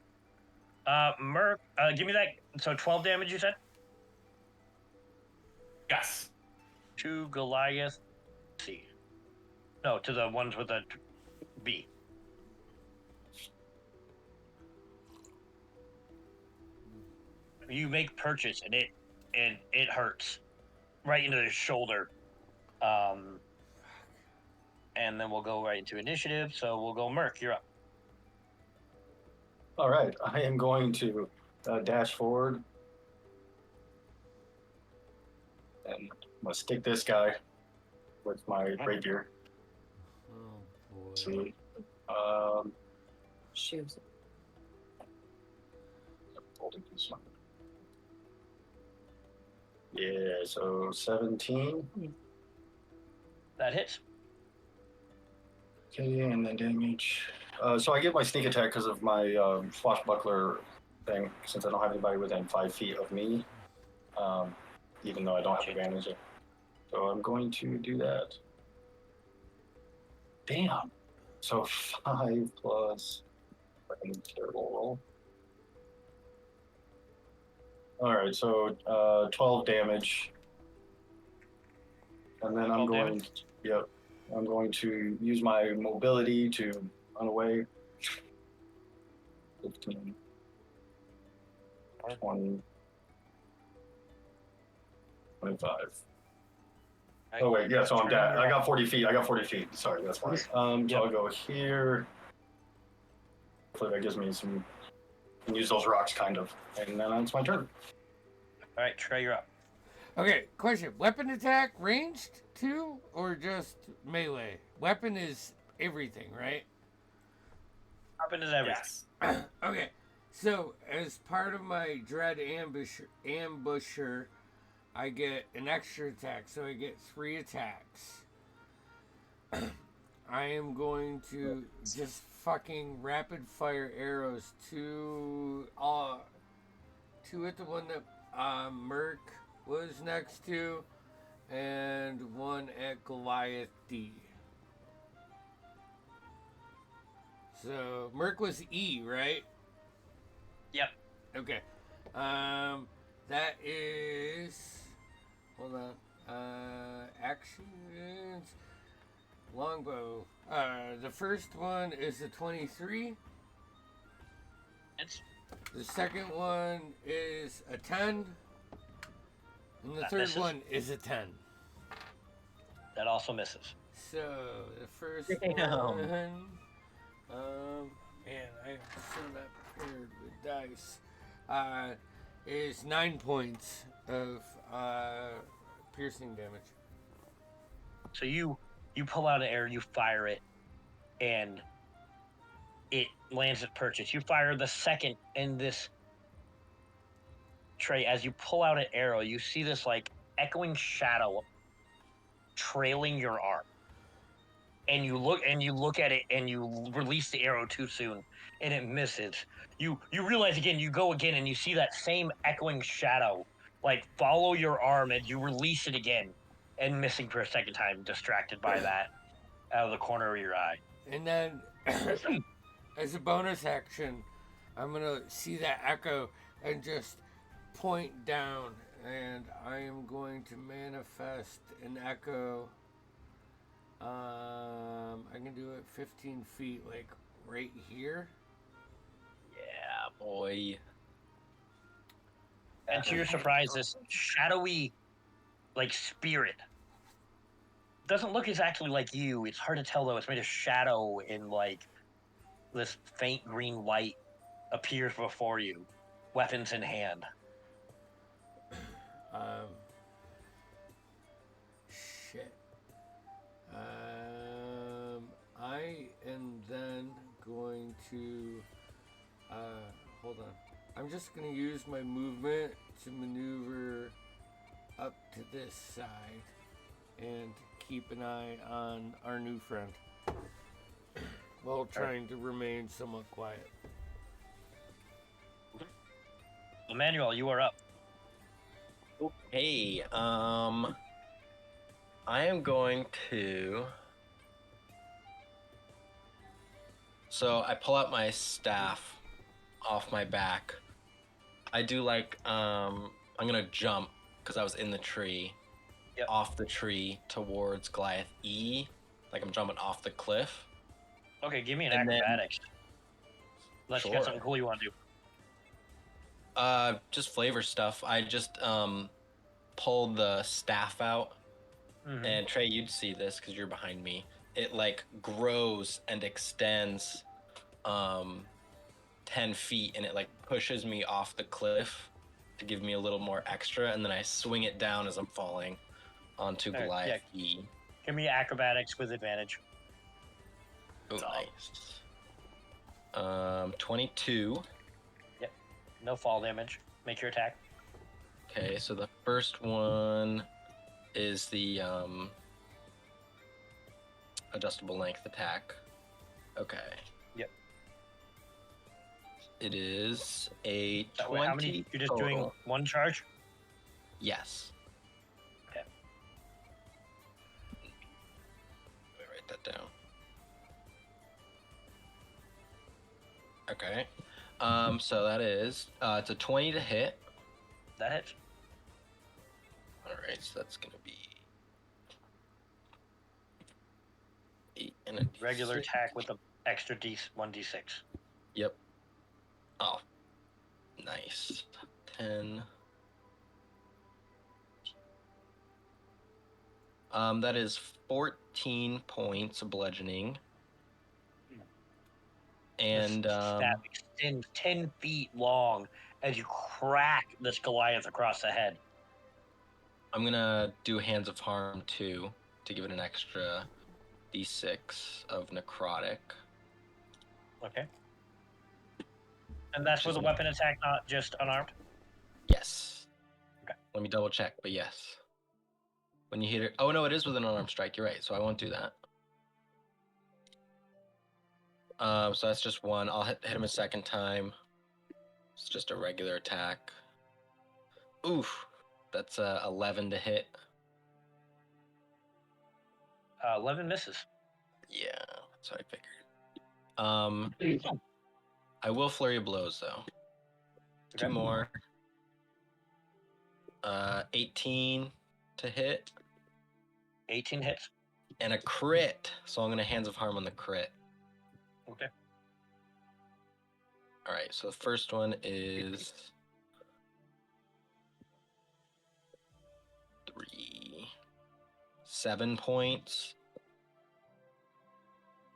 C: Merc, give me that. So 12 damage, you said?
E: Yes.
C: To Goliath C. No, to the ones with the B. You make purchase and it hurts right into the shoulder. And then we'll go right into initiative. So we'll go Merc, you're up.
F: All right, I am going to dash forward. And I'm going to stick this guy with my rapier.
A: Oh boy.
F: See?
B: Shoes.
F: Holding this one. Yeah, so 17.
C: That hits.
F: Okay, and then damage. So I get my sneak attack because of my swashbuckler thing, since I don't have anybody within 5 feet of me, even though I don't have advantage. So I'm going to do that. Damn. So 5 plus. Fucking terrible roll. All right, so 12 damage. And then I'm
C: 12
F: going.
C: damage?
F: Yep. I'm going to use my mobility to run away. 15, 20, 25. Oh wait, yeah. So I'm down. I got 40 feet. Sorry, that's why. So
C: Yep.
F: I'll go here. Hopefully that gives me some. Can use those rocks, kind of, and then it's my turn.
C: All right, Trey, you're up.
A: Okay, question. Weapon attack ranged too, or just melee? Weapon is everything, right?
C: Weapon is everything.
E: Yes.
A: Okay, so as part of my dread ambusher, I get an extra attack, so I get 3 attacks. I am going to just fucking rapid fire arrows to at the one that Merc was next to, and 1 at Goliath D. So Merc was E, right?
C: Yep.
A: Okay. That is. Hold on. Actions. Longbow. The first one is a 23.
C: It's
A: The second one is a 10. And the
C: That
A: third
C: misses.
A: one is a 10.
C: that also misses.
A: So the first
H: Damn.
A: one. Man, I am so not prepared with dice. Is 9 points of piercing damage.
C: So you pull out an arrow, you fire it, and it lands at purchase. You fire the second in this tray. As you pull out an arrow, you see this like echoing shadow trailing your arm. And you look at it and you release the arrow too soon and it misses. You realize again, you go again and you see that same echoing shadow like follow your arm and you release it again and missing for a second time, distracted by that out of the corner of your eye.
A: And then, as a bonus action, I'm gonna see that echo and just point down, and I am going to manifest an echo. I can do it 15 feet, like right here.
H: Yeah, boy.
C: And to your surprise, this shadowy like spirit doesn't look exactly like you. It's hard to tell though. It's made of shadow and like this faint green light appears before you, weapons in hand.
A: Shit. I am then going to hold on. I'm just gonna use my movement to maneuver up to this side and keep an eye on our new friend while trying to remain somewhat quiet.
C: Emmanuel, you are up.
H: Hey, I am going to. So I pull out my staff off my back. I do like I'm gonna jump because I was in the tree, off the tree towards Goliath E. Like I'm jumping off the cliff.
C: Okay, give me an
H: And then-
C: acrobatics. Unless you got
H: Sure.
C: something cool you want to do.
H: Just flavor stuff. I just pulled the staff out,
C: Mhm.
H: and Trey, you'd see this because you're behind me. It like grows and extends 10 feet, and it like pushes me off the cliff to give me a little more extra, and then I swing it down as I'm falling onto
C: Alright,
H: Goliath E.
C: Give me acrobatics with advantage.
H: Oh, nice. 22.
C: No fall damage. Make your attack.
H: Okay, so the first one is the adjustable length attack. Okay.
C: Yep.
H: It is a
C: That
H: 20
C: way, how many? You're just
H: total.
C: doing one charge?
H: Yes.
C: Okay.
H: Let me write that down. Okay. So that is it's a 20 to hit.
C: That hits.
H: All right, so that's gonna be 8 and a
C: Regular
H: D6.
C: attack with the extra 1d6.
H: Yep. Oh, nice. 10. That is 14 points of bludgeoning. And
C: This staff extends 10 feet long as you crack this Goliath across the head.
H: I'm gonna do Hands of Harm too to give it an extra D6 of necrotic.
C: Okay. And that's with a weapon attack, not just unarmed?
H: Yes.
C: Okay.
H: Let me double check, but yes. When you hit it, oh no, it is with an unarmed strike. You're right, so I won't do that. So that's just one. I'll hit him a second time. It's just a regular attack. Oof, that's 11 to hit.
C: 11 misses.
H: Yeah, that's what I figured. I will flurry of blows though.
C: Okay.
H: 2 more. 18 to hit.
C: 18 hits.
H: And a crit. So I'm gonna Hands of Harm on the crit.
C: Okay.
H: All right, so the first one is 7 points.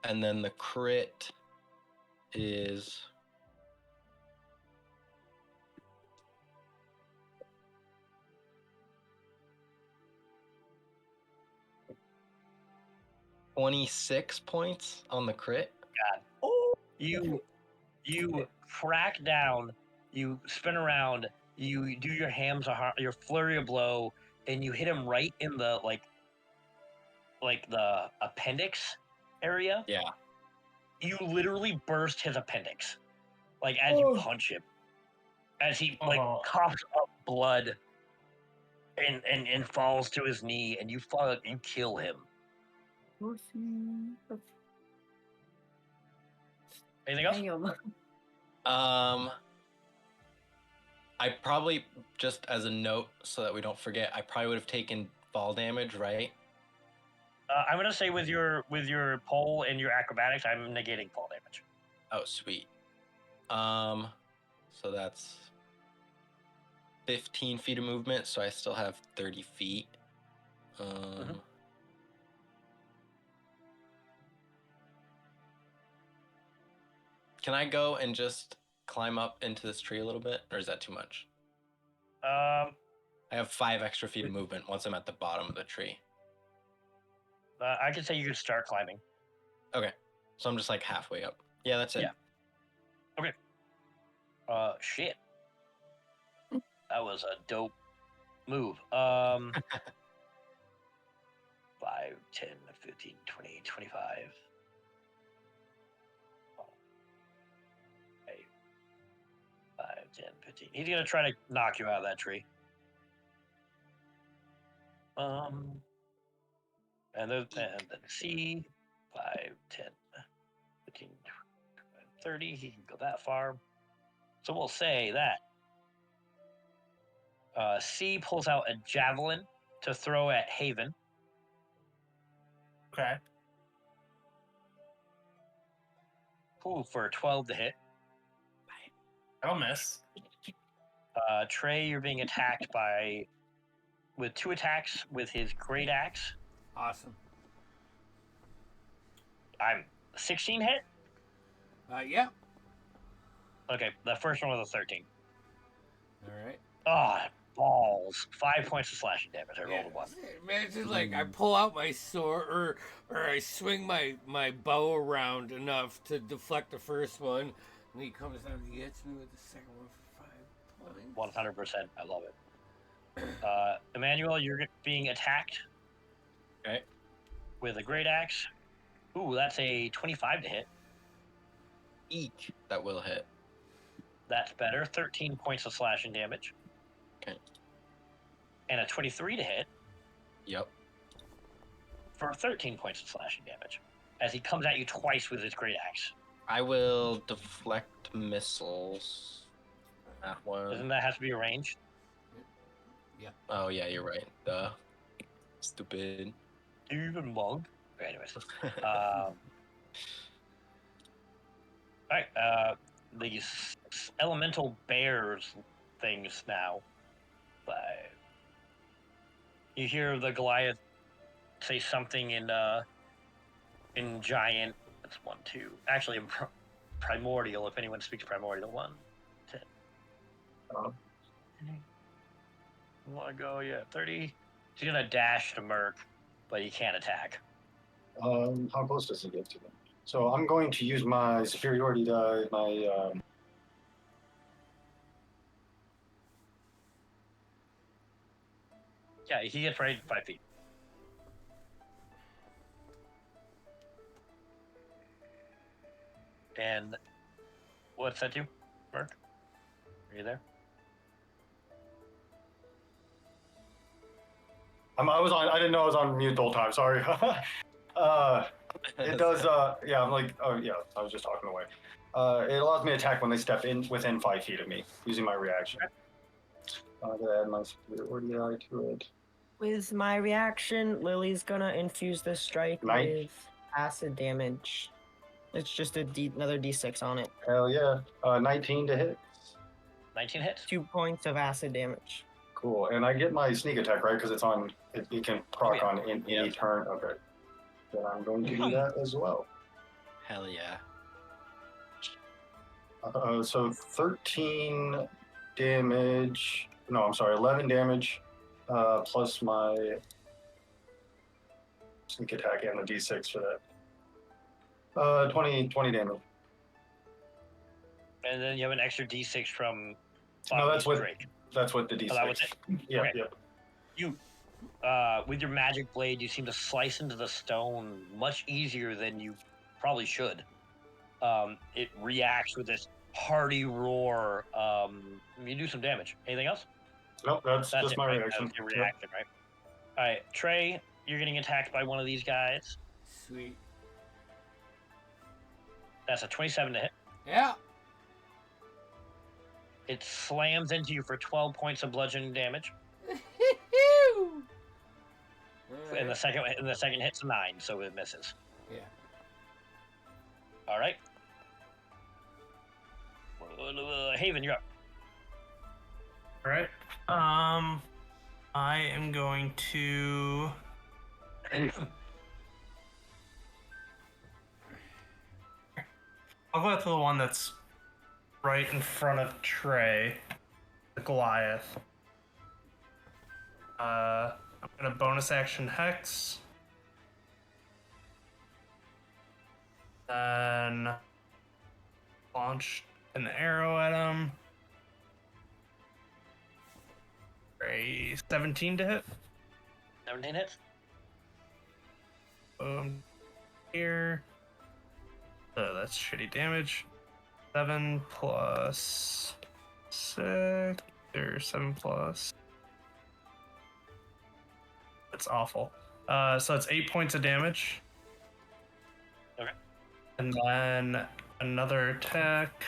H: And then the crit is 26 points on the crit.
C: God. You crack down, you spin around, you do your your flurry of blow, and you hit him right in the like the appendix area.
H: Yeah.
C: You literally burst his appendix, like as you punch him, as he like coughs up blood, and falls to his knee, and you kill him. Anything else?
H: I probably, just as a note so that we don't forget, I probably would have taken fall damage, right?
C: I'm gonna say with your pole and your acrobatics, I'm negating fall damage.
H: Oh, sweet. So that's 15 feet of movement, so I still have 30 feet. Can I go and just climb up into this tree a little bit, or is that too much? I have 5 extra feet of movement once I'm at the bottom of the tree.
C: I can say you could start climbing.
H: Okay, so I'm just like halfway up. Yeah, that's it.
C: Yeah. Okay. Shit. That was a dope move. 5, 10, 15, 20, 25. Okay. 5, 10, 15. He's going to try to knock you out of that tree. And then C, 5, 10, 15, 30. He can go that far. So we'll say that C pulls out a javelin to throw at Haven.
E: Okay.
C: Ooh, for a 12 to hit.
E: I'll miss.
C: Trey, you're being attacked with 2 attacks with his great axe.
A: Awesome.
C: I'm 16 hit.
A: Yeah.
C: Okay, the first one was a 13.
A: All right.
C: Oh, balls! 5 points of slashing damage. I rolled a 1.
A: Imagine like I pull out my sword or I swing my bow around enough to deflect the first one, and he comes down and hits me with the second one for 5 points.
C: 100%. I love it. Emmanuel, you're being attacked.
H: Okay.
C: With a great axe. Ooh, that's a 25 to hit.
H: Eek. That will hit.
C: That's better. 13 points of slashing damage.
H: Okay.
C: And a 23 to hit.
H: Yep.
C: For 13 points of slashing damage. As he comes at you twice with his great axe.
H: I will deflect missiles. That one.
C: Doesn't that have to be arranged?
A: Yeah.
H: Oh yeah, you're right. Duh. Stupid.
C: Even mug. Okay, anyways. Alright, these elemental bears things now. You hear the Goliath say something in giant. That's 1, 2. Actually, in primordial. If anyone speaks primordial, 1, 10. Want to go? Yeah, 30. He's gonna dash to Merc, but he can't attack.
F: How close does he get to them? So I'm going to use my superiority die,
C: Yeah, he gets right 5 feet. And what's that do, Merc? Are you there?
F: I didn't know I was on mute the whole time. Sorry. It does. Yeah, I'm like. Oh, yeah. I was just talking away. It allows me to attack when they step in within 5 feet of me using my reaction. I'm gonna add my superiority die to it.
G: With my reaction, Lily's gonna infuse this strike with acid damage. It's just another D6 on it.
F: Hell yeah. 19 to hit.
C: 19 hits.
G: 2 points of acid damage.
F: Cool. And I get my sneak attack, right? Because it's on. It can proc on any turn. Okay. Then I'm going to do that as well.
H: Hell yeah.
F: So 13 damage. No, I'm sorry. 11 damage. Plus my sneak attack and the D6 for that. 20 damage.
C: And then you have an extra D6 from.
F: No, that's what.
C: Drake.
F: That's what the D6.
C: Oh, that was it?
F: Yeah,
C: Okay.
F: yep.
C: You, with your magic blade, you seem to slice into the stone much easier than you probably should. It reacts with this hearty roar. You do some damage. Anything else?
F: Nope, that's just
C: it,
F: my
C: right?
F: reaction.
C: That's your reaction, right? All right, Trey, you're getting attacked by one of these guys.
A: Sweet.
C: That's a 27 to hit.
A: Yeah.
C: It slams into you for 12 points of bludgeoning damage. And the second hit's a 9, so it misses.
A: Yeah.
C: All right. Haven, you're up.
E: All right. I am going to. I'll go to the one that's right in front of Trey, the Goliath. I'm gonna bonus action Hex. Then launch an arrow at him. A 17 to hit.
C: 17 hits.
E: Here. That's shitty damage. 7 plus 6 or 7 plus. It's awful. So it's 8 points of damage.
C: Okay.
E: And then another attack.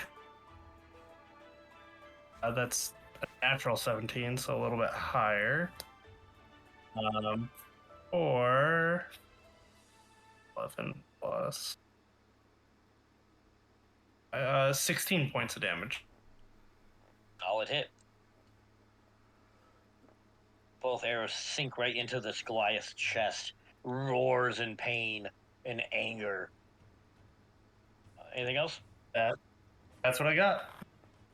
E: That's a natural 17, so a little bit higher. Or 11 plus 16 points of damage.
C: Solid hit. Both arrows sink right into this Goliath's chest, roars in pain and anger. Anything else?
E: That's what I got.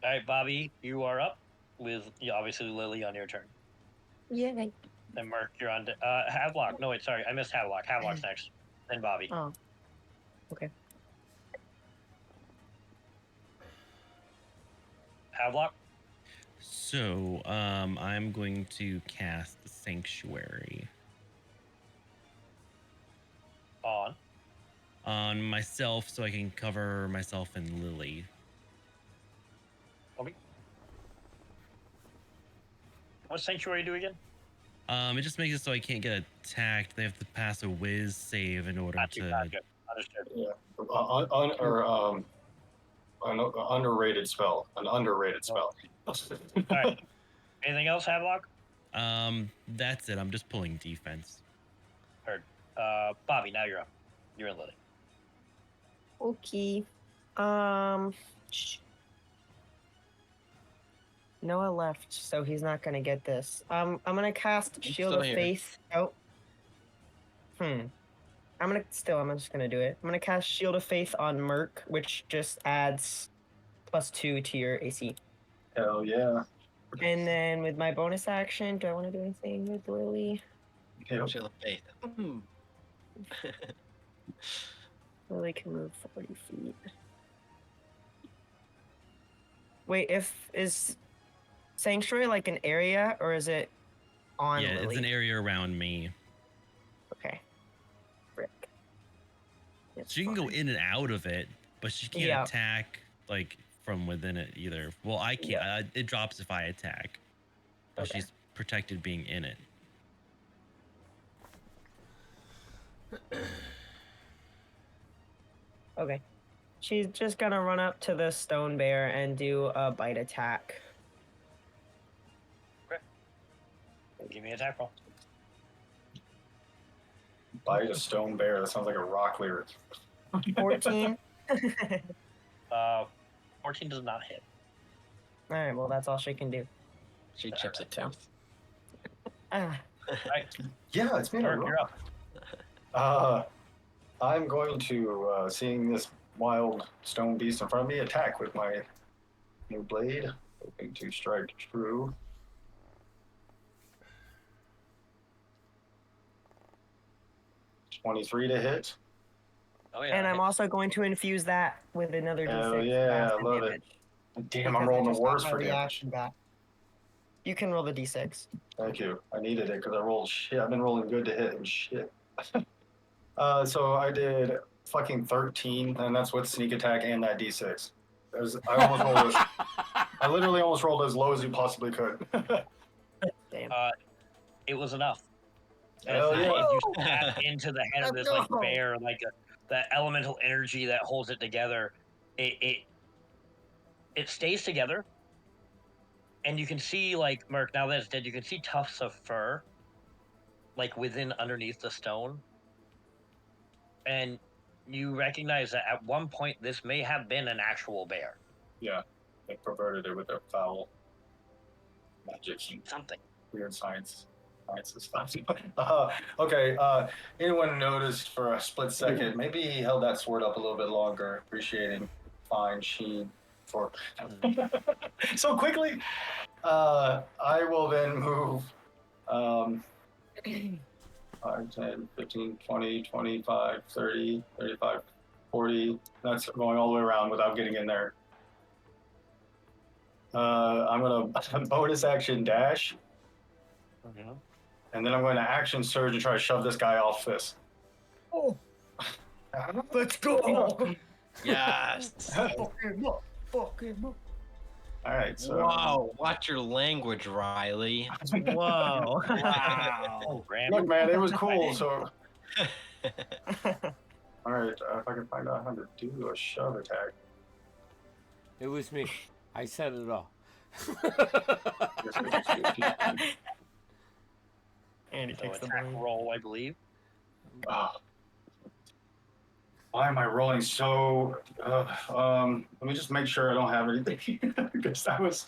C: All right, Bobby, you are up with obviously Lily on your turn.
B: Yay.
C: Then Merc, you're on. Havelock. No, wait, sorry, I missed Havelock. Havelock's next. Then Bobby.
B: Oh. Okay.
C: Havelock.
D: So, I'm going to cast the Sanctuary on myself, so I can cover myself and Lily.
C: Okay. What Sanctuary do again?
D: It just makes it so I can't get attacked. They have to pass a Whiz save in order
C: Gotcha,
D: to.
C: gotcha. Understood.
F: Yeah. An underrated spell. An underrated spell.
C: All right. Anything else, Havelock?
D: That's it. I'm just pulling defense.
C: Heard. Bobby, now you're up. You're in Lily.
G: Okay. Noah left, so he's not gonna get this. I'm gonna cast Shield
H: still
G: of
H: here.
G: Faith. Oh. I'm just gonna do it. I'm gonna cast Shield of Faith on Merc, which just adds +2 to your AC.
F: Hell yeah.
G: And then with my bonus action, do I want to do anything with Lily?
F: Yep.
H: Shield of Faith.
G: Lily can move 40 feet. Wait, is Sanctuary like an area, or is it on
D: Yeah,
G: Lily?
D: it's an area around me.
G: Okay. Frick. It's
D: She can go
G: fine.
D: in and out of it, but she can't
G: Yeah.
D: attack like from within it either. Well, I can't. It drops if I attack, but
G: Okay.
D: she's protected being in it.
G: Okay. She's just gonna run up to the stone bear and do a bite attack.
C: Give me an attack roll.
F: Bite a stone bear. That sounds like a rock lyric.
G: 14.
C: 14 does not hit.
G: All right. Well, that's all she can do.
H: She chips it too.
G: Ah.
C: Right.
F: Yeah, it's me.
C: Merc, you're up.
F: I'm going to, seeing this wild stone beast in front of me, attack with my new blade. Hoping to strike true. $23 to hit.
C: Oh, yeah.
G: And I'm also going to infuse that with another
F: Hell
G: D6.
F: yeah,
G: acid
F: I love it.
G: damage,
F: Damn, I'm
G: because I
F: rolling
G: just
F: the
G: got
F: worst
G: my
F: for damage.
G: reaction back. You can roll the D6.
F: Thank you. I needed it because I rolled shit. I've been rolling good to hit and shit. So I did fucking 13, and that's with sneak attack and that D6. I literally almost rolled as low as you possibly could.
G: Damn.
C: It was enough.
F: Hell
C: As
F: yeah.
C: you snap into the head of this like
G: No.
C: bear, like that elemental energy that holds it together, it stays together, and you can see like Merc. Now that it's dead, you can see tufts of fur, like within underneath the stone, and you recognize that at one point this may have been an actual bear.
F: Yeah, they perverted it with their foul magic and
C: Something.
F: weird science stuff. Okay, anyone noticed for a split second, maybe he held that sword up a little bit longer, appreciating fine sheen for so quickly. I will then move 5, 10, 15, 20, 25, 30, 35, 40. That's going all the way around without getting in there. I'm going to bonus action dash.
C: Mm-hmm.
F: And then I'm going to action surge and try to shove this guy off this.
B: Oh, let's go.
H: Yes.
B: Fuck him up. Fuck him up.
F: All right. So
H: Wow. Watch your language, Riley.
G: Whoa.
A: Wow.
F: look, man, it was cool. So all right, if I can find out how to do a shove attack.
A: It was me. I said it all.
G: Andy
C: So
G: takes the
C: attack
G: blame.
C: roll, I believe.
F: Ah. Why am I rolling so? Let me just make sure I don't have anything because that was.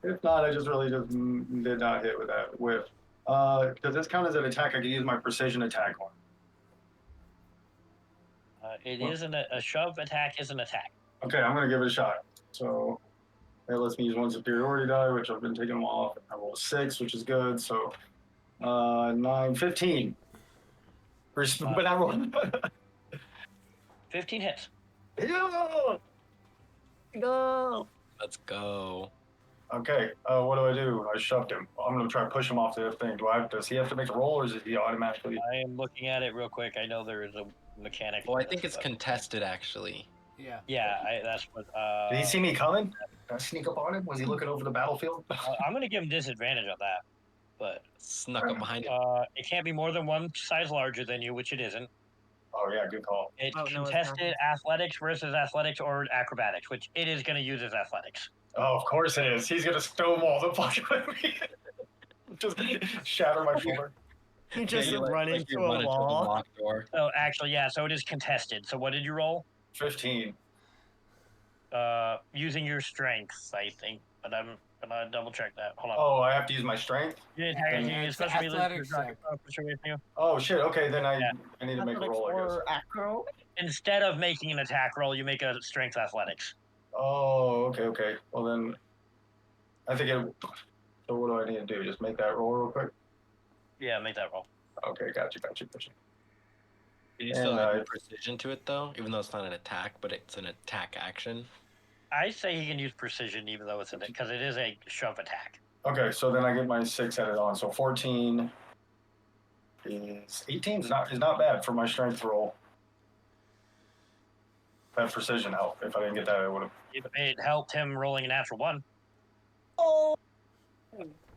F: If not, I just really just did not hit with that whiff. Does this count as an attack? I can use my precision attack one.
C: It isn't a shove attack. Is an attack.
F: Okay, I'm gonna give it a shot. So that lets me use one superiority die, which I've been taking them off. I rolled a 6, which is good. So 9, 15. But I rolled.
C: 15 hits.
F: Yeah!
G: Go.
H: Let's go.
F: Okay, what do? I shoved him. I'm gonna try to push him off the thing. Does he have to make a roll, or is he automatically?
C: I am looking at it real quick. I know there is a mechanic.
H: Well, I
C: for
H: think
C: this,
H: it's
C: but-
H: contested, actually.
A: Yeah.
C: Yeah, that's what.
F: Did he see me coming? Did I sneak up on him? Was he looking over the battlefield?
C: I'm going to give him disadvantage on that, but
H: Snuck up behind it.
C: it can't be more than one size larger than you, which it isn't.
F: Oh yeah, good call.
C: It's
G: Oh, no, it's
C: contested athletics versus athletics or acrobatics, which it is going to use as athletics.
F: Oh, of course it is. He's gonna stonewall the fuck out of me. Just shatter my shoulder.
G: You just
H: Yeah, you
G: run
H: like
G: into
H: you
G: a
H: run into the
G: wall.
H: locked door.
C: So actually, yeah, so it is contested. So what did you roll?
F: 15.
C: Using your strengths, I think, but I'm gonna double check that. Hold on.
F: Oh, I have to use my strength.
C: You didn't have
A: Yeah,
C: any
A: it's
C: special
A: athletics check.
C: with you.
F: Oh shit. Okay, then I
C: Yeah.
F: need to make a roll, I guess.
G: Or acro.
C: Instead of making an attack roll, you make a strength athletics.
F: Oh, okay. Well then, I think it. So what do I need to do? Just make that roll real quick.
C: Yeah, make that roll.
F: Okay, gotcha.
H: You still
F: And,
H: add precision to it, though, even though it's not an attack, but it's an attack action.
C: I say he can use precision even though it's in it because it is a shove attack.
F: Okay, so then I get my 6 added on. So 14 is 18 is not bad for my strength roll. That precision help. If I didn't get that, I would have.
C: It helped him rolling a natural 1.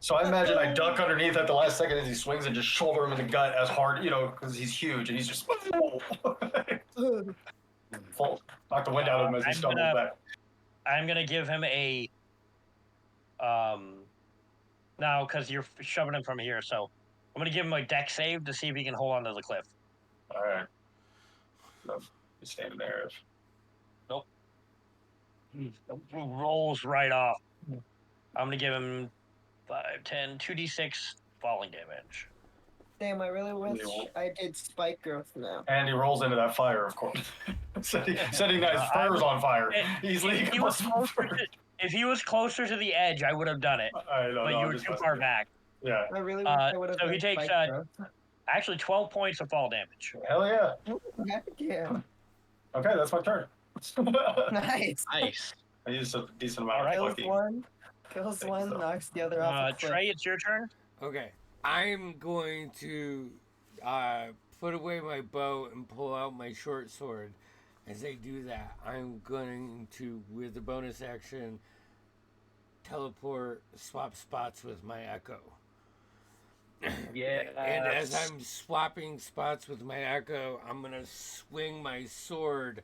F: So I imagine I duck underneath at the last second as he swings and just shoulder him in the gut as hard, because he's huge and he's just full. Knock the wind out of him as he stumbles back.
C: I'm gonna give him a now because you're shoving him from here, so I'm gonna give him a deck save to see if he can hold on to the cliff.
F: All right. He's standing there.
C: Rolls right off. I'm gonna give him 5, 10, 2d6 falling damage.
G: Damn, I really wish
F: Yeah.
G: I did spike growth now.
F: And he rolls into that fire, of course. setting that fur's on fire. He's leaking
C: If he was closer to, if he was closer to the edge, I would have done it,
F: I don't
C: but
F: know.
C: you were too far back.
F: Yeah.
G: I really wish I would have
C: so he
G: done
C: takes,
G: spike growth.
C: Actually, 12 points of fall damage.
F: Hell yeah.
G: Heck yeah.
F: Okay, that's my turn.
G: Nice.
H: Nice.
F: I used a decent amount
C: Alright.
F: of
G: Kills
F: fucking.
G: one. Kills
F: Thanks,
G: one,
F: though.
G: knocks the other off. the cliff.
C: Trey, it's your turn.
A: Okay. I'm going to put away my bow and pull out my short sword. As I do that, I'm going to, with the bonus action, swap spots with my echo.
C: Yeah.
A: And as I'm swapping spots with my echo, I'm going to swing my sword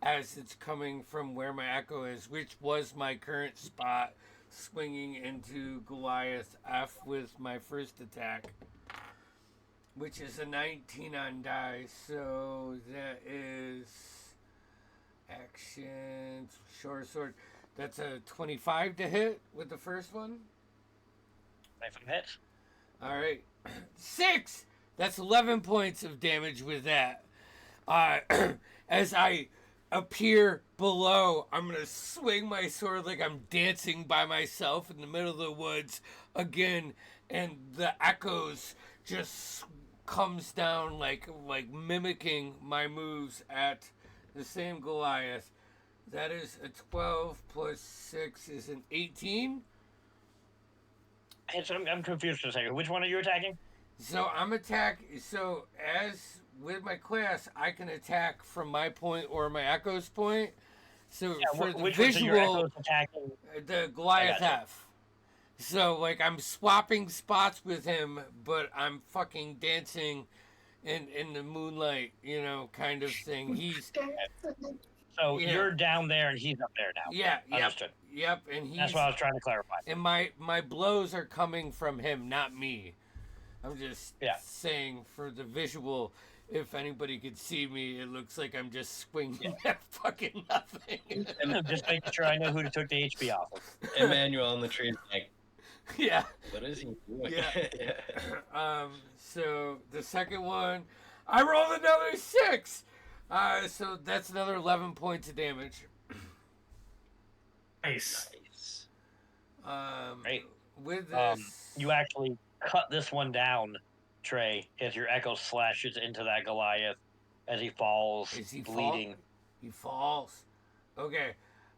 A: as it's coming from where my echo is, which was my current spot, swinging into Goliath F with my first attack, which is a 19 on die. So that is action, short sword. That's a 25 to hit with the first one.
C: Knife and hits.
A: All right, 6. That's 11 points of damage with that. As I appear below, I'm gonna swing my sword like I'm dancing by myself in the middle of the woods again, and the echoes just comes down like mimicking my moves at the same Goliath. That is a 12 plus 6 is an 18.
C: Hey, so I'm confused for a second. Which one are you attacking?
A: So I'm So as with my class, I can attack from my point or my echo's point. So for the
C: which ones are your
A: visual,
C: echoes attacking?
A: the Goliath
C: gotcha.
A: F. So like I'm swapping spots with him, but I'm fucking dancing in the moonlight, you know, kind of thing. He's
C: So
A: yeah.
C: you're down there and he's up there now.
A: Yeah, yep,
C: Understood.
A: yep, and he's
C: That's what I was trying to clarify.
A: and my blows are coming from him, not me. I'm just
C: Yeah.
A: saying for the visual, if anybody could see me, it looks like I'm just swinging at fucking nothing.
C: Just making sure I know who took the HP off of.
H: Emmanuel on the tree is like,
A: Yeah.
H: what is he doing?
A: Yeah. So the second one, I rolled another 6. So that's another 11 points of damage.
E: Nice.
C: Great.
A: With this,
C: You actually cut this one down, Trey, as your echo slashes into that Goliath as he falls,
A: Is he
C: bleeding.
A: he falls. Okay.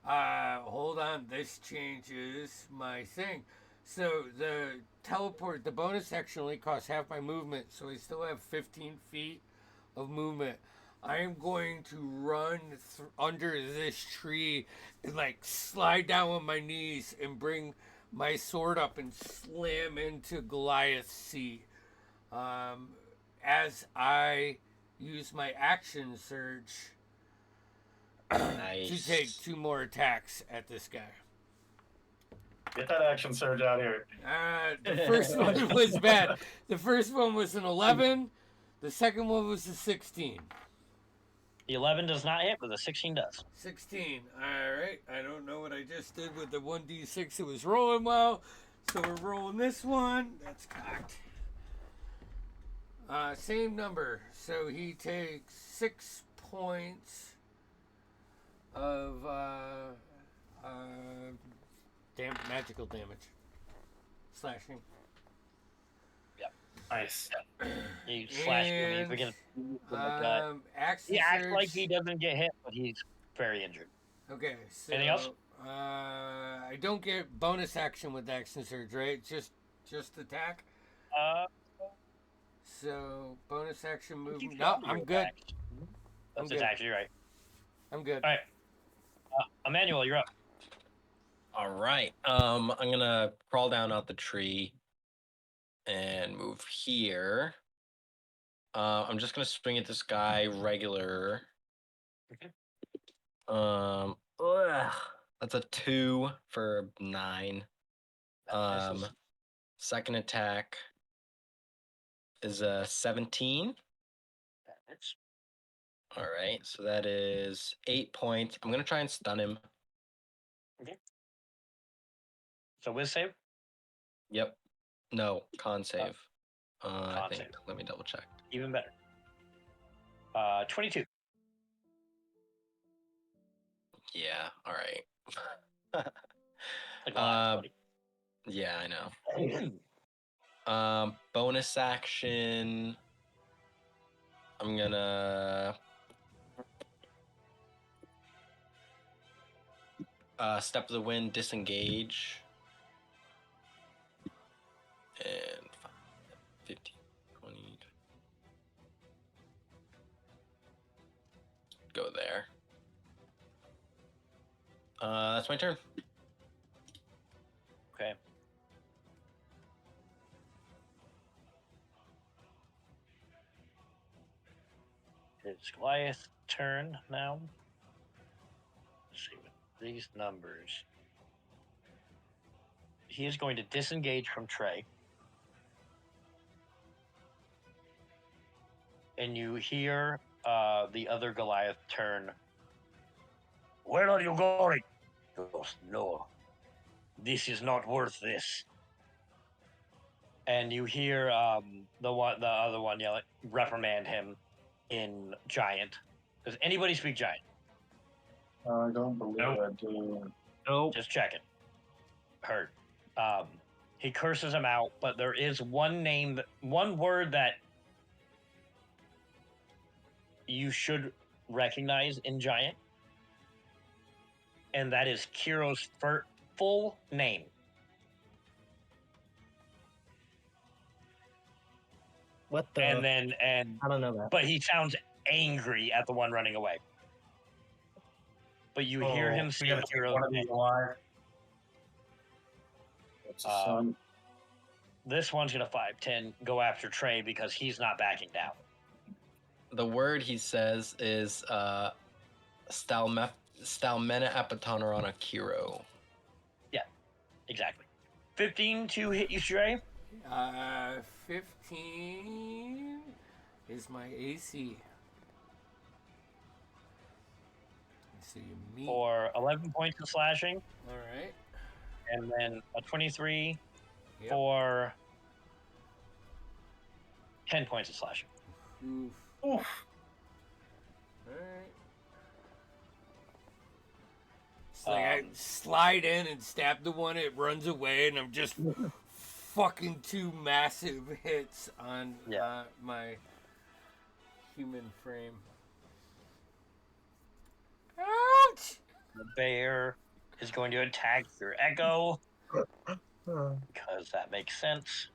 A: Hold on. This changes my thing. So the teleport, the bonus action only costs half my movement, so I still have 15 feet of movement. I am going to run under this tree and like slide down on my knees and bring my sword up and slam into Goliath's seat. As I use my action surge
H: Nice.
A: to take 2 more attacks at this guy.
F: Get that action surge out here.
A: The first one was bad. The first one was an 11. The second one was a 16.
C: The 11 does not hit, but the 16 does.
A: 16. All right. I don't know what I just did with the 1d6. It was rolling well. So we're rolling this one. That's cocked. Same number. So he takes 6 points of magical damage. Slashing.
E: Nice.
C: He slashed him. He begins with the gut.
A: Action
C: He acts
A: surge.
C: like he doesn't get hit, but he's very injured.
A: Okay. So,
C: Anything else?
A: I don't get bonus action with action surge, right? Just attack. So bonus action movement. No, I'm good.
C: That's
A: good.
C: actually right.
A: I'm good.
C: All right. Emmanuel, you're up.
H: All right. I'm gonna crawl down out the tree and move here. I'm just gonna swing at this guy regular.
C: Okay.
H: That's a 2 for 9.
C: Misses.
H: Second attack is a 17.
C: That hits.
H: All right, so that is 8 points. I'm gonna try and stun him.
C: So whiz save?
H: Yep. No, con save. I
C: Con
H: think.
C: save.
H: Let me double check.
C: Even better. 22.
H: Yeah. All right.
C: Like the last buddy.
H: Yeah, I know. Bonus action. I'm gonna step of the wind, disengage, and 5, 15, 20. Go there. That's my turn.
C: Okay. It's Goliath's turn now. Let's see what these numbers. He is going to disengage from Trey. And you hear the other Goliath turn. Where are you going? He goes, no. This is not worth this. And you hear the other one yell, reprimand him in Giant. Does anybody speak Giant?
F: I don't believe
E: Nope.
F: I do.
C: Nope. Just checking. Heard. He curses him out, but there is one word that you should recognize in Giant, and that is Kiro's full name.
G: What the?
C: and
G: I don't know that.
C: but he sounds angry at the one running away. But you hear him
E: we
C: say
E: gotta take one of these alive.
F: It's a son.
C: this one's gonna 5'10" go after Trey because he's not backing down.
H: The word he says is Stalmena Apatonarana Kiro.
C: Exactly. 15 to hit you, Trey.
A: 15 is my AC. So you meet.
C: For 11 points of slashing.
A: All right.
C: And then a 23
A: Yep.
C: for 10 points of slashing.
A: Oof.
E: Oof.
A: All right. It's like I slide in and stab the one, it runs away, and I'm just fucking 2 massive hits on my human frame. Ouch!
C: The bear is going to attack your echo because that makes sense.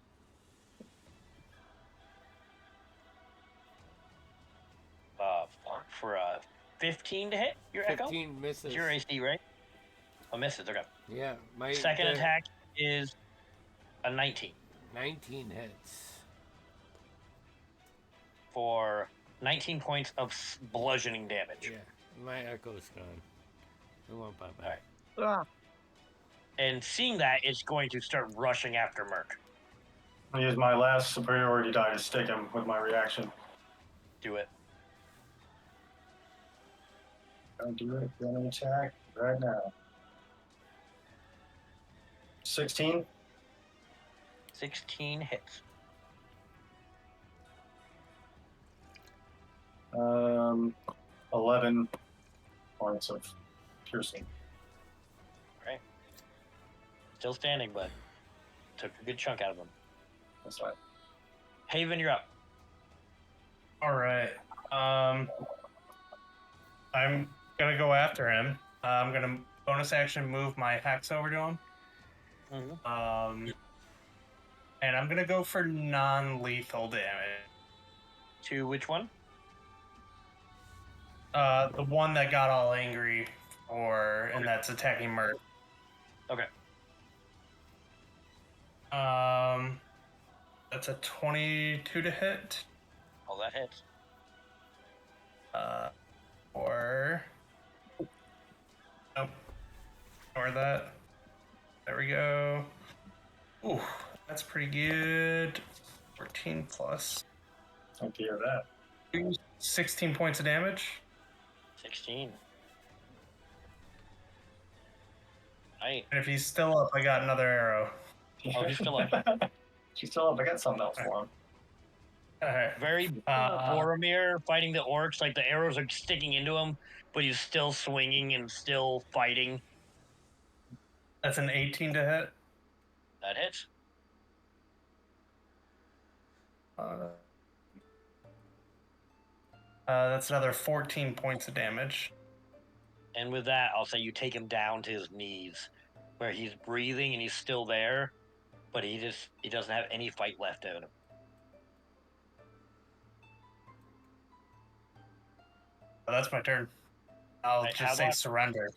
C: For a 15 to hit your echo.
A: 15 misses.
C: It's your AC, right? Oh, misses. Okay.
A: Yeah, my
C: Second attack is a 19
A: 19 hits.
C: for 19 points of bludgeoning damage.
A: Yeah, my echo's gone. It won't pop back.
C: Alright. And seeing that, it's going to start rushing after Merc.
F: I use my last superiority die to stick him with my reaction.
C: Do it.
F: Don't do it. Gonna attack right now. 16.
C: 16 hits.
F: 11 points of piercing.
C: Alright. Still standing, but took a good chunk out of him.
F: That's fine.
C: Haven, you're up.
E: All right. I'm gonna go after him. I'm gonna bonus action move my hex over to him. And I'm gonna go for non-lethal damage.
C: To which one?
E: The one that got all angry, and that's attacking Mert.
C: Okay.
E: That's a 22 to hit.
C: Oh, that hits.
E: Or that. There we go. Ooh, that's pretty good. 14 plus.
F: Don't hear that.
E: 16 points of damage.
C: 16. Right.
E: And if he's still up, I got another arrow.
C: Oh, he's still up.
F: She's still up. I got something else for him.
E: Alright.
C: Very Boromir fighting the orcs, like the arrows are sticking into him, but he's still swinging and still fighting.
E: That's an 18 to hit.
C: That hits.
E: That's another 14 points of damage.
C: And with that, I'll say you take him down to his knees, where he's breathing and he's still there, but he doesn't have any fight left in him.
E: Oh, that's my turn. I'll
C: Right,
E: just say surrender.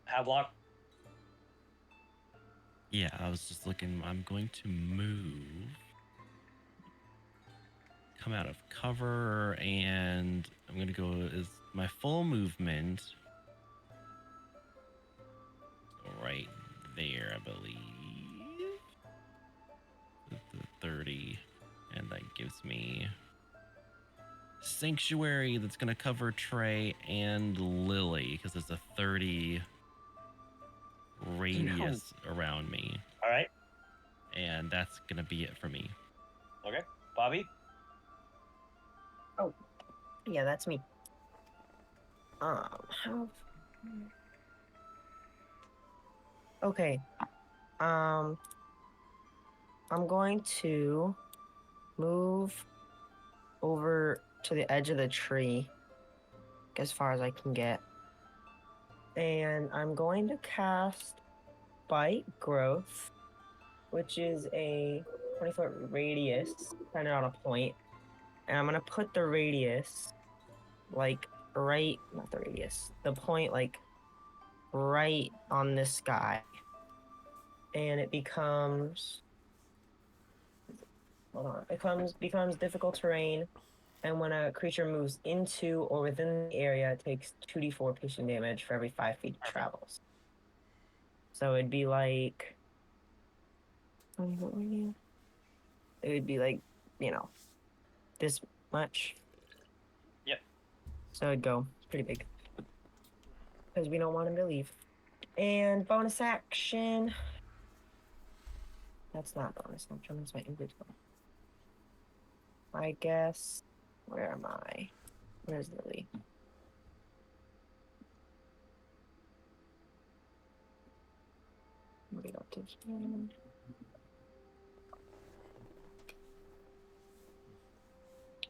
C: Havelock.
D: Yeah, I was just looking. I'm going to move, come out of cover, and I'm going to go as my full movement. Right there, I believe. The 30, and that gives me Sanctuary that's going to cover Trey and Lily, because it's a 30 radius around me.
C: All right.
D: And that's going to be it for me.
C: Okay. Bobby?
B: Yeah, that's me. Okay. I'm going to move over to the edge of the tree as far as I can get.
G: And I'm going to cast Bite Growth, which is a 20-foot radius, depending on a point. And I'm gonna put the radius, like not the radius, the point, like right on this guy. And it becomes, hold on, it becomes difficult terrain. And when a creature moves into or within the area, it takes 2d4 piercing damage for every 5 feet it travels. So it'd be like, it would be like, this much.
C: Yep.
G: So it'd go pretty big. Because we don't want him to leave. And bonus action. That's not bonus action, that's my invisible. I guess. Where am I? Where's Lily? Moving up to here.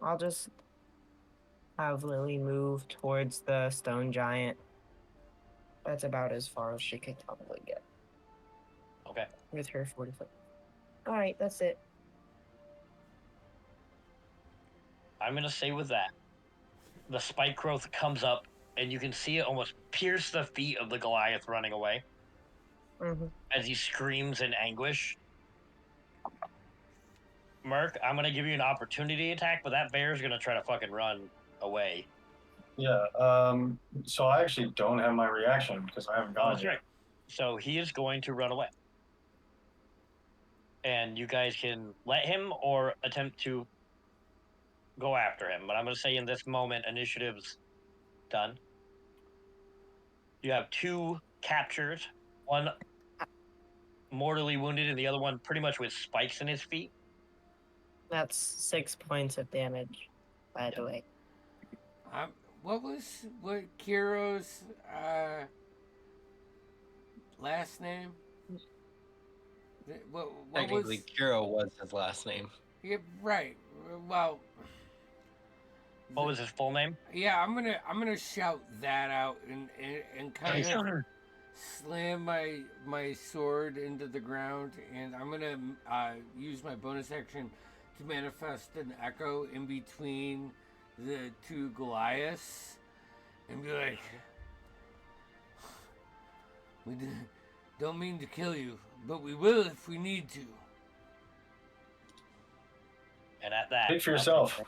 G: I'll just have Lily move towards the stone giant. That's about as far as she could probably get.
C: Okay.
G: With her 40 foot. Alright, that's it.
C: I'm gonna say with that, the spike growth comes up, and you can see it almost pierce the feet of the Goliath running away as he screams in anguish. Merc, I'm gonna give you an opportunity attack, but that bear's gonna try to fucking run away.
F: Yeah. So I actually don't have my reaction because I haven't gone
C: That's
F: yet.
C: right. So he is going to run away. And you guys can let him or attempt to go after him. But I'm going to say in this moment, initiative's done. You have 2 captures, one mortally wounded and the other one pretty much with spikes in his feet.
G: That's 6 points of damage, by the way.
A: What Kiro's last name? What
H: Technically,
A: was?
H: Kiro was his last name.
A: Yeah, right. Well,
C: What was his full name?
A: yeah, I'm gonna shout that out and kind of slam my sword into the ground, and I'm gonna use my bonus action to manifest an echo in between the 2 Goliaths, and be like, "We don't mean to kill you, but we will if we need to."
C: And at that,
F: Speak for yourself.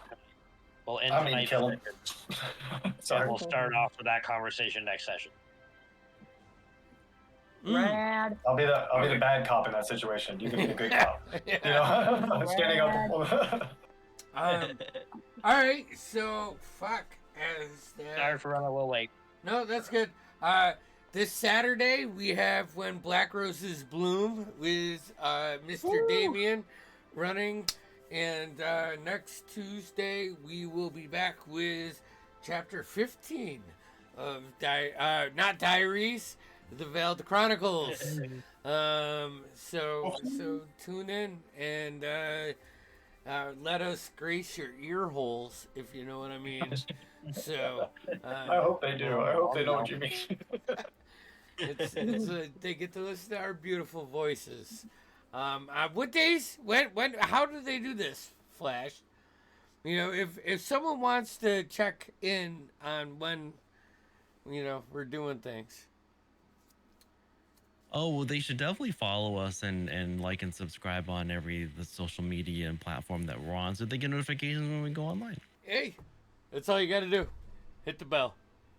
C: We'll end
F: I mean,
C: tonight's
F: kill him.
C: session.
F: Sorry.
C: And we'll start off with that conversation next session.
G: Rad.
F: I'll be the bad cop in that situation. You can be the good cop. You know, standing up.
A: All right, so fuck.
C: Sorry for running a little late.
A: No, that's good. This Saturday we have When Black Roses Bloom with Mr. Damien running, and next Tuesday we will be back with chapter 15 of not Diaries, the Veiled Chronicles. So tune in and let us grace your ear holes, if you know what I mean. So
F: I hope they do. I hope they know what you mean.
A: they get to listen to our beautiful voices. What days? When? How do they do this, Flash? You know, if someone wants to check in on when, we're doing things.
D: Oh, well, they should definitely follow us and like and subscribe on the social media and platform that we're on so they get notifications when we go online.
A: Hey, that's all you got to do. Hit the bell.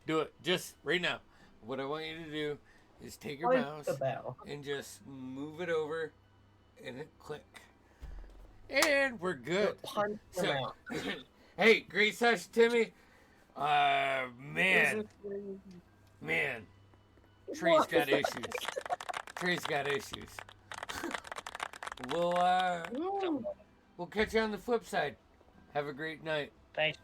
A: Do it just right now. What I want you to do is take your mouse and just move it over and hit click. And we're good. So, hey, great session, Timmy. Man. Trey's got issues. We'll catch you on the flip side. Have a great night.
C: Thanks.